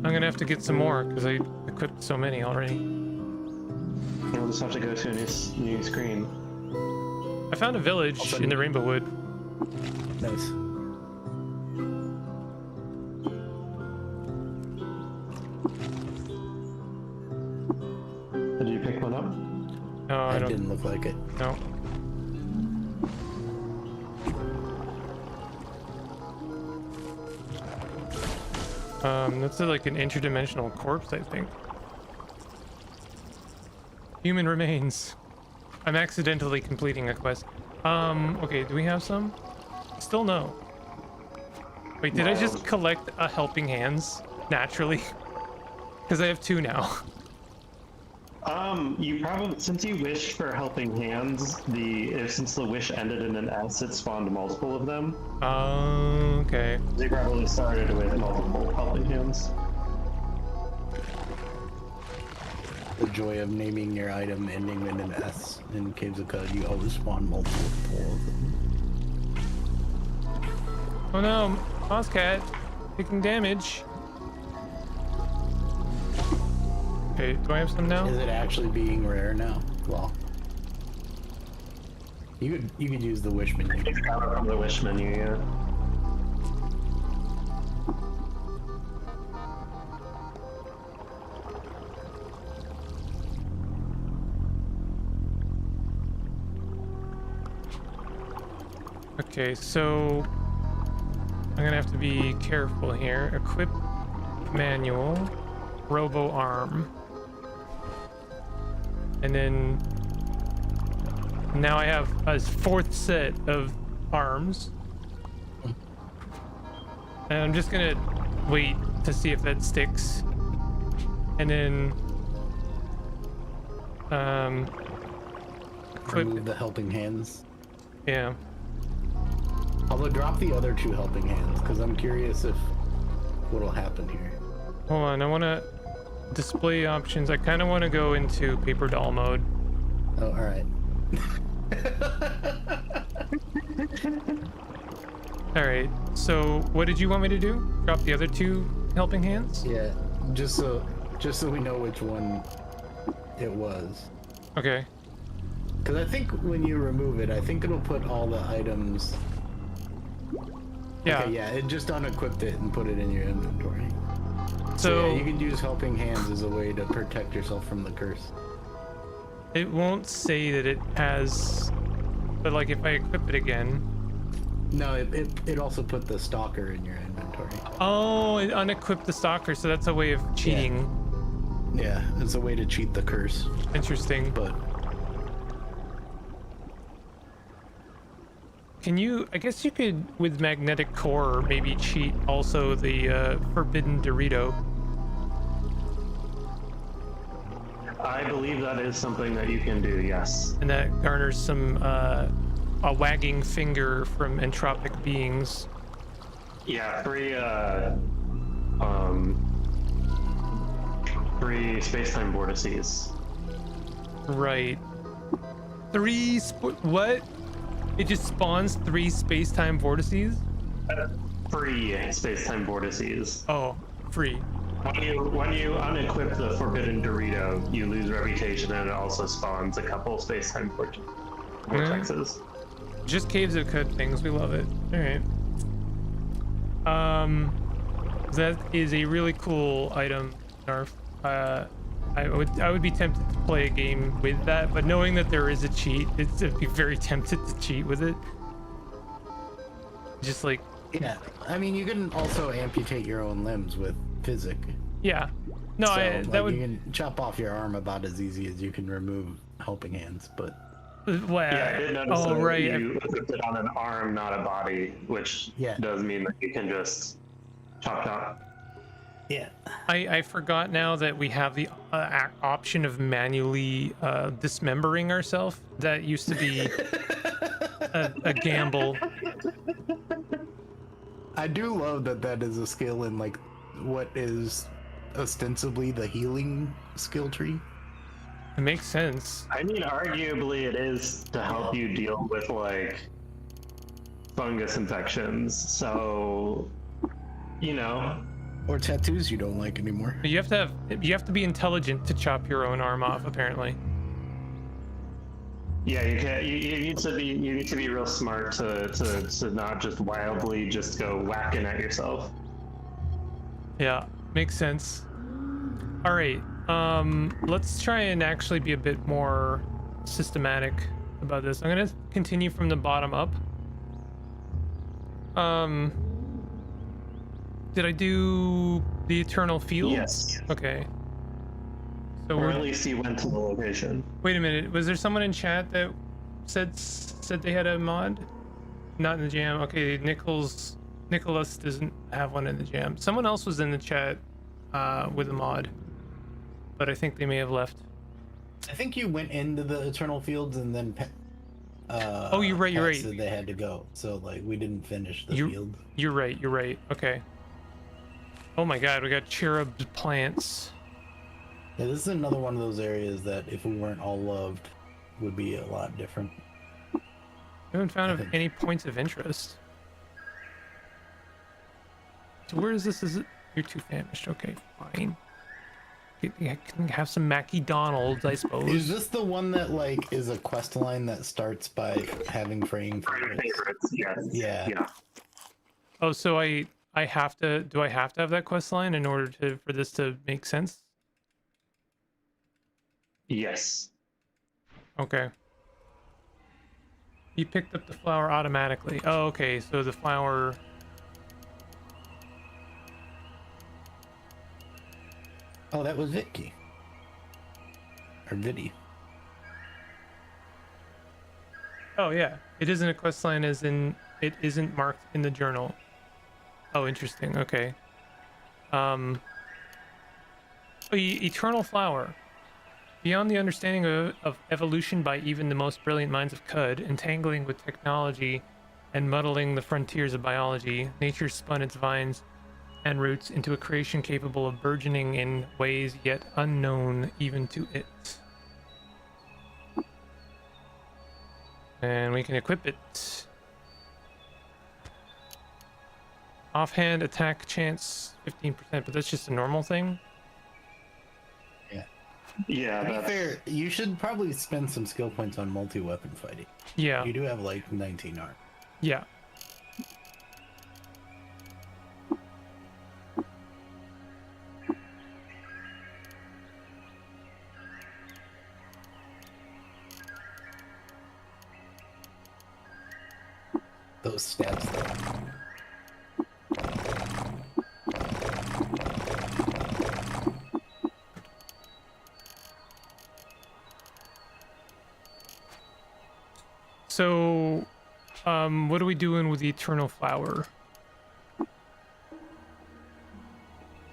I'm gonna have to get some more because I equipped so many already. You'll just have to go to a new screen. I found a village in the Rainbow Wood. Nice. Did you pick one up? No, I That don't. didn't look like it. No. That's like an interdimensional corpse, I think. Human remains. I'm accidentally completing a quest. Okay, do we have some? Still no. Wait, did I just collect a helping hands naturally? Because I have 2 now. You probably, since you wished for helping hands, since the wish ended in an S, it spawned multiple of them. Okay. You probably started with multiple helping hands. The joy of naming your item ending in an S in Caves of Qud. You always spawn multiple of them. Oh no, Moss Cat taking damage. Okay, do I have some now? Is it actually being rare now? Well, you could use the wish menu. It's got it from the wish menu, yeah. Okay, so I'm gonna have to be careful here. Equip manual, robo arm, and then now I have a 4th set of arms, and I'm just gonna wait to see if that sticks, and then equip. Remove the helping hands. Yeah. Although drop the other 2 helping hands, because I'm curious if what'll happen here. Hold on, I want to display options. I kind of want to go into paper doll mode. Oh, all right. All right. So, what did you want me to do? Drop the other 2 helping hands? Yeah, just so we know which one it was. Okay. Because I think when you remove it, I think it'll put all the items. Yeah. Okay, yeah, it just unequipped it and put it in your inventory. So yeah, you can use helping hands as a way to protect yourself from the curse. it won't say that it has, but like if I equip it again. No, it also put the stalker in your inventory. Oh, it unequipped the stalker, so that's a way of cheating. Yeah, it's a way to cheat the curse. Interesting. But Can you, I guess you could, with magnetic core, maybe cheat also the forbidden Dorito. I believe that is something that you can do, yes. And that garners some, a wagging finger from entropic beings. Yeah, 3 space-time vortices. Right. What? It just spawns 3 space-time vortices? 3 space-time vortices. Oh, free. When you unequip the forbidden Dorito, you lose reputation, and it also spawns a couple space-time vortexes. Just Caves of Qud things, we love it. Alright. That is a really cool item, Narf. I would be tempted to play a game with that, but knowing that there is a cheat, I'd be very tempted to cheat with it. Just like, yeah, I mean, you can also amputate your own limbs with physic. yeah. No, So, that like, would. you can chop off your arm about as easy as you can remove helping hands, but Well, Yeah, I did notice oh, that right. you equipped it on an arm, not a body, which Yeah. does mean that you can just chop. Yeah. I forgot now that we have the option of manually dismembering ourselves. That used to be a gamble. I do love that that is a skill in like what is ostensibly the healing skill tree. It makes sense. I mean, arguably it is to help you deal with like fungus infections. So, you know, Or tattoos you don't like anymore. You have to be intelligent to chop your own arm off, apparently. yeah, you can. You need to be real smart to not just wildly just go whacking at yourself. Yeah, makes sense. All right, let's try and actually be a bit more systematic about this. I'm gonna continue from the bottom up. Did I do the eternal fields? Yes. Okay. So Or we're, at least you went to the location. wait a minute. Was there someone in chat that said they had a mod? Not in the jam. Okay, Nicholas doesn't have one in the jam. Someone else was in the chat with a mod, but I think they may have left. I think you went into the Eternal Fields and then Oh, you're right. You're Pat right. said they had to go. So like we didn't finish the field. You're right. You're right. Okay. Oh my God, we got cherub plants. Yeah, this is another one of those areas that if we weren't all loved would be a lot different. I haven't found any points of interest. So where is this? Is it? You're too famished. Okay, fine. I can have some Mackie Donalds, I suppose. Is this the one that like is a quest line that starts by having fraying favorites? Yes. Yeah. Yeah. Oh, so I have to. Do I have to have that quest line in order for this to make sense? Yes. Okay. You picked up the flower automatically. Oh, okay. So the flower. Oh, that was Vicky. Or Viddy. Oh yeah, it isn't a quest line, as in it isn't marked in the journal. Oh, interesting. Okay. Oh, eternal flower. Beyond the understanding of evolution by even the most brilliant minds of Qud, entangling with technology and muddling the frontiers of biology, nature spun its vines and roots into a creation capable of burgeoning in ways yet unknown even to it. And we can equip it. Offhand attack chance 15%, but that's just a normal thing. Yeah. To be fair, you should probably spend some skill points on multi-weapon fighting. Yeah. You do have like 19 arm. Yeah. Those stabs though. So, what are we doing with the eternal flower?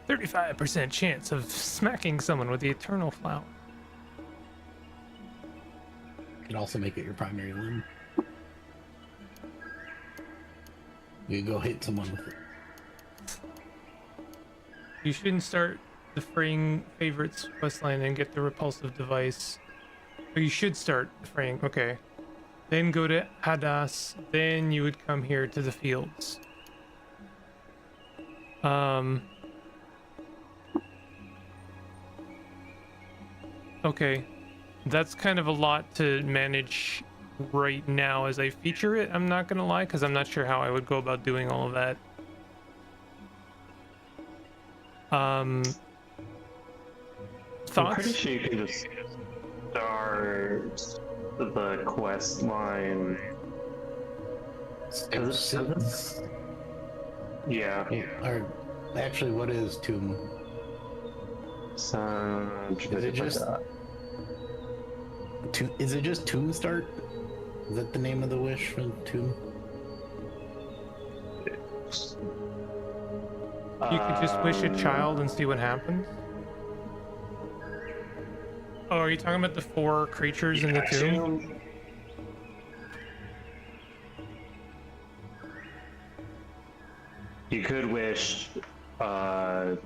35% chance of smacking someone with the eternal flower. You can also make it your primary limb. You can go hit someone with it. You shouldn't start the fraying favorites questline and get the repulsive device. Or you should start the fraying. Okay. Then go to Hadass. Then you would come here to the fields. Okay. That's kind of a lot to manage right now as I feature it. I'm not gonna lie, because I'm not sure how I would go about doing all of that. Thoughts? I'm pretty sure you can just start the quest line. Yeah. Or actually, what is Tomb? Is it just is it just Tomb Start? Is that the name of the wish from Tomb? You could just wish a child and see what happens. Oh, are you talking about the 4 creatures in the tomb? You could wish. Oh,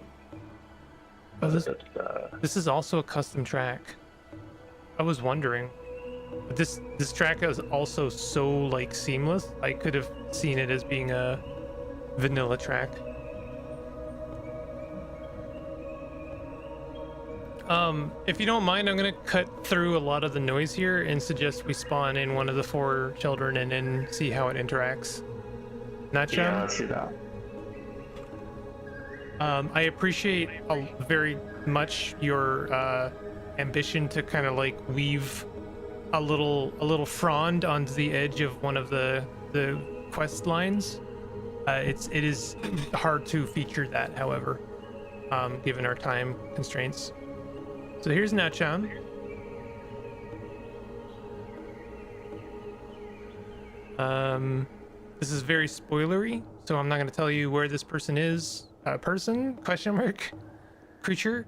this is also a custom track. I was wondering, but this track is also so like seamless. I could have seen it as being a vanilla track. If you don't mind, I'm gonna cut through a lot of the noise here and suggest we spawn in one of the 4 children and then see how it interacts. Not sure. Yeah, let's do that. I appreciate very much your ambition to kind of like weave a little frond onto the edge of one of the quest lines. It is hard to feature that, however, given our time constraints. So here's Nacham. This is very spoilery, so I'm not going to tell you where this person is. Person? Question mark? Creature?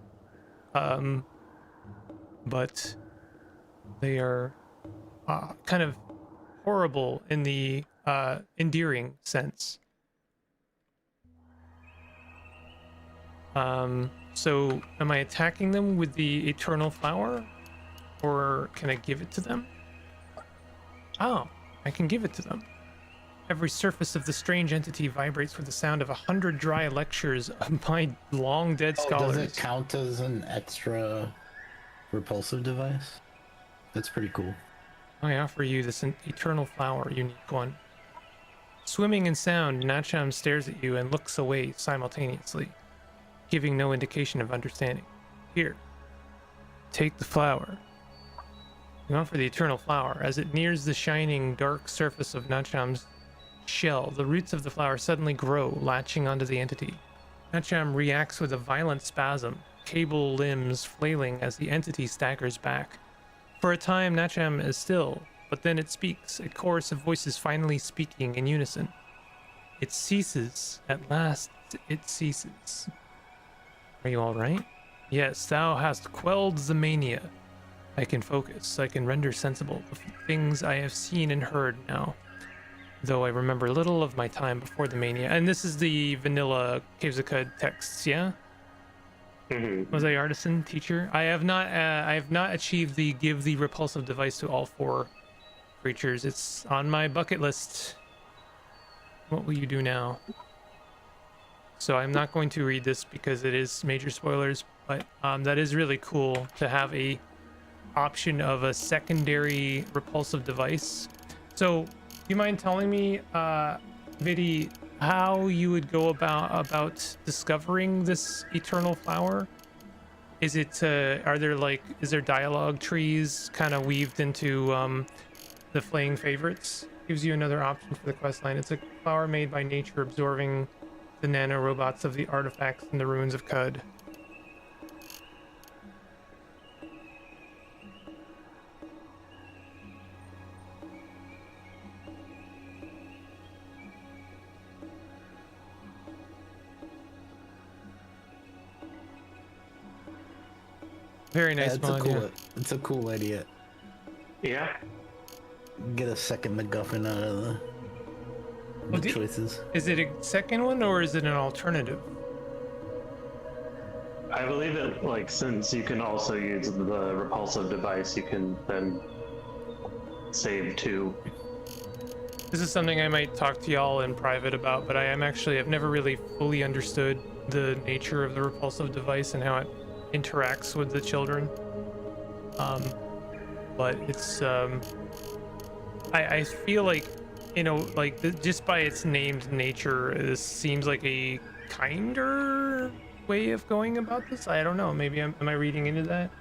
But they are kind of horrible in the endearing sense. So am I attacking them with the eternal flower, or can I give it to them? Oh, I can give it to them. Every surface of the strange entity vibrates with the sound of 100 dry lectures of my long dead scholars. Does it count as an extra repulsive device? That's pretty cool. I offer you this eternal flower, unique one. Swimming in sound, Nacham stares at you and looks away simultaneously, giving no indication of understanding. Here, take the flower. You offer the eternal flower. As it nears the shining, dark surface of Nacham's shell, the roots of the flower suddenly grow, latching onto the entity. Nacham reacts with a violent spasm, cable limbs flailing as the entity staggers back. For a time, Nacham is still, but then it speaks, a chorus of voices finally speaking in unison. It ceases. At last, it ceases. Are you all right? Yes, thou hast quelled the mania. I can focus. I can render sensible the things I have seen and heard now, though I remember little of my time before the mania. And this is the vanilla Caves of Qud texts, yeah? Mm-hmm. Was I artisan teacher? I have not achieved the give the repulsive device to all 4 creatures. It's on my bucket list. What will you do now? So I'm not going to read this because it is major spoilers, but that is really cool to have a option of a secondary repulsive device. So do you mind telling me, Viddy, how you would go about discovering this eternal flower? Is it is there dialogue trees kind of weaved into the flaying favorites? Gives you another option for the quest line. It's a flower made by nature, absorbing the nanorobots of the artifacts in the ruins of Qud. Very nice mod, yeah. It's a cool idea. Yeah. Get a second MacGuffin out of the choices. Is it a second one or is it an alternative? I believe it, like, since you can also use the repulsive device, you can then save 2. This is something I might talk to y'all in private about, but I've never really fully understood the nature of the repulsive device and how it interacts with the children. But it's I feel like, you know, like just by its named nature, this seems like a kinder way of going about this. I don't know, maybe am I reading into that?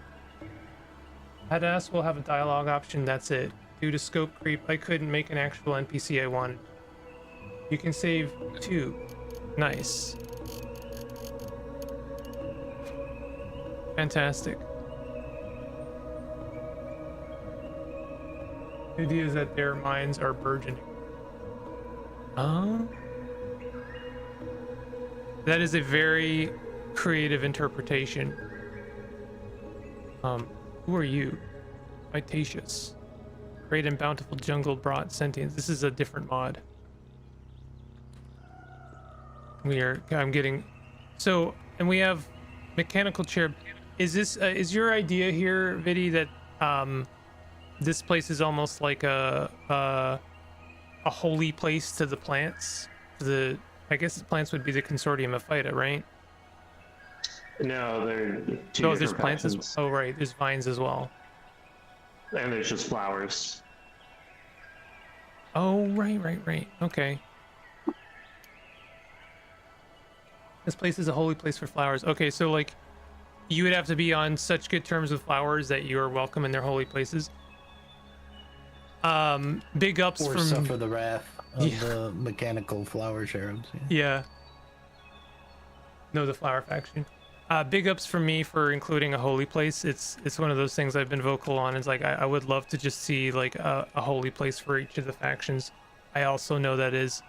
Hadass will have a dialogue option, that's it. Due to scope creep, I couldn't make an actual NPC I wanted. You can save 2. Nice. Fantastic. The idea is that their minds are burgeoning. That is a very creative interpretation. Who are you? Vitacious. Great and bountiful jungle brought sentience. This is a different mod. I'm getting, so, and we have mechanical chair. Is this, is your idea here, Vidi, that, this place is almost like a holy place to the plants? I guess the plants would be the consortium of Phyta, right? No, they're two Oh, there's different plants as factions. oh right, there's vines as well. And there's just flowers. Oh right. Okay. This place is a holy place for flowers. Okay, so like you would have to be on such good terms with flowers that you are welcome in their holy places. Big ups Or from suffer the wrath of Yeah. the mechanical flower cherubs. Yeah. Yeah. No, the flower faction. Big ups from me for including a holy place. It's one of those things I've been vocal on. It's like I would love to just see like a holy place for each of the factions. I also know that is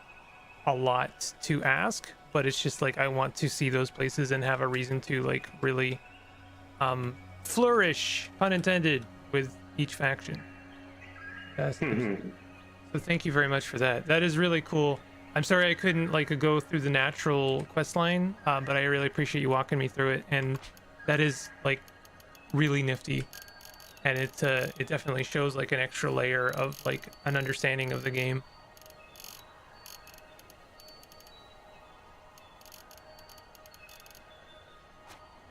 a lot to ask, but it's just like I want to see those places and have a reason to like really flourish, pun intended, with each faction. Yes. So thank you very much for that. That is really cool. I'm sorry I couldn't like go through the natural quest line, but I really appreciate you walking me through it, and that is like really nifty, and it definitely shows like an extra layer of like an understanding of the game.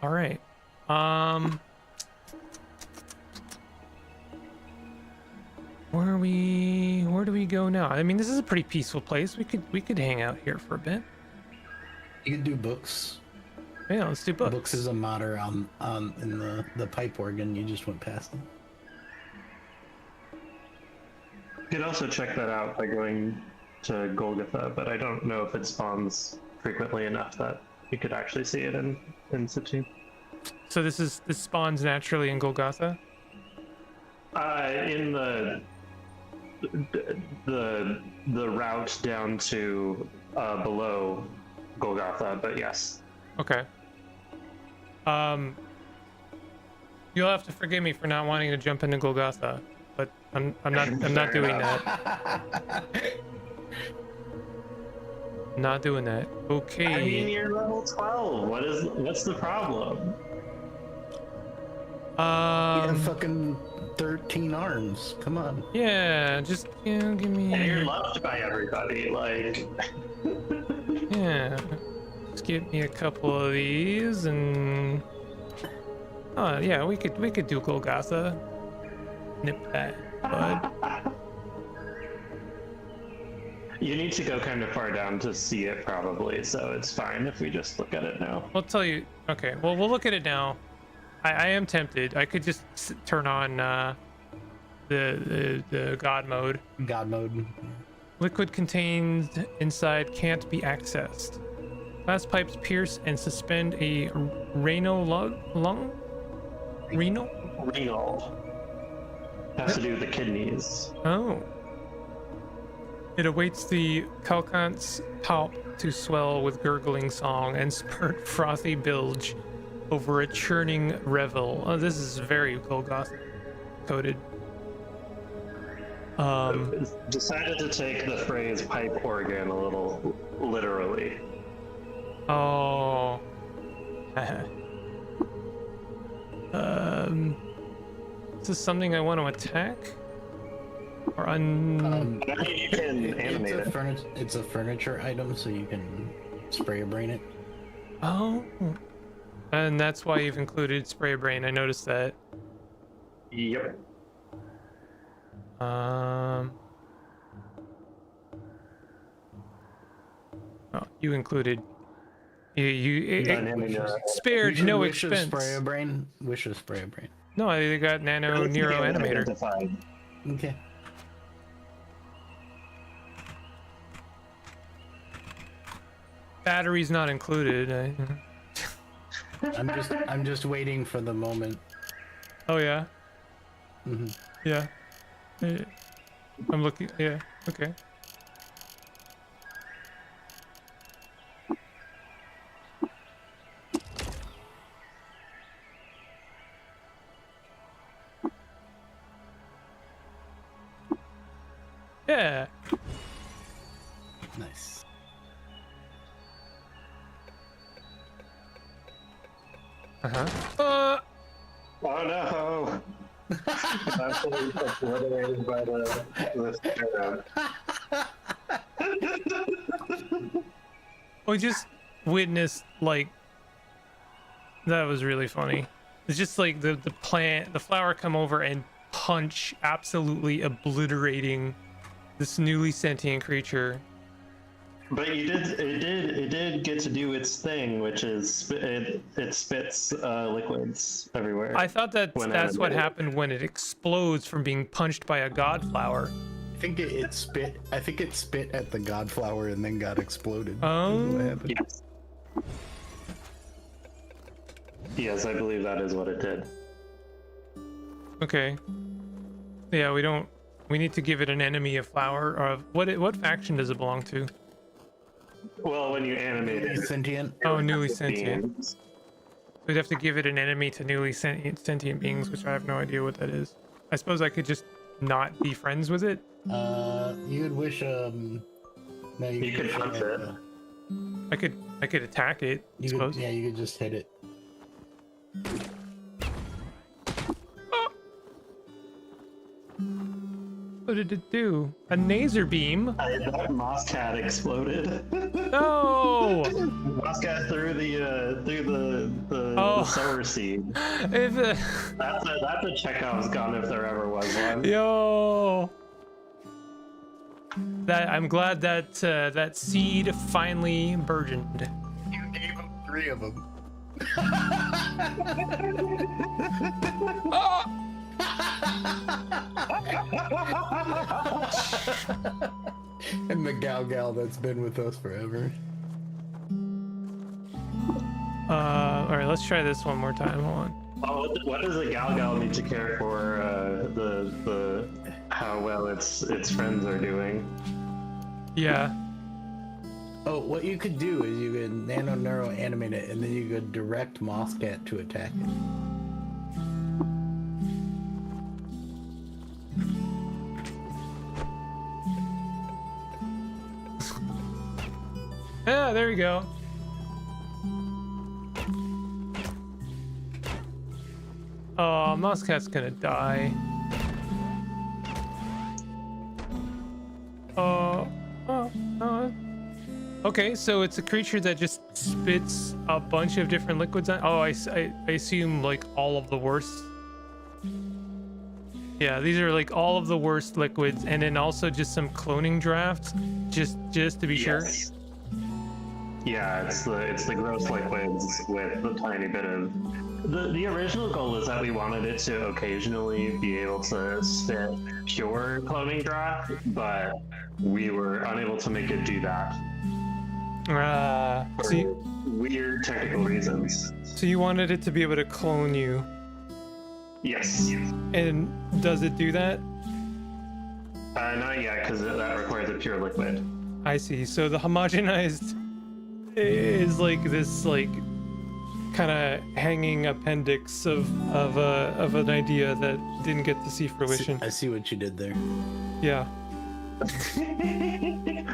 All right. Where do we go now? I mean, this is a pretty peaceful place. We could hang out here for a bit. You could do books. Yeah, let's do books. Books is a modder in the pipe organ. You just went past them. You could also check that out by going to Golgotha, but I don't know if it spawns frequently enough that you could actually see it in situ. So this spawns naturally in Golgotha? In the route down to below Golgotha, but yes. Okay. You'll have to forgive me for not wanting to jump into Golgotha, but I'm not doing that. Not doing that. Okay. I mean, you're level 12. What's the problem? You have fucking 13 arms. Come on. Yeah, just give me. And you're loved by everybody. Like. Yeah. Just give me a couple of these and. Oh yeah, we could do Golgotha. Nip that, bud. You need to go kind of far down to see it, probably. So it's fine if we just look at it now. I'll tell you. Okay, well we'll look at it now. I am tempted. I could just turn on the God mode. God mode. Liquid contained inside can't be accessed. Glass pipes pierce and suspend a renal lung? Renal? Renal. Has to do with the kidneys. Oh. It awaits the calcant's palp to swell with gurgling song and spurt frothy bilge over a churning revel. Oh, this is very Golgotha coded. Decided to take the phrase pipe organ a little literally. Oh. Is this something I want to attack? Or I mean, you can animate it. It's a furniture item, so you can spray a brain it. Oh. And that's why you've included spray brain. I noticed that. Yep. Oh, you included. Spared no expense. Spray a brain. Wish of spray a brain. No, they got Nano Nero Animator. Identified. Okay. Battery's not included. I'm just waiting for the moment. Oh yeah. Mm-hmm. Yeah. I'm looking. Yeah. Okay. Yeah. Nice. Uh-huh. Oh no! Absolutely obliterated by the sparrow. We just witnessed, like, that was really funny. It's just like the flower come over and punch, absolutely obliterating this newly sentient creature. But it did get to do its thing, which is it spits liquids everywhere. I thought that when that's what animated. happened when it explodes from being punched by a god flower. I think it spit. I think it spit at the godflower and then got exploded. Oh. That's what happened. Yes. Yes, I believe that is what it did. Okay. Yeah, we need to give it an enemy, a flower, or what faction does it belong to? Well, when you animate it, Sentient. Oh, newly sentient. beings. We'd have to give it an enemy to newly sentient beings, which I have no idea what that is. I suppose I could just not be friends with it. You would wish. No, You could punch it. I could attack it. I You suppose. could, yeah, you could just hit it. What did it do? A laser beam? That moss cat exploded. No! Moss cat threw the Oh. sower seed. If, That's a Chekhov's gun if there ever was one. yo! That I'm glad that that seed finally burgeoned. You gave him 3 of them. And the gal that's been with us forever. All right, let's try this one more time. Hold on. Oh, what does a gal need to care for the how well its friends are doing? Yeah. Oh, what you could do is you could nano animate it, and then you could direct Mosscat to attack it. Yeah, there we go. Oh, Mosscat's gonna die. Oh. Okay, so it's a creature that just spits a bunch of different liquids on. Oh, I assume like all of the worst. Yeah, these are like all of the worst liquids, and then also just some cloning drafts, just to be sure. Yes. Yeah, it's the gross liquids with a tiny bit of. The original goal is that we wanted it to occasionally be able to spit pure cloning draft, but we were unable to make it do that for So weird technical reasons. you wanted it to be able to clone you, Yes. and does it do that? Not yet, because that requires a pure liquid. I see. So the homogenized is like this, like, kind of hanging appendix of an idea that didn't get to see fruition. I see what you did there. Yeah.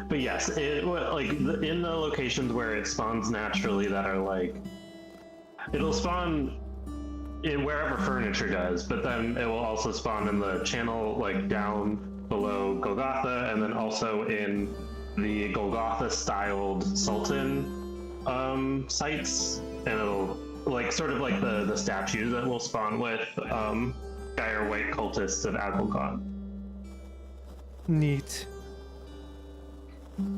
But yes, in the locations where it spawns naturally that are like, it'll spawn in wherever furniture does, but then it will also spawn in the channel like down below Golgotha, and then also in the Golgotha styled Sultan sites, and it'll like sort of like the statue that will spawn with dire white cultists of Agelkon. Neat.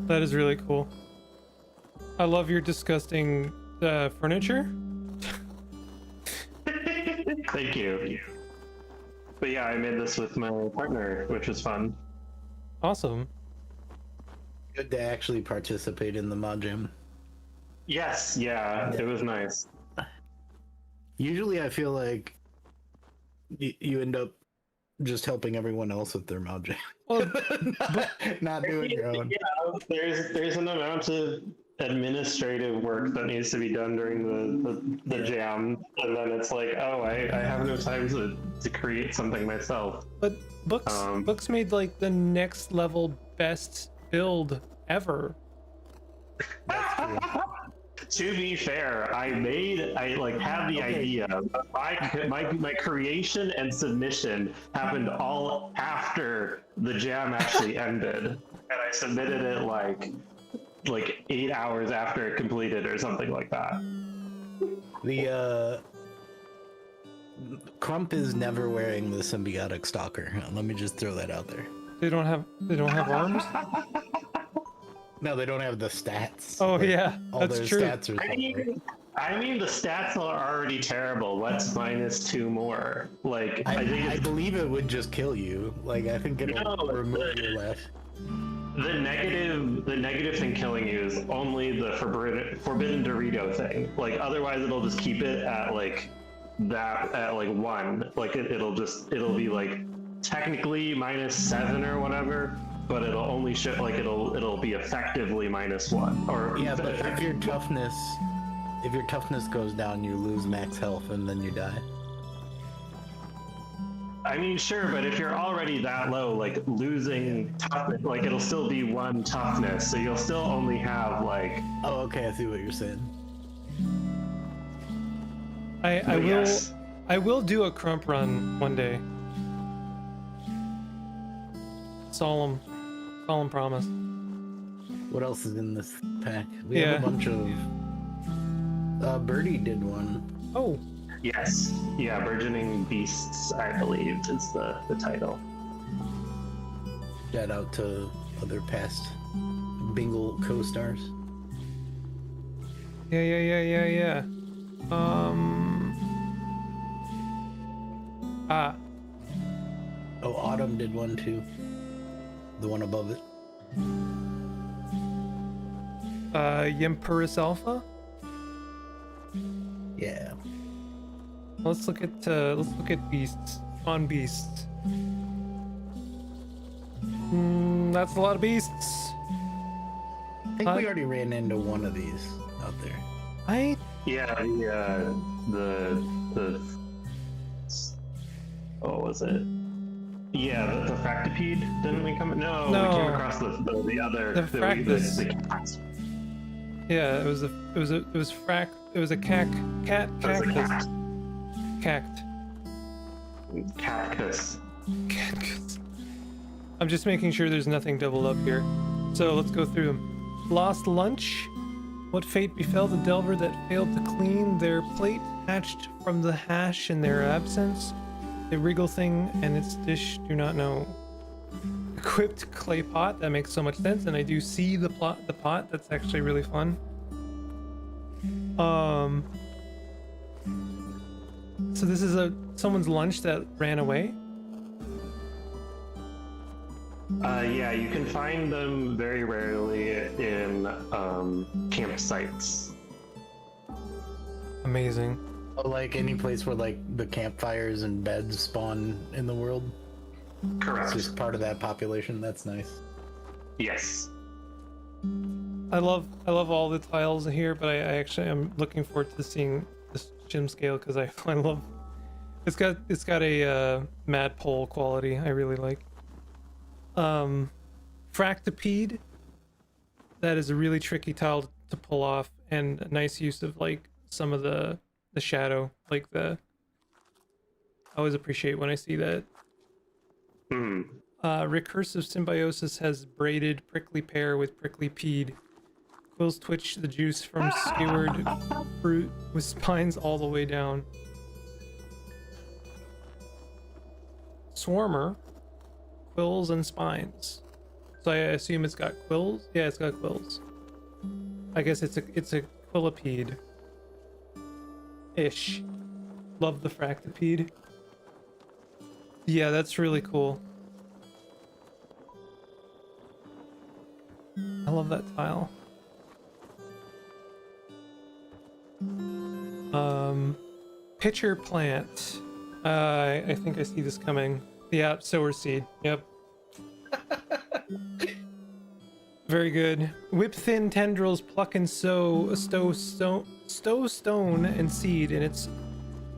That is really cool. I love your disgusting furniture. Thank you. But yeah, I made this with my partner, which was fun. Awesome. Good to actually participate in the Modjam. Yes, yeah, it was nice. Usually I feel like you end up just helping everyone else with their Modjam. Well, not doing your own. Yeah, there's an amount of administrative work that needs to be done during the jam, and then it's like, oh, I have no time to create something myself. But books made like the next level best build ever. To be fair, I like had the idea, but my creation and submission happened all after the jam actually ended, and I submitted it like 8 hours after it completed or something like that. The Crump is never wearing the symbiotic stalker. Let me just throw that out there. They don't have arms. No, they don't have the stats. Oh Like, yeah, all that's their true. stats are I mean, the stats are already terrible. What's -2 more? Like, I think I it's, believe it would just kill you. Like, I think it'll No, remove your left. the negative thing killing you is only the forbidden Dorito thing. Like, otherwise it'll just keep it at like that at like 1. Like it'll be like technically -7 or whatever, but it'll only show like it'll be effectively -1. Or Yeah, but if your toughness goes down, you lose max health and then you die. I mean, sure, but if you're already that low, like losing toughness, like it'll still be 1 toughness, so you'll still only have like. Oh, okay, I see what you're saying. I will do a Crump run one day. Solemn promise. What else is in this pack? We Yeah. have a bunch of. Birdie did one. Oh, Yes, yeah, burgeoning beasts, I believe, is the title. Shout out to other past Bingle co-stars. yeah. Oh, Autumn did one too. The one above it. Yempurus Alpha. Yeah. Let's look at beasts. On beasts. That's a lot of beasts. I think we already ran into one of these out there. Yeah, the what was it? Yeah, the fractipede. Didn't we come? No, No. we came across the other. The fractus. The cats. Yeah, it was a cat It was a cactus. cactus. Cactus. I'm just making sure there's nothing doubled up here. So let's go through them. Lost lunch. What fate befell the delver that failed to clean their plate, hatched from the hash in their absence? The regal thing and its dish do not know. Equipped clay pot, that makes so much sense, and I do see the pot. That's actually really fun. So this is someone's lunch that ran away. Yeah, you can find them very rarely in campsites. Amazing. Like any place where like the campfires and beds spawn in the world. Correct. It's just part of that population. That's nice. Yes. I love all the tiles here, but I actually am looking forward to seeing this gym scale because I love it's got a mad pole quality I really like. Fractipede, that is a really tricky tile to pull off, and a nice use of like some of the shadow, like I always appreciate when I see that. Recursive symbiosis has braided prickly pear with prickly pede. Quills twitch the juice from skewered fruit with spines all the way down. Swarmer, quills and spines. So I assume it's got quills? Yeah, it's got quills. I guess it's a quillipede. Ish. Love the fractipede. Yeah, that's really cool. I love that tile. Pitcher plant. I think I see this coming. Yeah, sower seed. Yep. Very good. Whip thin tendrils, pluck and stow stone and seed in its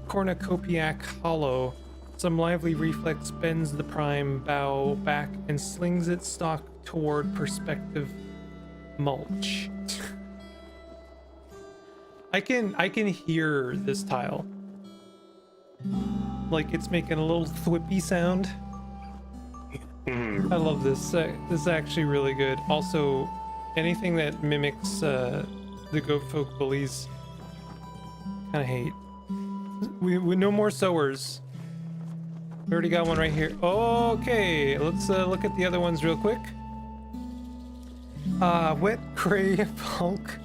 cornucopiac hollow. Some lively reflex bends the prime bough back and slings its stalk toward prospective mulch. I can hear this tile. Like it's making a little thwippy sound. I love this. This is actually really good. Also, anything that mimics the goat folk bullies, kind of hate. We no more sowers. We already got one right here. Okay, let's look at the other ones real quick. Wet gray hulk.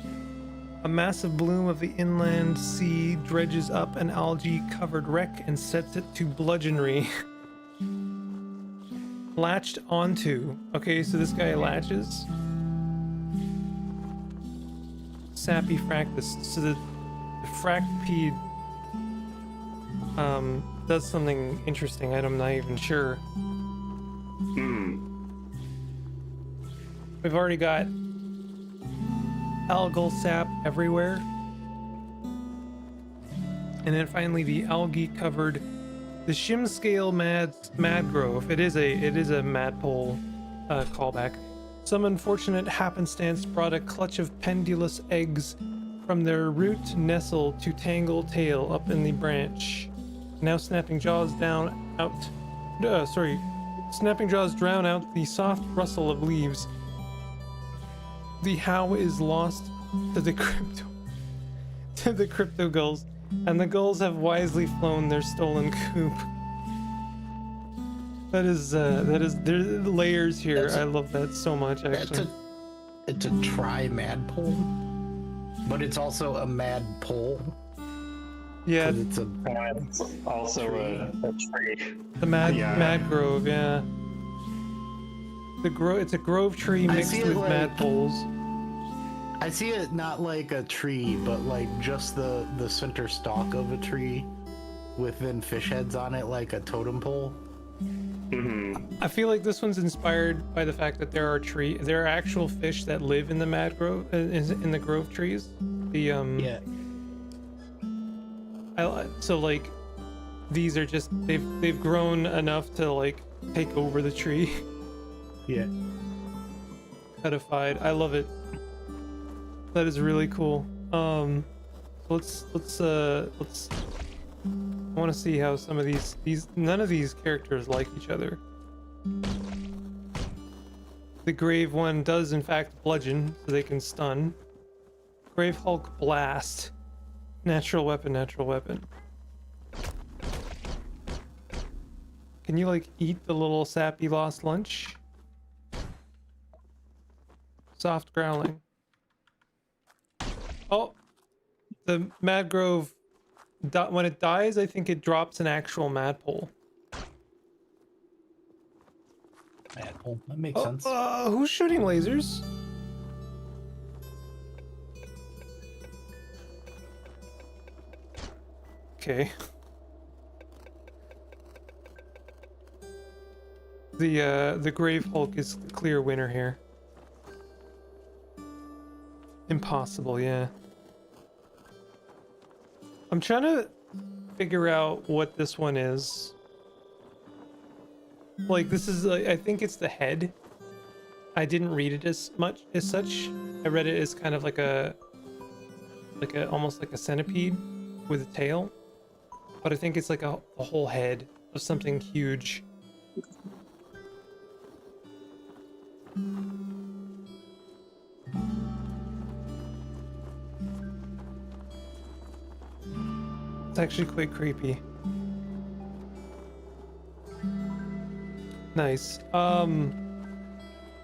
A massive bloom of the inland sea dredges up an algae-covered wreck and sets it to bludgeonry. Latched onto. Okay, so this guy latches. Sappy fractus. So the fractipede does something interesting. I'm not even sure. We've already got algal sap everywhere. And then finally the algae covered the shim scale mad grove. It is a madpole callback. Some unfortunate happenstance brought a clutch of pendulous eggs from their root nestle to tangle tail up in the branch. Now snapping jaws drown out the soft rustle of leaves. The how is lost to the crypto gulls, and the gulls have wisely flown their stolen coop. There's layers here. I love that so much, actually. It's a tri-madpole, but it's also a mad pole. Yeah, It's also a tree. the mad grove. Yeah, it's a grove tree mixed with like, mad poles. I see it not like a tree, but like just the center stalk of a tree with then fish heads on it like a totem pole. I feel like this one's inspired by the fact that there are actual fish that live in the mad grove, in the grove trees. So like these are just they've grown enough to like take over the tree. Yeah. Codified. I love it. That is really cool. Let's I want to see how some of these none of these characters like each other. The grave one does in fact bludgeon, so they can stun. Grave Hulk blast. Natural weapon. Can you like eat the little sappy lost lunch? Soft growling. Oh, the Mad Grove, when it dies, I think it drops an actual madpole. Madpole, that makes sense. Who's shooting lasers? Okay. The Grave Hulk is the clear winner here. Impossible, yeah. I'm trying to figure out what this one is. Like, this is, I think it's the head. I didn't read it as such. I read it as kind of like almost like a centipede with a tail. But I think it's like a whole head of something huge. It's actually quite creepy. Nice. I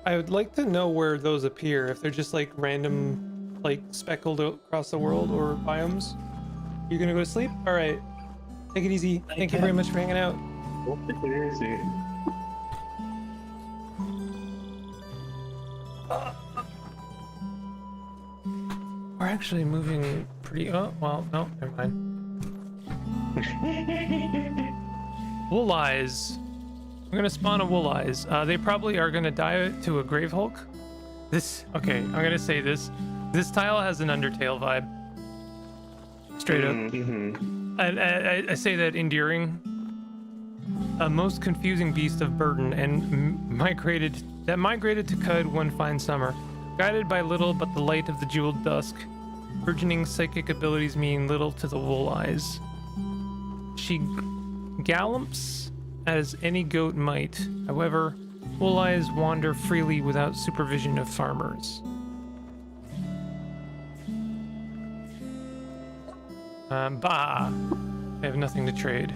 would like to know where those appear, if they're just like random, like speckled across the world or biomes. You're gonna go to sleep? Alright. Take it easy. Thank you very much for hanging out. Take it easy. We're actually moving pretty... Oh, well, no, never mind. Wool eyes. We're gonna spawn a wool eyes. They probably are gonna die to a grave hulk. Okay, I'm gonna say this. This tile has an Undertale vibe. Straight up. Mm-hmm. And I say that endearing. A most confusing beast of burden and migrated to Qud one fine summer. Guided by little but the light of the jeweled dusk. Burgeoning psychic abilities mean little to the wool eyes. She galumps as any goat might. However, wool eyes wander freely without supervision of farmers. Bah. I have nothing to trade.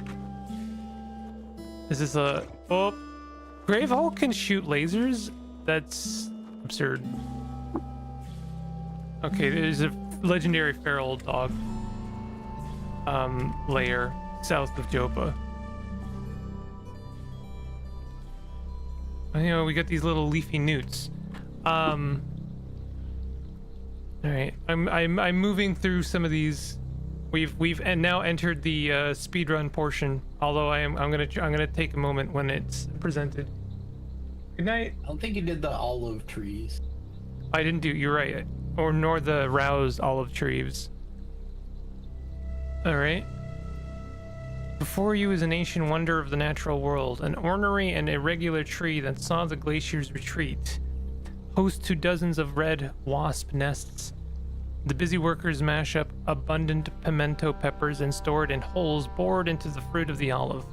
Is this a... Oh! Gravehold can shoot lasers? That's absurd. Okay, there's a legendary feral dog lair south of Jopa. You know, we got these little leafy newts. All right, I'm moving through some of these. We've now entered the speedrun portion. Although I'm gonna take a moment when it's presented. Good night. I don't think you did the olive trees. I didn't do. You're right. Or nor the roused olive trees. All right. Before you is an ancient wonder of the natural world, an ornery and irregular tree that saw the glacier's retreat, host to dozens of red wasp nests. The busy workers mash up abundant pimento peppers and store it in holes bored into the fruit of the olive.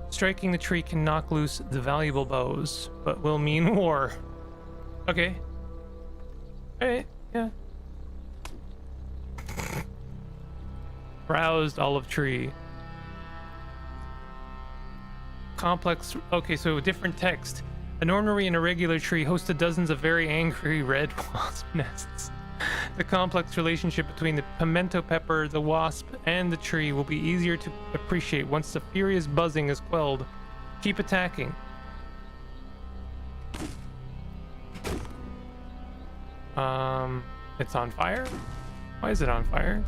Striking the tree can knock loose the valuable bows, but will mean war. Okay. Alright, yeah. Roused olive tree. Complex. Okay, so different text. An ornery and irregular tree hosted dozens of very angry red wasp nests. The complex relationship between the pimento pepper, the wasp, and the tree will be easier to appreciate once the furious buzzing is quelled. Keep attacking. It's on fire? Why is it on fire?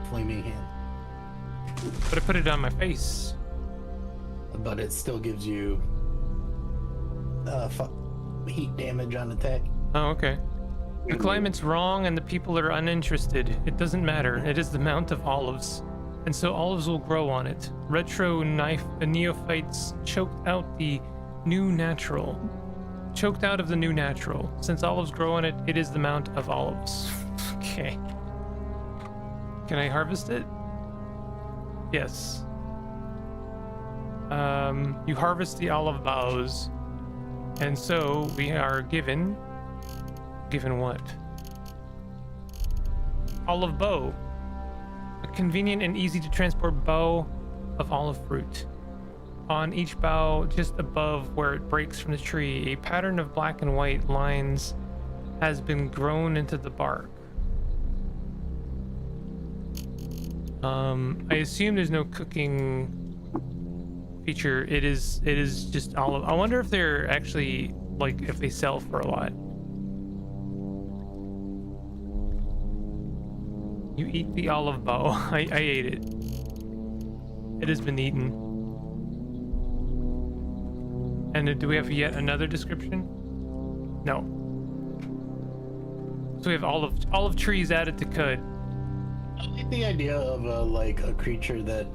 Flaming hand. But I put it on my face. But it still gives you heat damage on attack. Oh, okay. The climate's wrong and the people are uninterested. It doesn't matter. It is the Mount of Olives. And so olives will grow on it. Retro neophytes choked out of the new natural. Since olives grow on it, it is the Mount of Olives. Okay. Can I harvest it? Yes. You harvest the olive boughs. And so we are given what? Olive bow. A convenient and easy to transport bow of olive fruit. On each bough, just above where it breaks from the tree, a pattern of black and white lines has been grown into the bark. I assume there's no cooking feature. It is just olive. I wonder if they're actually, like, if they sell for a lot. You eat the olive bough. I ate it. It has been eaten. And do we have yet another description? No. So we have olive trees added to Qud. I like the idea of a creature that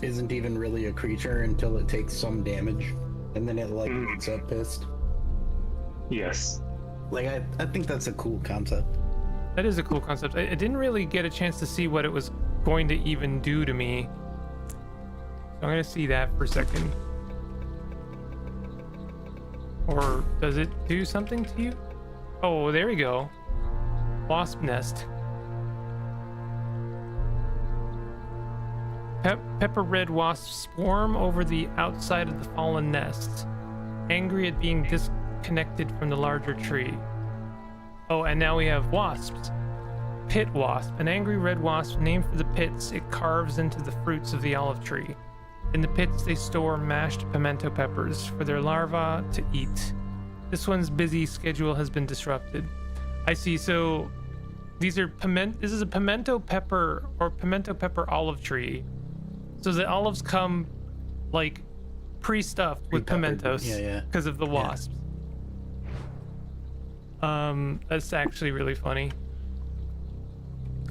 isn't even really a creature until it takes some damage, and then it gets up pissed. Yes. Like I think that's a cool concept. That is a cool concept. I didn't really get a chance to see what it was going to even do to me. So I'm gonna see that for a second. Or does it do something to you? Oh, there we go. Wasp nest. Pepper red wasps swarm over the outside of the fallen nests, angry at being disconnected from the larger tree. Oh, and now we have wasps. Pit wasp, an angry red wasp named for the pits it carves into the fruits of the olive tree. In the pits, they store mashed pimento peppers for their larvae to eat. This one's busy schedule has been disrupted. I see. So these are this is a pimento pepper or pimento pepper olive tree. So the olives come like pre-stuffed with pimentos. Yeah. Because of the wasps. That's actually really funny.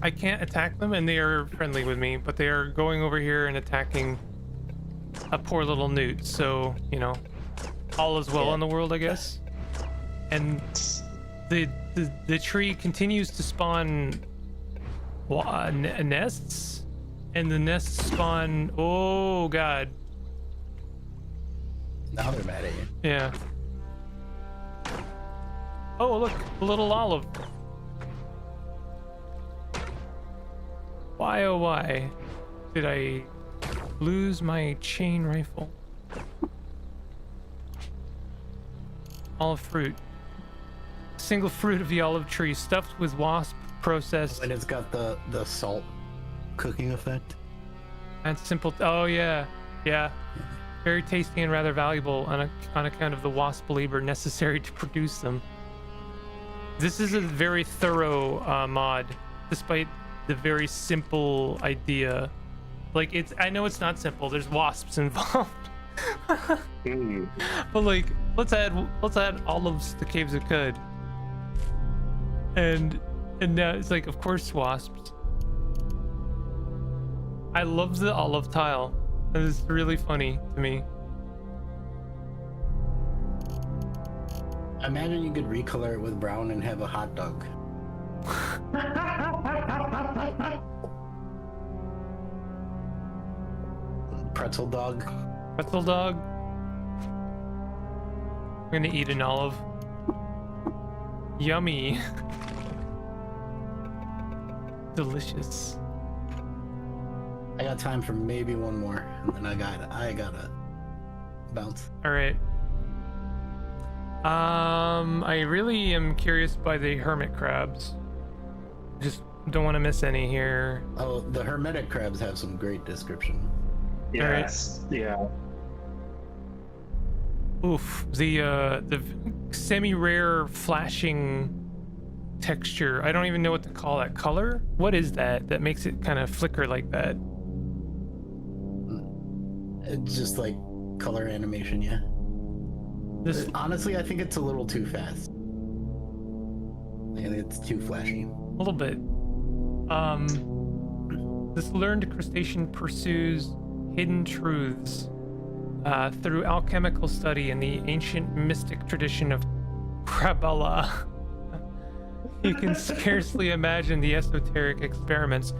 I can't attack them, and they are friendly with me, but they are going over here and attacking a poor little newt. So, you know, all is well in the world, I guess. And the tree continues to spawn nests, and the nests spawn. Oh God! Now they're mad at you. Yeah. Oh look, a little olive. Why oh why did I lose my chain rifle? Olive fruit. Single fruit of the olive tree stuffed with wasp processed. And it's got the salt cooking effect. And simple. Oh yeah, yeah. Very tasty and rather valuable on account of the wasp labor necessary to produce them. This is a very thorough mod, despite the very simple idea. Like I know it's not simple. There's wasps involved. But like, let's add olives to Caves of Qud. And now it's like, of course, wasps. I love the olive tile. That is really funny to me. Imagine you could recolor it with brown and have a hot dog. Pretzel dog. Pretzel dog. I'm gonna eat an olive. Yummy. Delicious. I got time for maybe one more, and then I gotta bounce. All right. I really am curious by the hermit crabs. Just don't want to miss any here. Oh, the hermetic crabs have some great description. Yes. Yeah. Oof. The semi-rare flashing texture. I don't even know what to call that color. What is that makes it kind of flicker like that? It's just like color animation, yeah. This Honestly, I think it's a little too fast. I think it's too flashy. a little bit. This learned crustacean pursues hidden truths through alchemical study in the ancient mystic tradition of Kabbalah. You can scarcely imagine the esoteric experiments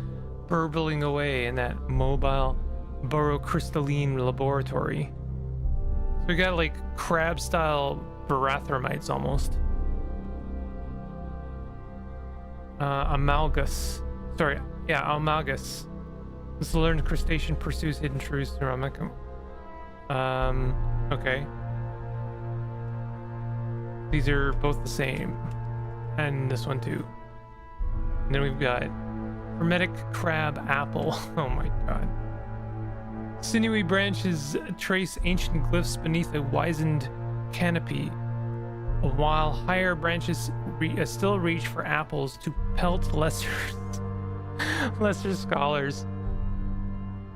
burbling away in that mobile borocrystalline laboratory. So we got like crab-style barathramites almost. Amalgus. Sorry, yeah, Amalgus. This learned crustacean pursues hidden truths through okay. These are both the same. And this one too. And then we've got hermetic crab apple. Oh my god. Sinewy branches trace ancient glyphs beneath a wizened canopy, while higher branches still reach for apples to pelt lesser scholars.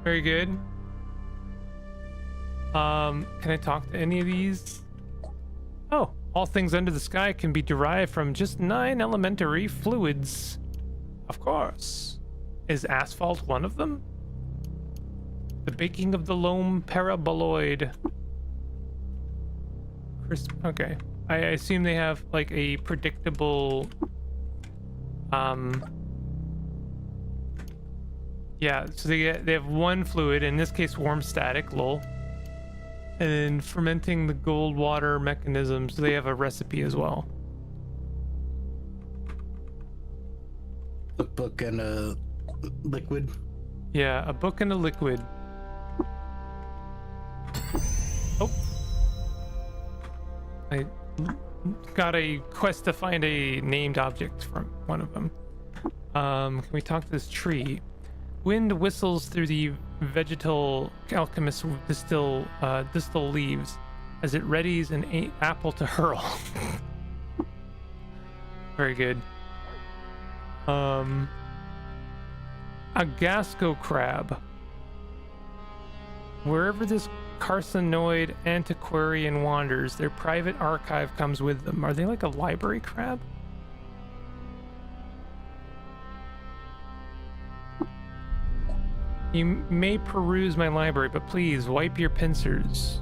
Very good. Can I talk to any of these? Oh, all things under the sky can be derived from just 9 elementary fluids. Of course. Is asphalt one of them? The baking of the loam paraboloid. Crisp. Okay. I assume they have like a predictable. Yeah. So they have one fluid. In this case, warm static. Lol. And then fermenting the gold water mechanism. So they have a recipe as well. A book and a liquid. Yeah, a book and a liquid. Oh. I got a quest to find a named object from one of them. Can we talk to this tree? Wind whistles through the vegetal alchemist's distal leaves as it readies an apple to hurl. Very good. A gasco crab. Wherever this carcinoid antiquarian wanders, their private archive comes with them. Are they like a library crab? You may peruse my library, but please wipe your pincers.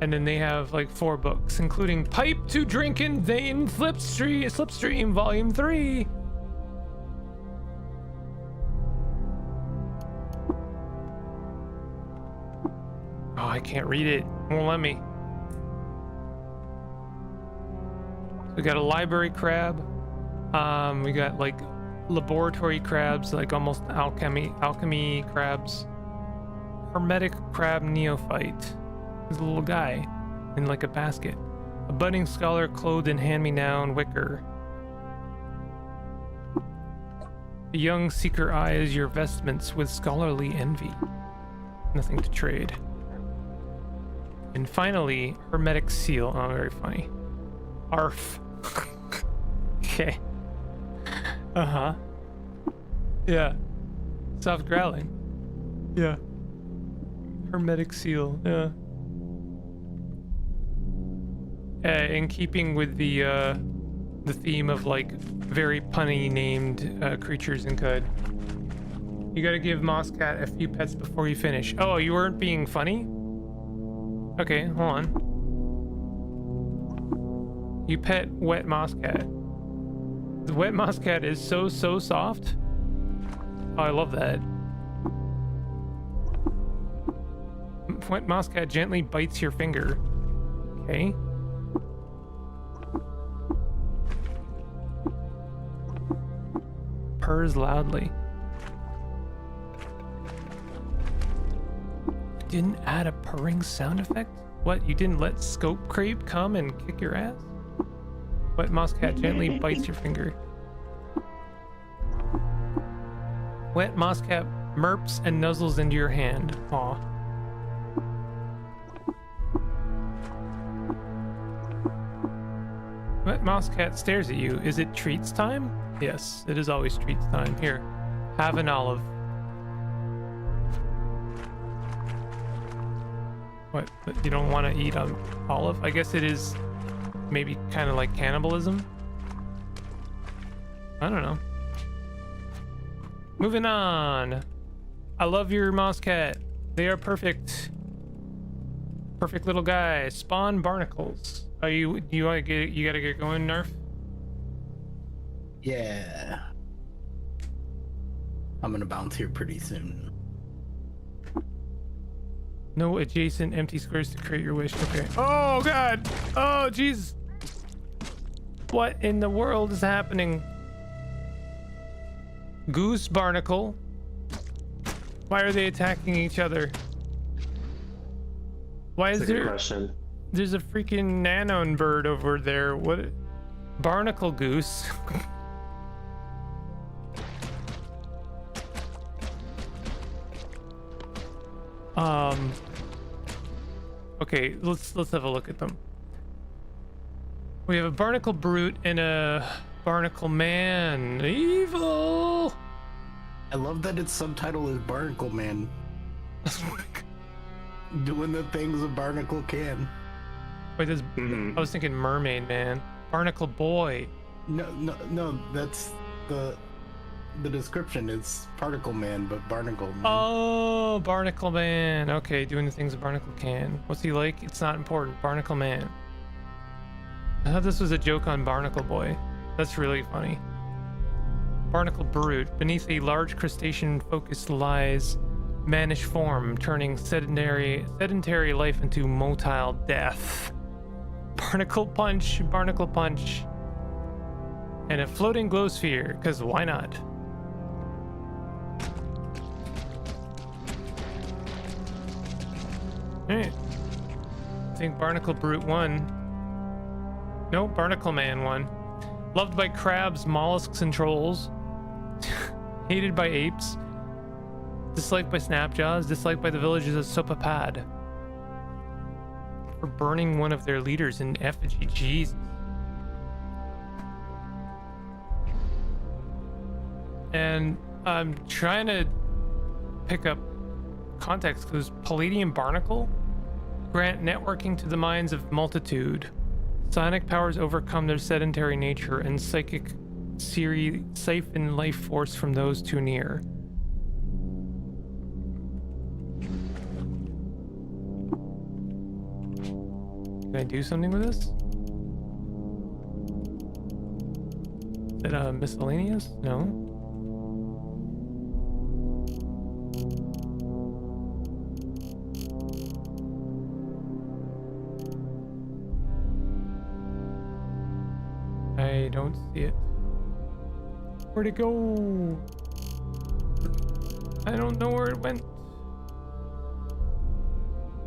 And then they have like 4 books, including Pipe to Drinkin' Vein Slipstream Volume 3. Oh, I can't read it. Won't let me. We got a library crab. We got like laboratory crabs, like almost alchemy crabs. Hermetic crab neophyte. He's a little guy in like a basket. A budding scholar clothed in hand-me-down wicker. A young seeker eyes your vestments with scholarly envy. Nothing to trade. And finally, hermetic seal. Oh, very funny. Arf. Okay. Uh-huh. Yeah. Soft growling. Yeah. Hermetic seal. Yeah. In keeping with the theme of like very punny named creatures in Qud. You gotta give Mosscat a few pets before you finish. Oh, you weren't being funny? Okay, hold on. You pet wet Mosscat. The wet Mosscat is so soft. Oh, I love that. Wet Mosscat gently bites your finger. Okay. Purrs loudly. Didn't add a purring sound effect? What, you didn't let Scope Creep come and kick your ass? Wet Mosscat gently bites your finger. Wet Mosscat merps and nuzzles into your hand. Aw. Wet Mosscat stares at you. Is it treats time? Yes, it is always treats time. Here, have an olive. What? You don't want to eat an olive? I guess it is maybe kind of like cannibalism. I don't know. Moving on. I love your Mosscat. They are perfect. Perfect little guys. Spawn barnacles. Are you? You want to get? You gotta get going, Narf. Yeah. I'm gonna bounce here pretty soon. No adjacent empty squares to create your wish. Okay. Oh god. Oh jeez. What in the world is happening? Goose barnacle. Why are they attacking each other? Why That's is a good there? question. There's a freaking nanon bird over there. What? Barnacle goose. Okay, let's have a look at them. We have a barnacle brute and a barnacle man. Evil. I love that its subtitle is Barnacle Man. Doing the things a barnacle can. Wait, this. I was thinking mermaid man. Barnacle boy. No, that's the description. It's Particle Man, but Barnacle Man. Oh, Barnacle Man. Okay, doing the things a barnacle can. What's he like? It's not important. Barnacle Man. I thought this was a joke on Barnacle Boy. That's really funny. Barnacle Brute. Beneath a large crustacean focus lies mannish form, turning sedentary life into motile death. Barnacle Punch. And a floating glow sphere, because why not? Alright. I think Barnacle Brute won. No, Barnacle Man won. Loved by crabs, mollusks, and trolls. Hated by apes. Disliked by snapjaws. Disliked by the villagers of Sopapad. For burning one of their leaders in effigy. Jesus. And I'm trying to pick up context clues. Palladium barnacle grant networking to the minds of multitude. Psionic powers overcome their sedentary nature, and psychic siphon life force from those too near. Can I do something with this? Is it miscellaneous? No. I don't see it. Where'd it go? I don't know where it went.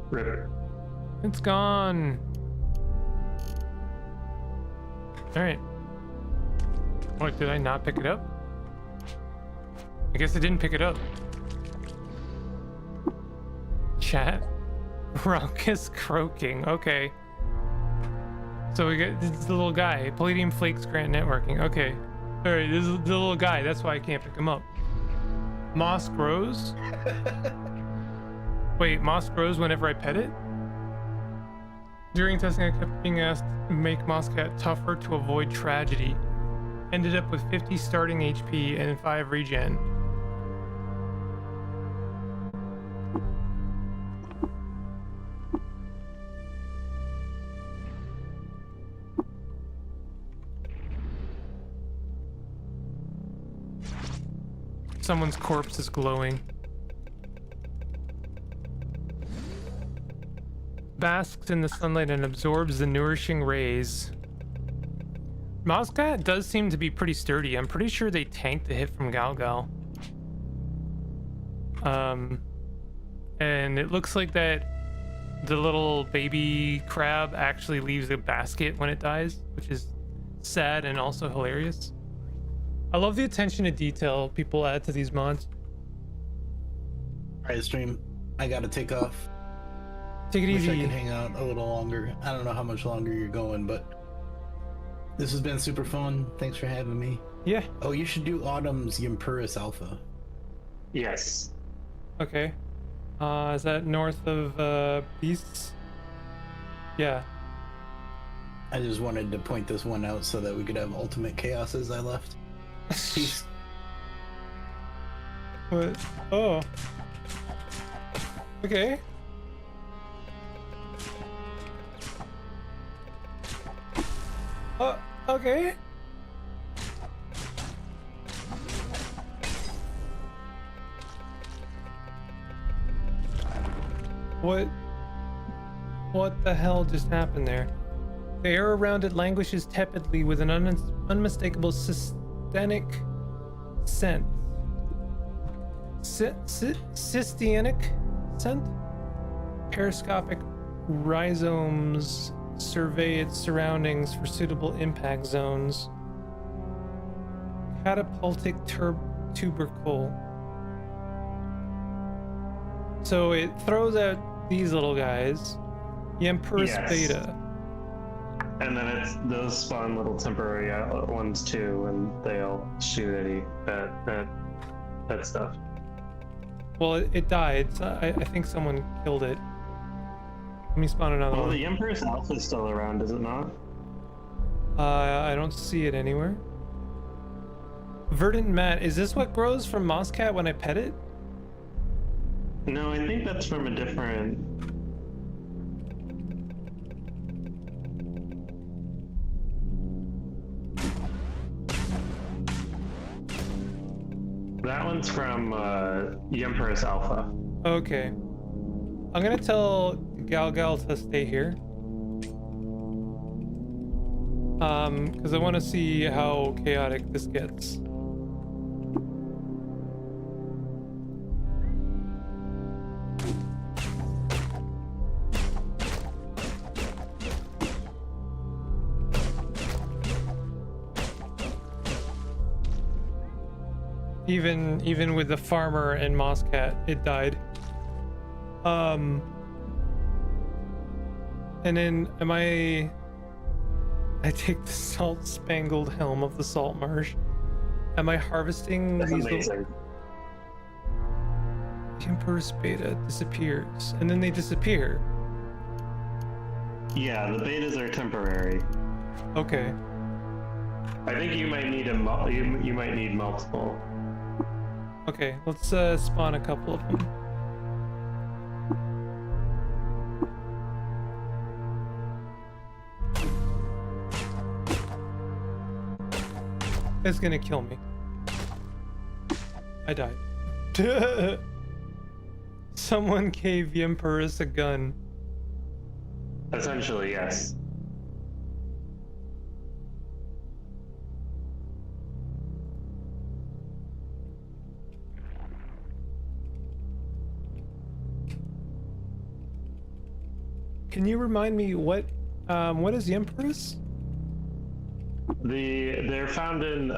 Rip. It's gone. Alright. What, did I not pick it up? I guess I didn't pick it up. Chat. Raucous croaking. Okay. So we got this is the little guy. Palladium flakes grant networking. Okay. Alright, this is the little guy. That's why I can't pick him up. Moss grows? Wait, moss grows whenever I pet it? During testing, I kept being asked to make Moss Cat tougher to avoid tragedy. Ended up with 50 starting HP and 5 regen. Someone's corpse is glowing. Basks in the sunlight and absorbs the nourishing rays. Mozcat does seem to be pretty sturdy. I'm pretty sure they tanked the hit from Galgal. And it looks like that the little baby crab actually leaves a basket when it dies, which is sad and also hilarious. I love the attention to detail people add to these mods. Alright, stream. I gotta take off. Take it Wish easy. I could hang out a little longer. I don't know how much longer you're going, but this has been super fun. Thanks for having me. Yeah. Oh, you should do Autumn's Ympyrus Alpha. Yes. Okay. Is that north of Beasts? Yeah. I just wanted to point this one out so that we could have ultimate chaos as I left. Peace. What? Oh. Okay. Okay. What the hell just happened there? The air around it languishes tepidly with an unmistakable systemic scent. Cystianic scent? Periscopic rhizomes survey its surroundings for suitable impact zones. Catapultic tubercle. So it throws out these little guys. Ympyrus Yes. beta. And then it's those spawn little temporary ones too, and they all shoot at stuff. Well, it died. So I think someone killed it. Let me spawn another Well, one. the Empress Alpha is still around, is it not? I don't see it anywhere. Verdant mat. Is this what grows from Mosscat when I pet it? No, I think that's from a different. That one's from Empress Alpha. Okay. I'm gonna tell Galgal to stay here. Because I want to see how chaotic this gets. Even with the farmer and Mosscat, it died. And then I take the salt-spangled helm of the salt marsh. Am I harvesting That's these? amazing. Empress beta disappears, and then they disappear. Yeah, the betas are temporary. Okay. I think you might need you might need multiple. Okay, let's spawn a couple of them. It's gonna kill me. I died. Someone gave Yemperis a gun. Essentially, yes. Can you remind me what is Yemperis? They're found in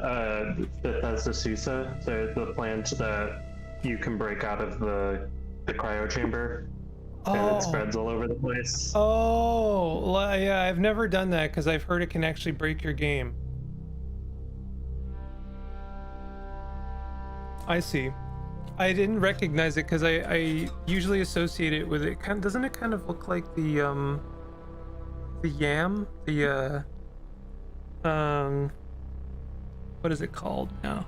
Bethesda Susa, so the plant that you can break out of the cryo chamber, and it spreads all over the place. Oh, yeah, I've never done that because I've heard it can actually break your game. I see. I didn't recognize it because I usually associate it with it. Doesn't it kind of look like the yam? What is it called now?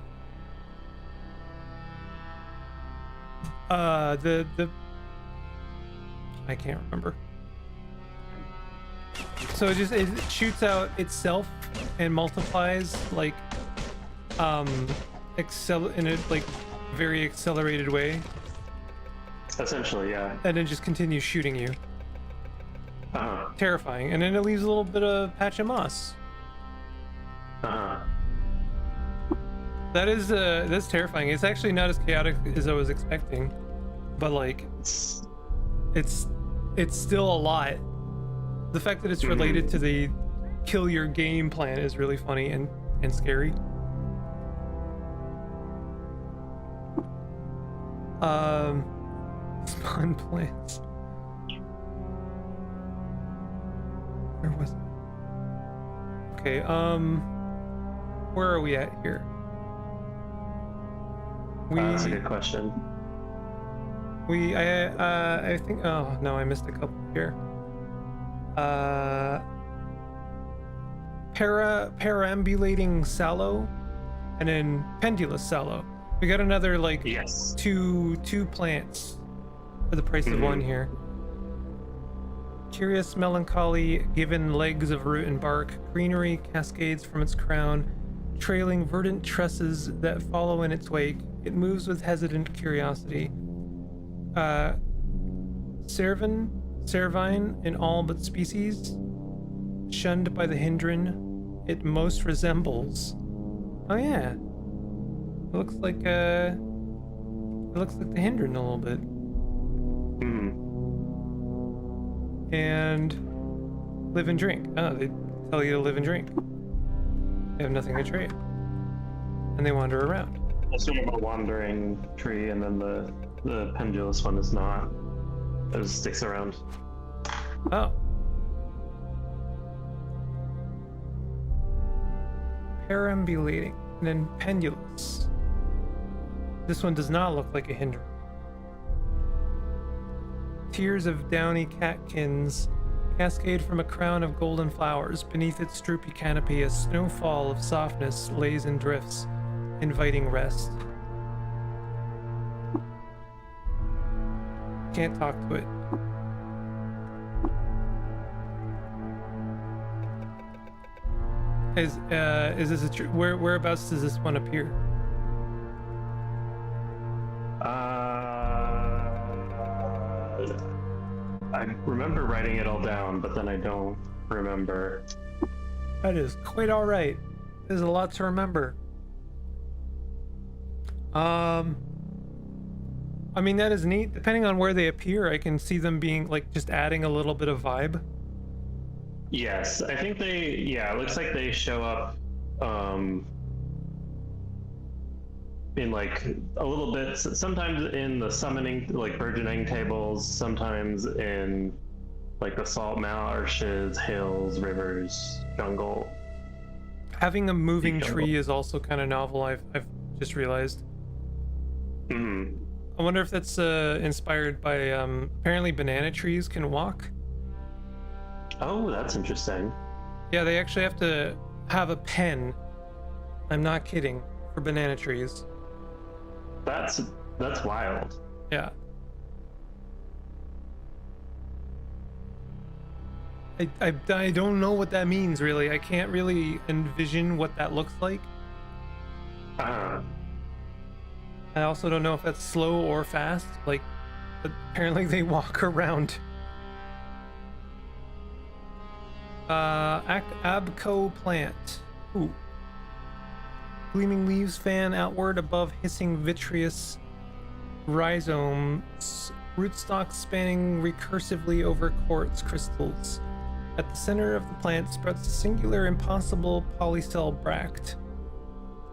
The I can't remember. So it shoots out itself and multiplies like in a like very accelerated way. Essentially, yeah. And then just continues shooting you. Uh-huh. Terrifying. And then it leaves a little bit of patch of moss. Uh-huh. That's terrifying. It's actually not as chaotic as I was expecting, but like it's still a lot. The fact that it's related to the kill your game plan is really funny and scary. Spawn plants. Where was it? Okay, where are we at here? That's a good question. I think, oh no, I missed a couple here. Perambulating sallow, and then pendulous sallow. We got another like Yes. two plants for the price of one here. Curious melancholy, given legs of root and bark, greenery cascades from its crown, trailing verdant tresses that follow in its wake. It moves with hesitant curiosity. Cervine in all but species, shunned by the hindran, it most resembles. Oh yeah, it looks like the hindran a little bit. And live and drink. Oh, they tell you to live and drink. They have nothing to trade, and they wander around. It's sort of a wandering tree, and then the pendulous one is not. It just sticks around. Oh. Perambulating, and then pendulous. This one does not look like a hindrance. Tears of downy catkins cascade from a crown of golden flowers. Beneath its droopy canopy, a snowfall of softness lays and drifts, inviting rest. Can't talk to it. Is this a whereabouts does this one appear? I remember writing it all down, but then I don't remember. That is quite all right. There's a lot to remember. I mean, that is neat. Depending on where they appear, I can see them being like just adding a little bit of vibe. Yes, I think it looks like they show up in like a little bit, sometimes in the summoning, like burgeoning tables, sometimes in like the salt marshes, hills, rivers, jungle. Having a moving tree is also kind of novel. I've just realized. I wonder if that's inspired by apparently banana trees can walk. Oh, that's interesting. Yeah, they actually have to have a pen. I'm not kidding, for banana trees. That's wild. Yeah. I don't know what that means really. I can't really envision what that looks like. Uh, I also don't know if that's slow or fast. Like, but apparently they walk around. Abco plant. Ooh. Gleaming leaves fan outward above hissing vitreous rhizomes. Rootstocks spanning recursively over quartz crystals. At the center of the plant sprouts a singular, impossible polycell bract,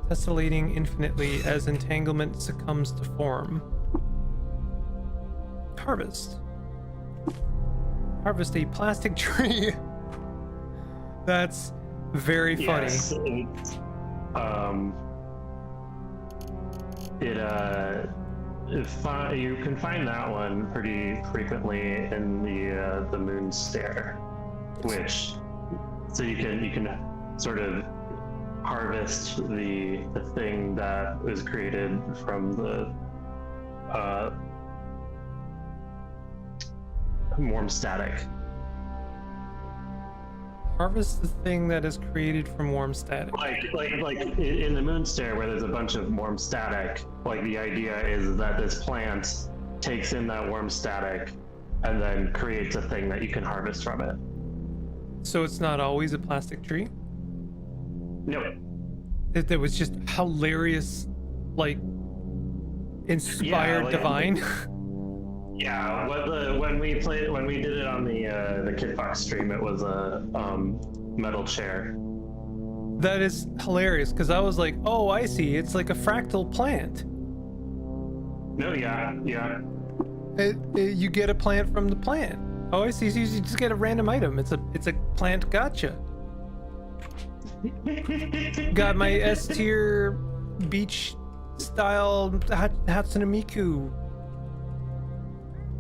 tessellating infinitely as entanglement succumbs to form. Harvest. Harvest a plastic tree. That's very funny. yes, you can find that one pretty frequently in the moon stare, which so you can sort of harvest the thing that was created from the warm static. Harvest the thing that is created from warm static. Like in the moon stare where there's a bunch of warm static, like the idea is that this plant takes in that warm static and then creates a thing that you can harvest from it. So it's not always a plastic tree? No. That was just hilarious, like inspired like- divine. Yeah, when we did it on the Kid Fox stream, it was a metal chair. That is hilarious because I was like, oh, I see. It's like a fractal plant. No, yeah. You get a plant from the plant. Oh, I see. So you just get a random item. It's a plant gotcha. Got my S tier beach style Hatsune Miku.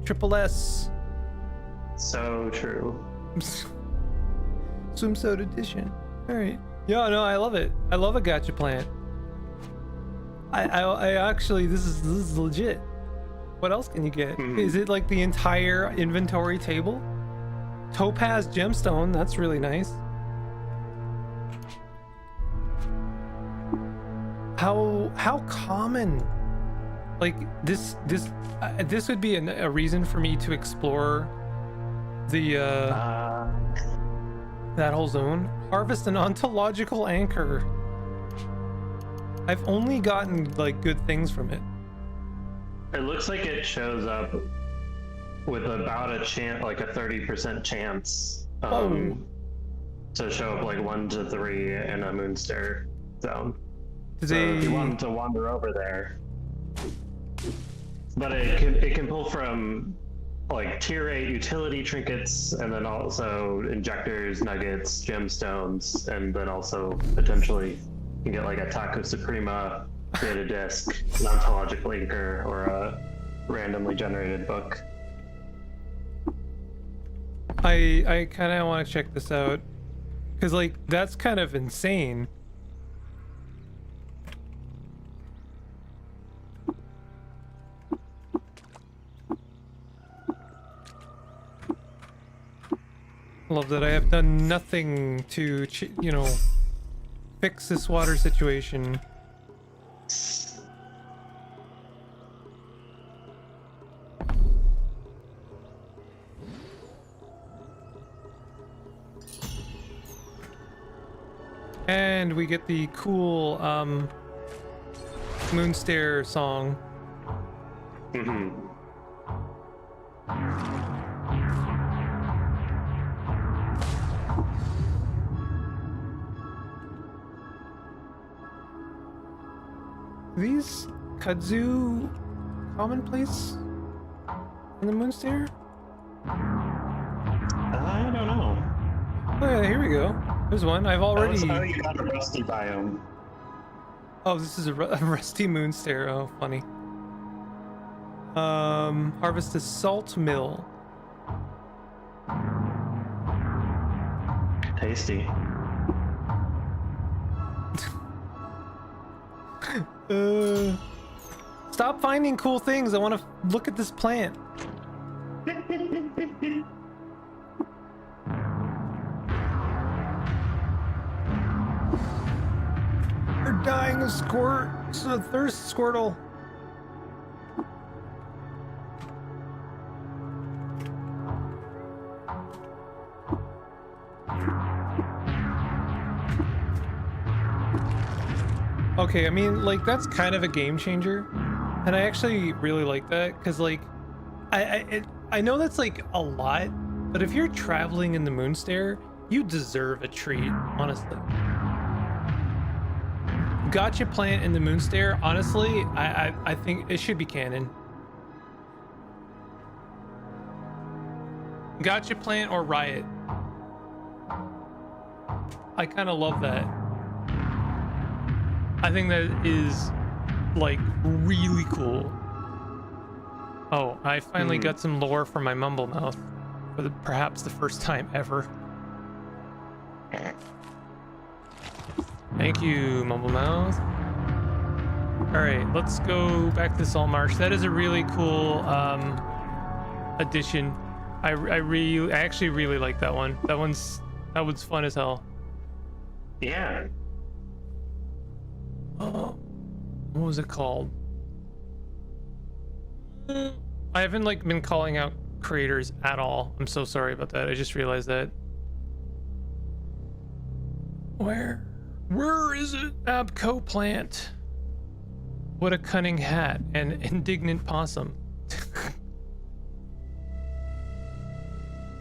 Triple S. So true. Swimsuit edition. All right. Yeah, no, I love it. I love a gacha plant. I actually, this is legit. What else can you get? Mhm. Is it like the entire inventory table? Topaz gemstone. That's really nice. How common? Like this would be a reason for me to explore the that whole zone. Harvest an ontological anchor. I've only gotten like good things from it. It looks like it shows up with about a chance, like a 30% chance, to show up like 1 to 3 in a moonstare zone. So if you wanted to wander over there, but it can pull from like tier 8 utility trinkets, and then also injectors, nuggets, gemstones, and then also potentially you can get like a Taco Suprema, data disk, an ontological anchor, or a randomly generated book. I kind of want to check this out because like that's kind of insane. Love that I have done nothing to, fix this water situation. And we get the cool Moonstare song. Mm-hmm. These kudzu commonplace in the Moonstare? I don't know. Oh yeah, here we go. There's one. I've already. Oh, you got a rusty biome. Oh, this is a rusty Moonstare. Oh, funny. Harvest a salt mill. Tasty. Stop finding cool things. I want to look at this plant. They're dying of thirst, Squirtle. Okay, I mean, like, that's kind of a game changer, and I actually really like that, because, like, I know that's, like, a lot, but if you're traveling in the Moonstair, you deserve a treat, honestly. Gotcha plant in the Moonstair, honestly, I think it should be canon. Gotcha plant or riot. I kind of love that. I think that is, like, really cool. Oh, I finally got some lore from my mumble mouth for perhaps the first time ever. Thank you, mumble mouth. All right, let's go back to Saltmarsh. That is a really cool addition. I actually really like that one. That one's fun as hell. Yeah. Oh, what was it called? I haven't, like, been calling out creators at all. I'm so sorry about that. I just realized that. Where is it? Abco plant. What a cunning hat and indignant possum.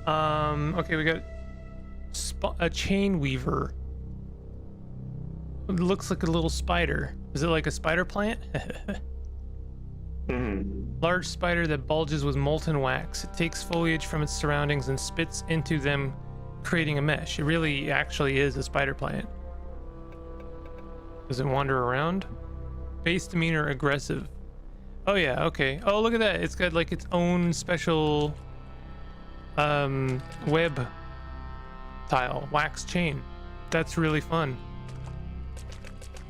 Okay, we got a chain weaver. It looks like a little spider. Is it like a spider plant? Large spider that bulges with molten wax. It takes foliage from its surroundings and spits into them, creating a mesh. It really actually is a spider plant. Does it wander around? Base demeanor aggressive. Oh yeah, okay. Oh, look at that. It's got, like, its own special web tile, wax chain. That's really fun.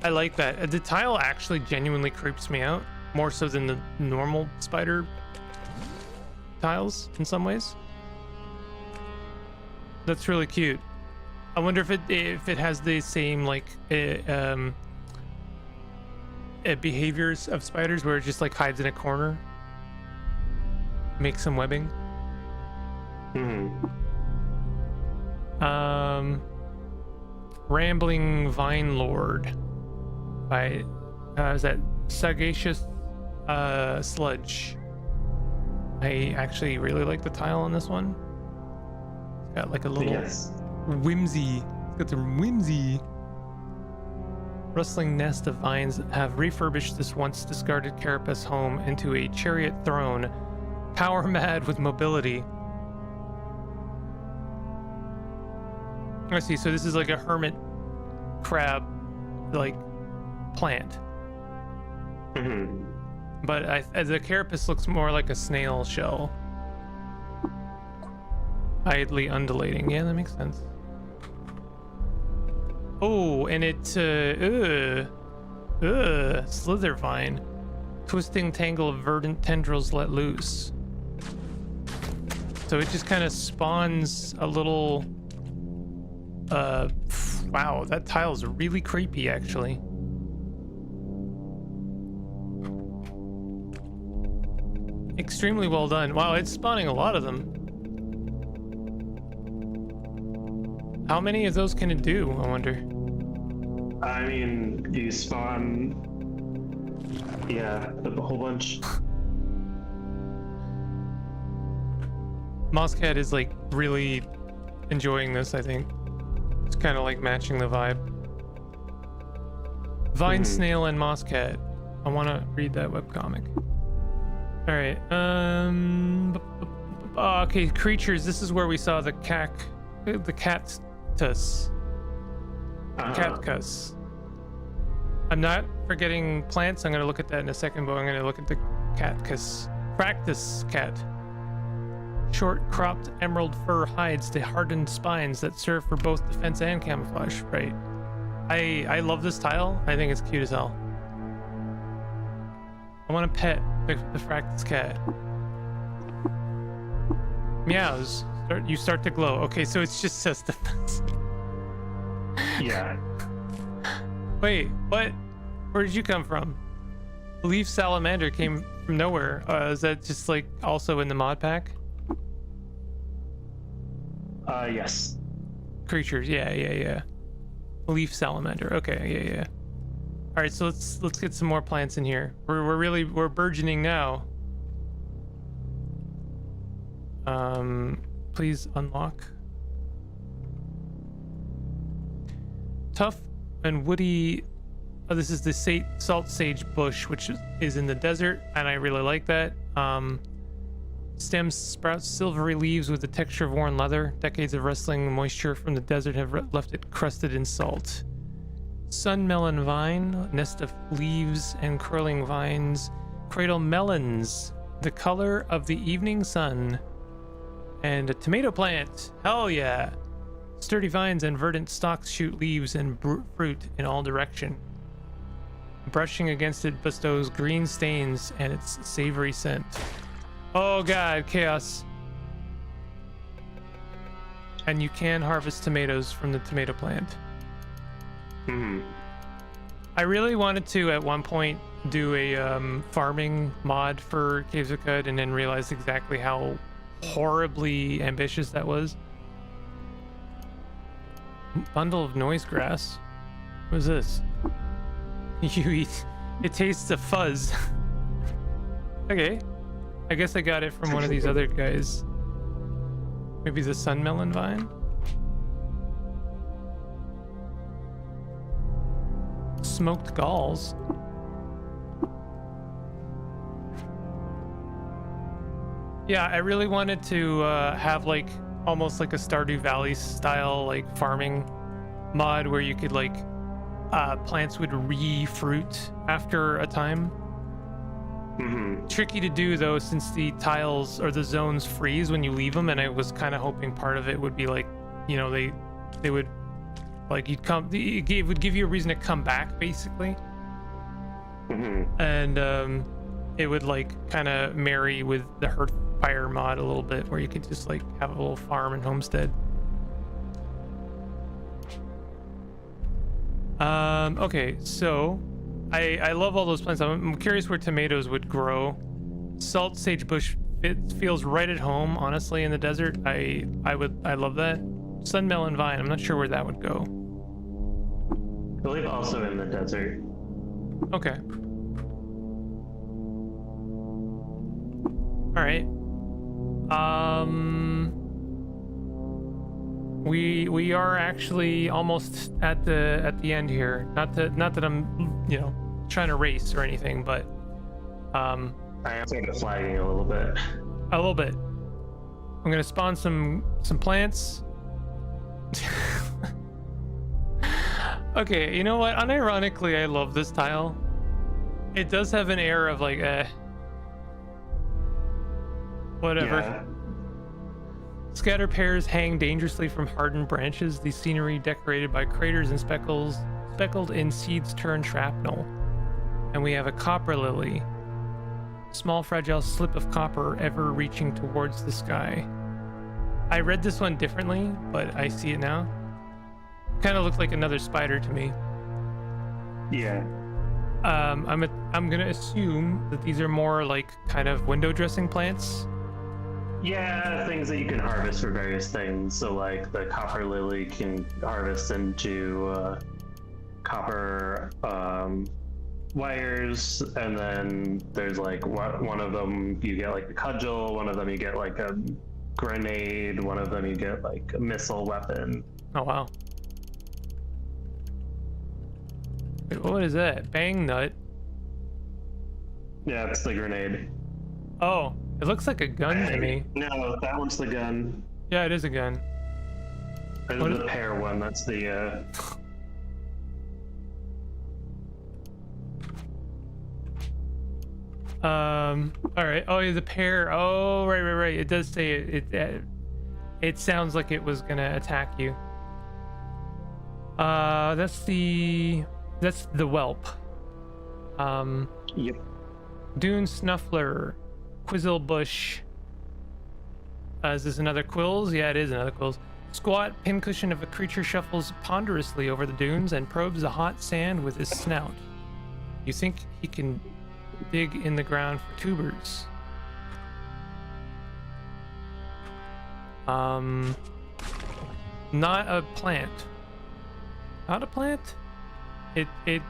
I like that. The tile actually genuinely creeps me out, more so than the normal spider tiles in some ways. That's really cute. I wonder if it has the same, like, behaviors of spiders, where it just, like, hides in a corner, makes some webbing. Rambling Vine Lord by is that Sagacious Sludge. I actually really like the tile on this one. It's got, like, a little whimsy. It's got some whimsy. Rustling nest of vines have refurbished this once discarded carapace home into a chariot throne, power mad with mobility. I see. So this is like a hermit crab, like, plant. But the carapace looks more like a snail shell. Idly undulating. Yeah, that makes sense. Oh, and it slither vine. Twisting tangle of verdant tendrils let loose. So it just kind of spawns a little wow, that tile is really creepy, actually. Extremely well done. Wow, it's spawning a lot of them. How many of those can it do, I wonder? I mean, you spawn, yeah, a whole bunch. Mosscat is, like, really enjoying this, I think. It's kind of, like, matching the vibe. Vine Snail and Mosscat. I want to read that webcomic. All right. Okay, creatures. This is where we saw the cactus. Cactus. I'm not forgetting plants. I'm going to look at that in a second, but I'm going to look at the cactus Practice cat. Short cropped emerald fur hides the hardened spines that serve for both defense and camouflage. Right. I love this tile. I think it's cute as hell. I want to pet the practice cat. Meows. You start to glow. Okay, so it's just says defense. Yeah. Wait, what? Where did you come from? Leaf salamander came from nowhere. Is that just like also in the mod pack? Yes. Creatures, yeah. Leaf salamander. Okay, yeah. All right, so let's get some more plants in here. We're burgeoning now. Please unlock. Tough and woody. Oh, this is the salt sage bush, which is in the desert, and I really like that. Stems sprout silvery leaves with the texture of worn leather. Decades of wrestling moisture from the desert have left it crusted in salt. Sun melon vine, nest of leaves and curling vines. Cradle melons, the color of the evening sun. And a tomato plant, hell yeah! Sturdy vines and verdant stalks shoot leaves and fruit in all direction. Brushing against it bestows green stains and its savory scent. Oh god, chaos. And you can harvest tomatoes from the tomato plant. I really wanted to at one point do a farming mod for Caves of Qud and then realized exactly how horribly ambitious that was. Bundle of noise grass. What is this? You eat. It tastes of fuzz. Okay. I guess I got it from one of these other guys. Maybe the sun melon vine? Smoked galls. Yeah, I really wanted to have like almost like a Stardew Valley style like farming mod where you could like plants would re-fruit after a time. Tricky to do though, since the tiles or the zones freeze when you leave them, and I was kind of hoping part of it would be like, you know, they would like it would give you a reason to come back basically. And it would like kind of marry with the Hearth Fire mod a little bit, where you could just like have a little farm and homestead. Okay, so I love all those plants. I'm curious where tomatoes would grow. Salt sage bush feels right at home, honestly, in the desert. I love that. Sun melon vine, I'm not sure where that would go. I believe also in the desert. Okay. All right. We are actually almost at the end here. Not that I'm, you know, trying to race or anything, but I am sort of flagging a little bit. A little bit. I'm gonna spawn some plants. Okay, you know what? Unironically, I love this tile. It does have an air of like, whatever. Yeah. Scatter pears hang dangerously from hardened branches. The scenery decorated by craters and speckled in seeds turn shrapnel. And we have a copper lily. Small fragile slip of copper ever reaching towards the sky. I read this one differently, but I see it now. Kind of looks like another spider to me. Yeah. I'm gonna assume that these are more like kind of window dressing plants. Yeah, things that you can harvest for various things. So like the copper lily can harvest into copper wires, and then there's like one of them you get like the cudgel, one of them you get like a grenade, one of them you get like a missile weapon. Oh wow. Wait, what is that? Bang nut? Yeah, it's the grenade. Oh, it looks like a gun to me. No, that one's the gun. Yeah, it is a gun. There's What the pear one. That's the. All right. Oh, yeah, the pear. Oh, right. It does say it sounds like it was gonna attack you. That's the whelp. Yep. Dune Snuffler, Quizzle Bush. Is this another Quills? Yeah, it is another Quills. Squat pincushion of a creature shuffles ponderously over the dunes and probes the hot sand with his snout. You think he can dig in the ground for tubers? Not a plant. Not a plant? It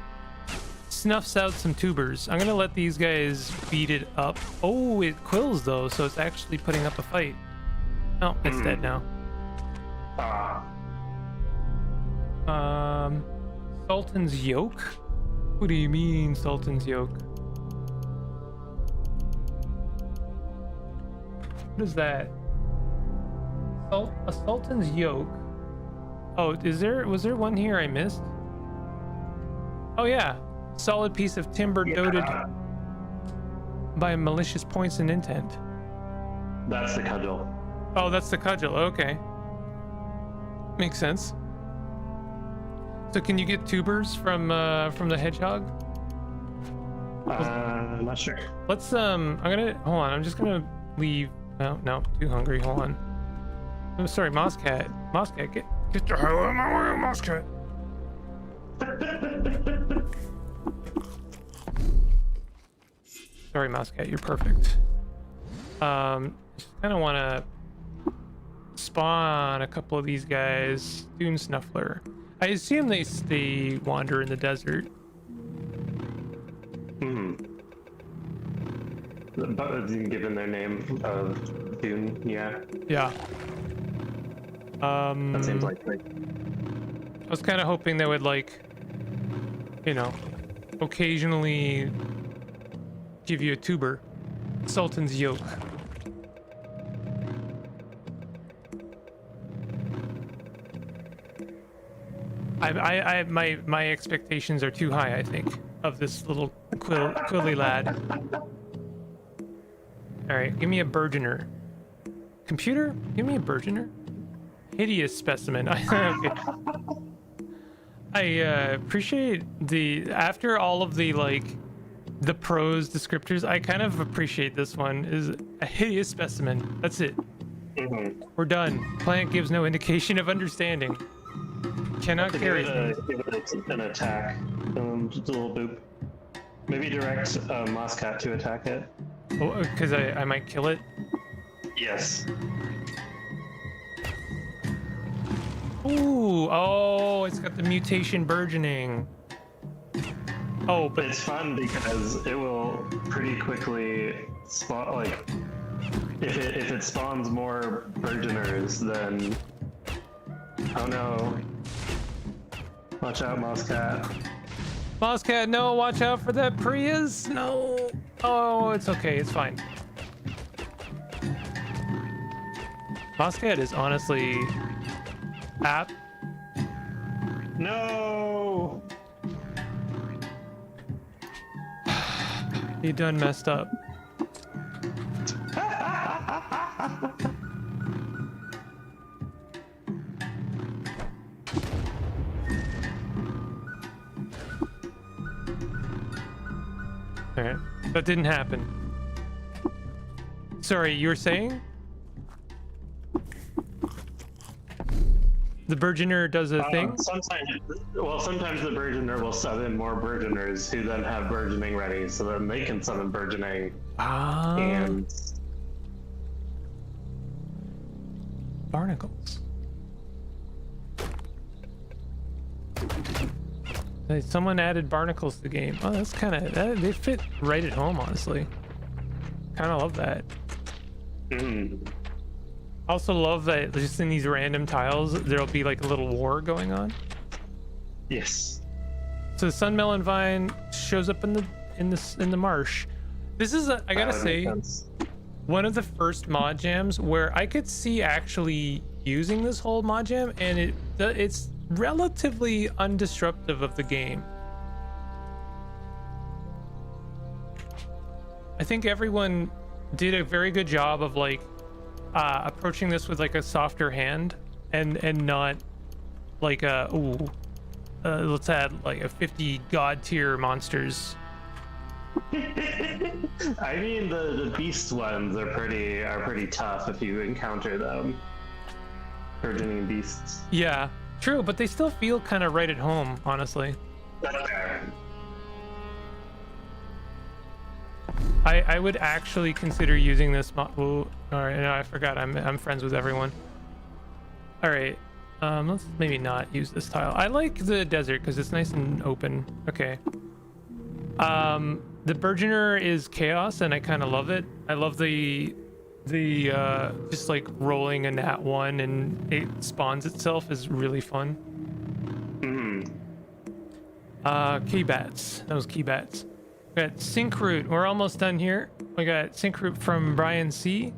snuffs out some tubers. I'm gonna let these guys beat it up. Oh, it quills though, so it's actually putting up a fight. Oh, it's dead now. Sultan's Yoke? What do you mean, Sultan's Yoke? What is that? A Sultan's Yoke. Oh, was there one here I missed? Oh yeah, solid piece of timber doted by malicious points and intent. That's the cudgel. Oh, that's the cudgel. Okay, makes sense. So can you get tubers from the hedgehog? Not sure. Let's I'm gonna hold on. I'm just gonna leave. No, too hungry. Hold on. Oh, sorry, Mosscat. Mosscat, get the hell out of my way, Mosscat. Sorry, Mosscat, you're perfect. Just kind of want to spawn a couple of these guys. Dune Snuffler. I assume they wander in the desert. Given their name of Dune, yeah. Yeah. That seems like I was kind of hoping they would, like, you know, occasionally give you a tuber. Sultan's Yoke. My expectations are too high, I think, of this little quilly lad. All right, give me a burgeoner. Computer, give me a burgeoner. Hideous specimen. Okay. I appreciate after all of the, like, the prose descriptors, I kind of appreciate this one. Is a hideous specimen. That's it. We're done. Plant gives no indication of understanding. Cannot carry give it an attack. Just a little boop. Maybe direct Mosscat to attack it. Oh, because I might kill it. Yes. Ooh, oh, it's got the mutation burgeoning. Oh, but it's fun because it will pretty quickly spawn. Like, if it spawns more burgeoners, then oh no! Watch out, Mosscat. Mosscat, no! Watch out for that Prius! No! Oh, it's okay. It's fine. Mosscat is honestly app. No! You done messed up. Alright, that didn't happen. Sorry, you were saying? The burgeoner does a thing? Sometimes the burgeoner will summon more burgeoners who then have burgeoning ready, so then they can summon burgeoning. And barnacles. Hey, someone added barnacles to the game. Oh, that's kind of they fit right at home, honestly. Kind of love that. Also love that just in these random tiles there'll be like a little war going on. Yes. So the sunmelon vine shows up in the marsh. This is I gotta say one of the first mod jams where I could see actually using this whole mod jam, and it's relatively undisruptive of the game. I think everyone did a very good job of like approaching this with like a softer hand and not like a let's add like a 50 god tier monsters. I mean, the beast ones are pretty tough if you encounter them. Burgeoning beasts. Yeah, true, but they still feel kind of right at home, honestly. That's fair. I would actually consider using this all right, no, I forgot I'm friends with everyone. All right, let's maybe not use this tile. I like the desert because it's nice and open. Okay. The Burgeoner is chaos and I kind of love it. I love the just like rolling a nat 1 and it spawns itself is really fun. Key bats. Those key bats. We got Sync Root. We're almost done here. We got Sync Root from Brian C.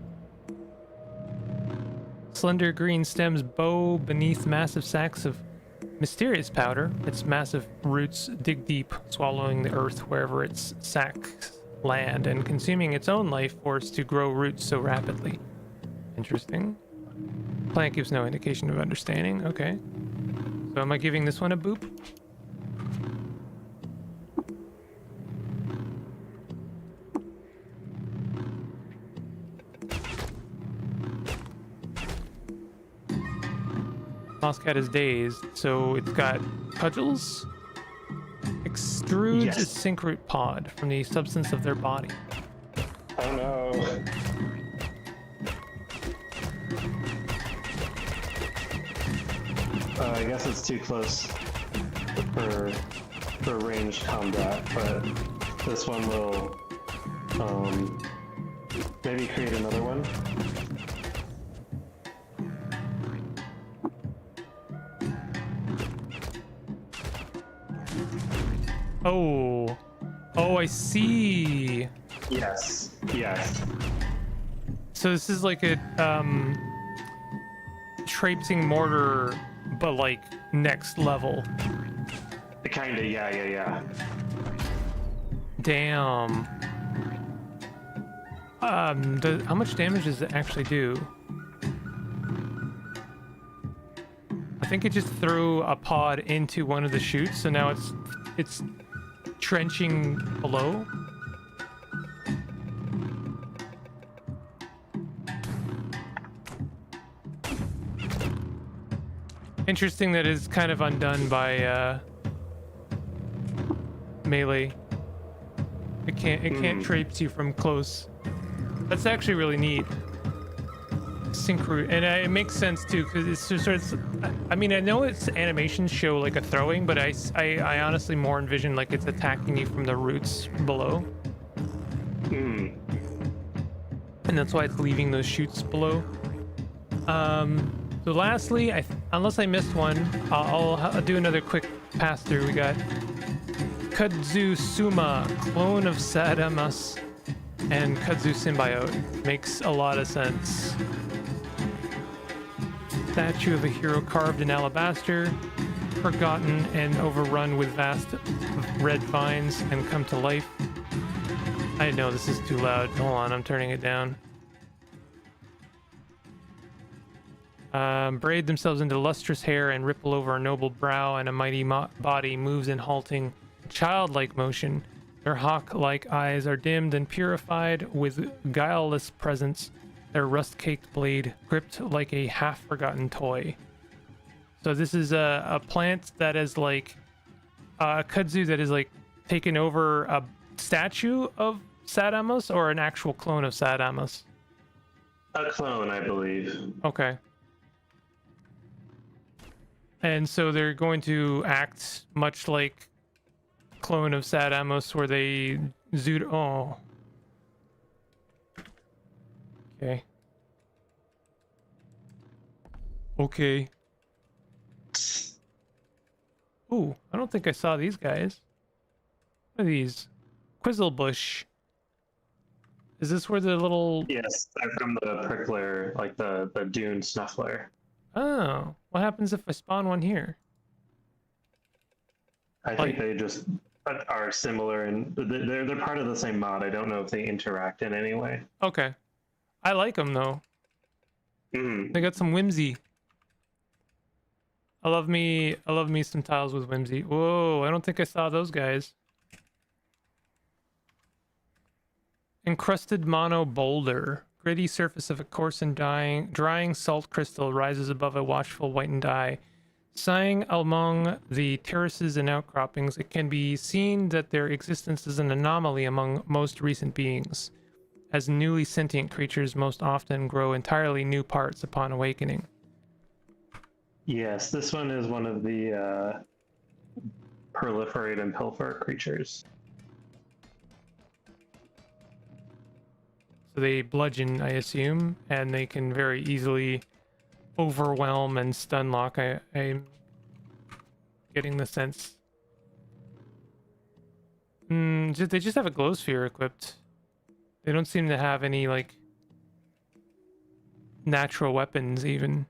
Slender green stems bow beneath massive sacks of mysterious powder. Its massive roots dig deep, swallowing the earth wherever its sacks land and consuming its own life force to grow roots so rapidly. Interesting. Plant gives no indication of understanding. Okay. So am I giving this one a boop? Mosscat is dazed, so it's got cudgels. Extrudes Yes. a sync root pod from the substance of their body. Oh no. I guess it's too close for ranged combat, but this one will maybe create another one. Oh, I see. Yes. Yes. So this is like a traipsing mortar, but like next level. Kinda. Yeah. Damn. How much damage does it actually do? I think it just threw a pod into one of the chutes, so now it's trenching below. Interesting that it's kind of undone by melee. It can't traipse you from close. That's actually really neat. Sync root, and it makes sense too because it's just sort of. I mean, I know its animations show like a throwing, but I honestly more envision like it's attacking you from the roots below. And that's why it's leaving those shoots below. So lastly, unless I missed one, I'll do another quick pass through. We got Qudjam, clone of Sadamas, and Kudzu symbiote. Makes a lot of sense. Statue of a hero carved in alabaster, forgotten and overrun with vast red vines and come to life. I know this is too loud. Hold on, I'm turning it down. Braid themselves into lustrous hair and ripple over a noble brow, and a mighty body moves in halting, childlike motion. Their hawk-like eyes are dimmed and purified with guileless presence, their rust-caked blade gripped like a half-forgotten toy. So this is a plant that is like a kudzu that is like taken over a statue of Sadamus, or an actual clone of Sadamus? A clone, I believe. Okay. And so they're going to act much like clone of Sadamus, where they zoot. Oh. Okay. Okay. Ooh, I don't think I saw these guys. What are these? Quizzlebush. Is this where the little... Yes, they're from the prickler, like the dune snuffler. Oh, what happens if I spawn one here? I think they just are similar, and they're part of the same mod. I don't know if they interact in any way. Okay. I like them though. Mhm. They got some whimsy. I love me some tiles with whimsy. Whoa, I don't think I saw those guys. Encrusted mono boulder. Gritty surface of a coarse and drying salt crystal rises above a watchful whitened eye. Sighing among the terraces and outcroppings, it can be seen that their existence is an anomaly among most recent beings, as newly sentient creatures most often grow entirely new parts upon awakening. Yes, this one is one of the proliferate and pilfer creatures. So they bludgeon, I assume, and they can very easily overwhelm and stun lock. I'm getting the sense. They just have a glow sphere equipped. They don't seem to have any, like, natural weapons, even.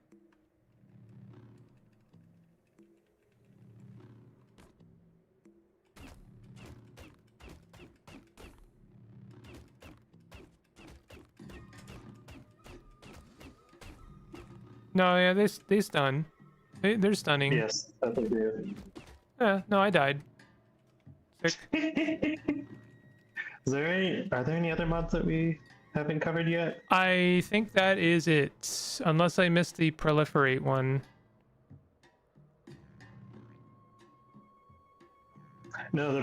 No, yeah, they stun. They're stunning. Yes, that they do. Yeah, no, I died. Sick. Are there any other mods that we haven't covered yet? I think that is it. Unless I missed the proliferate one. No, the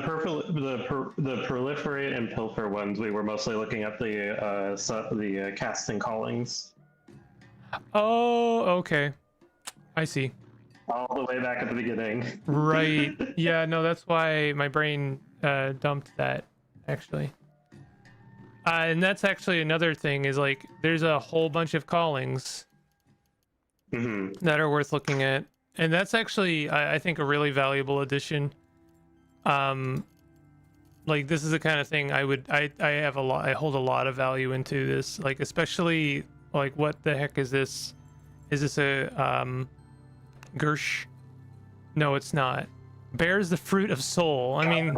proliferate and pilfer ones. We were mostly looking at the cast and callings. Oh, okay. I see. All the way back at the beginning. Right. Yeah, no, that's why my brain dumped that, actually. And that's actually another thing, is like there's a whole bunch of callings that are worth looking at. And that's actually, I think, a really valuable addition. Like, this is the kind of thing I hold a lot of value into this, like, especially like, what the heck is this? Is this a Gersh? No, it's not. Bears the fruit of soul. I mean,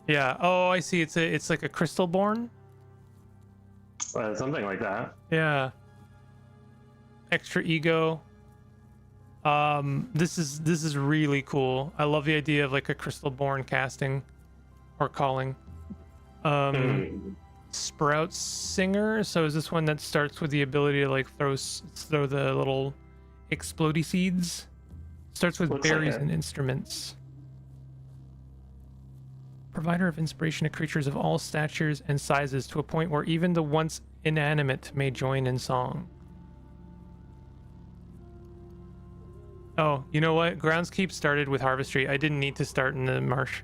yeah. Oh, I see. It's like a crystal born. Something like that. Yeah. Extra ego. This is really cool. I love the idea of like a crystal born casting or calling. Sprout Singer. So is this one that starts with the ability to like throw the little explodey seeds? Starts with berries and instruments. Provider of inspiration to creatures of all statures and sizes, to a point where even the once inanimate may join in song. Oh, you know what? Groundskeep started with Harvestry. I didn't need to start in the marsh.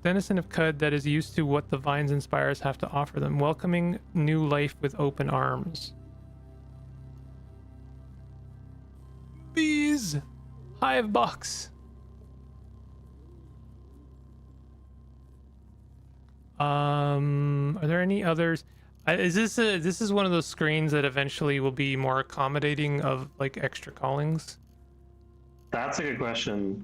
Denizen of Qud that is used to what the vines and spires have to offer them, welcoming new life with open arms. Bees! Hive box! Are there any others? This is one of those screens that eventually will be more accommodating of like extra callings? That's a good question.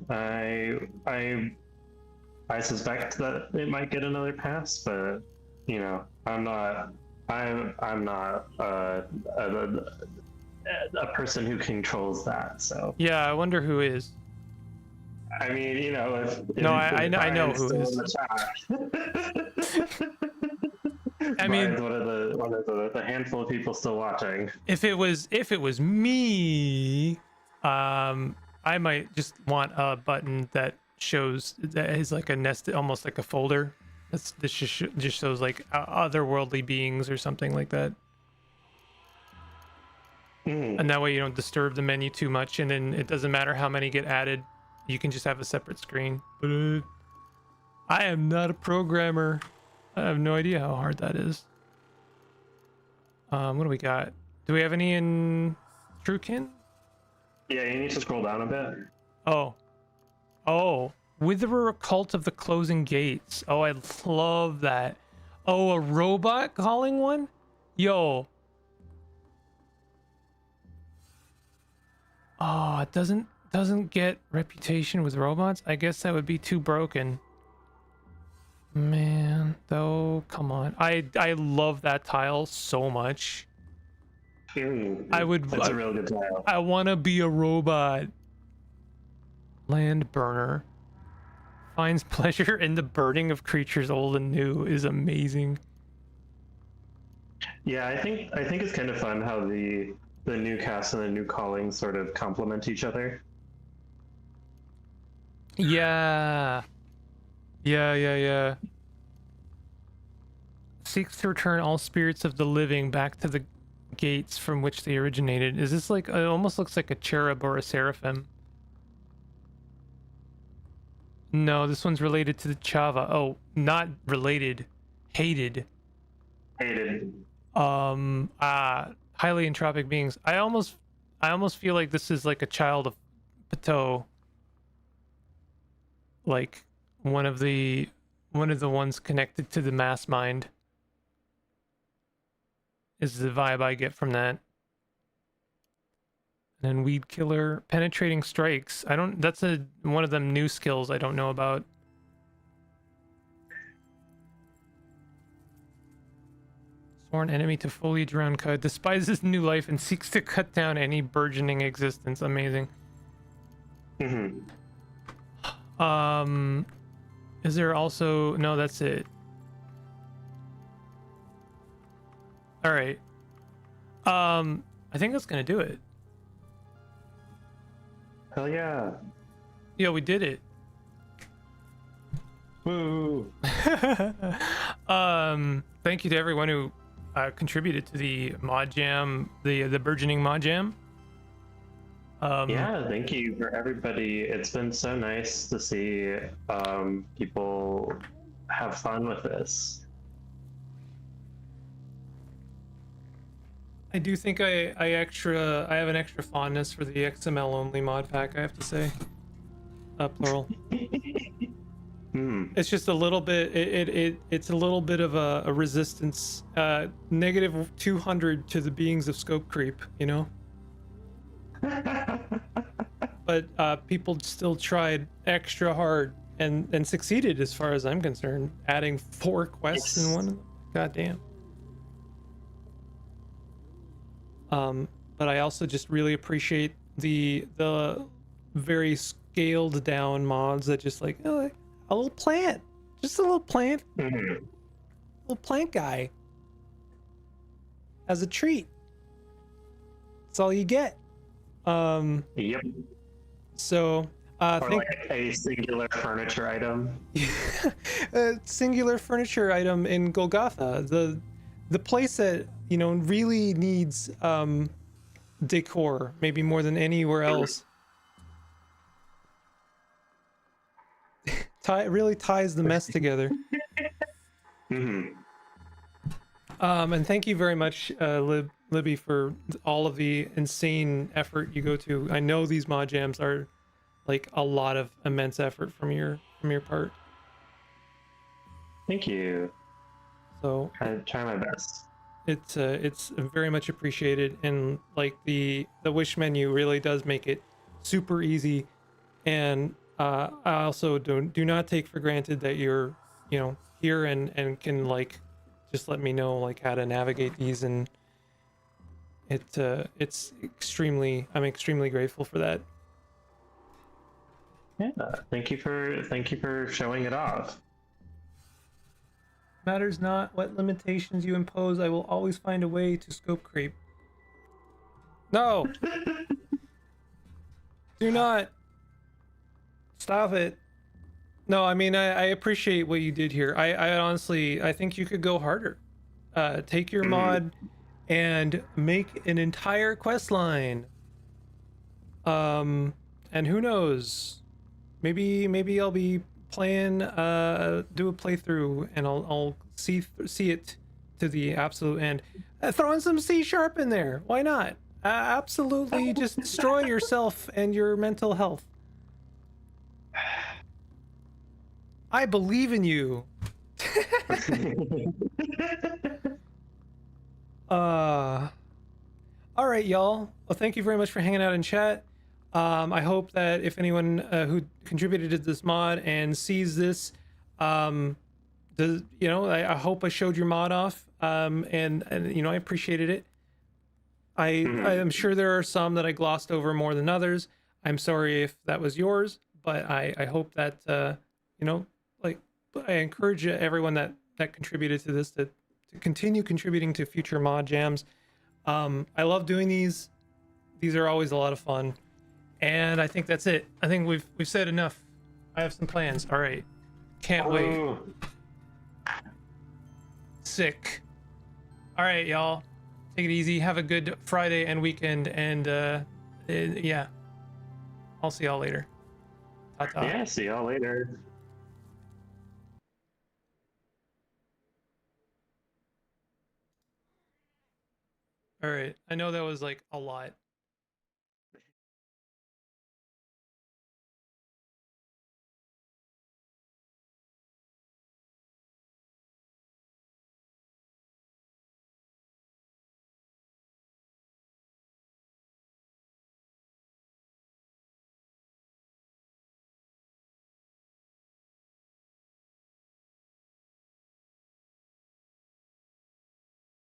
I suspect that it might get another pass, but you know, I'm not a person who controls that. So yeah, I wonder who is. I mean, you know, if no, I know who is. I mean, one of the handful of people still watching. If it was me, I might just want a button that shows that is like a nested, almost like a folder. This just shows like otherworldly beings or something like that. And that way you don't disturb the menu too much, and then it doesn't matter how many get added. You can just have a separate screen. But I am not a programmer. I have no idea how hard that is. What do we got? Do we have any in Truekin? Yeah, you need to scroll down a bit. Oh, Witherer Cult of the Closing Gates. Oh, I love that. Oh, a robot calling one? Yo. Oh, it doesn't get reputation with robots. I guess that would be too broken. Man, though, come on. I love that tile so much. I would. That's a real good tile. I want to be a robot. Land burner finds pleasure in the burning of creatures old and new is amazing. Yeah, I think it's kind of fun how the new cast and the new calling sort of complement each other. Yeah. Yeah. Seeks to return all spirits of the living back to the gates from which they originated. Is this like, it almost looks like a cherub or a seraphim. No, this one's related to the Chava. Oh, not related. Hated. Highly entropic beings. I almost feel like this is like a child of Pateau. Like one of the ones connected to the mass mind. Is the vibe I get from that. And then weed killer, penetrating strikes. That's one of them new skills I don't know about. Sworn enemy to foliage around Qud, despises new life and seeks to cut down any burgeoning existence. Amazing. Is there also, no, that's it. All right. I think that's gonna do it. Hell yeah. Yeah, we did it. Woo. Thank you to everyone who contributed to the Modjam, the burgeoning Modjam. Yeah, thank you for everybody. It's been so nice to see people have fun with this. I do think I have an extra fondness for the XML only mod pack, I have to say. Plural. It's just a little bit, it's a little bit of a resistance, negative 200 to the beings of scope creep, you know? But people still tried extra hard and succeeded as far as I'm concerned, adding 4 quests in one. God damn. But I also just really appreciate the very scaled down mods that just like, oh, a little plant, just a little plant, little plant guy as a treat. That's all you get. Yep. So Or like a singular furniture item. A singular furniture item in Golgotha, the place that, you know, really needs decor, maybe more than anywhere else. Really ties the mess together. And thank you very much, Libby, for all of the insane effort you go to. I know these mod jams are like a lot of immense effort from your part. Thank you. So I try my best. It's very much appreciated, and like the wish menu really does make it super easy. And I also do not take for granted that you're, you know, here and can like just let me know like how to navigate these, and it's I'm extremely grateful for that. Yeah, thank you for showing it off. Matters not what limitations you impose, I will always find a way to scope creep. No. Do not. Stop it. No, I mean, I appreciate what you did here. I honestly, I think you could go harder. Take your mod and make an entire quest line. And who knows? Maybe I'll be playing, do a playthrough, and I'll see it to the absolute end. Throw in some C# in there. Why not? Absolutely, just destroy yourself and your mental health. I believe in you. All right, y'all. Well, thank you very much for hanging out in chat. I hope that if anyone who contributed to this mod and sees this, does, you know, I hope I showed your mod off, and you know, I appreciated it. I am sure there are some that I glossed over more than others. I'm sorry if that was yours, but I hope that you know, like, I encourage everyone that contributed to this to continue contributing to future mod jams. I love doing these. These are always a lot of fun. And I think that's it. I think we've said enough. I have some plans. All right. Can't wait. Oh, Sick. All right, y'all. Take it easy. Have a good Friday and weekend. And yeah, I'll see y'all later. Ta-ta. yeah, see y'all later. All right. I know that was like a lot.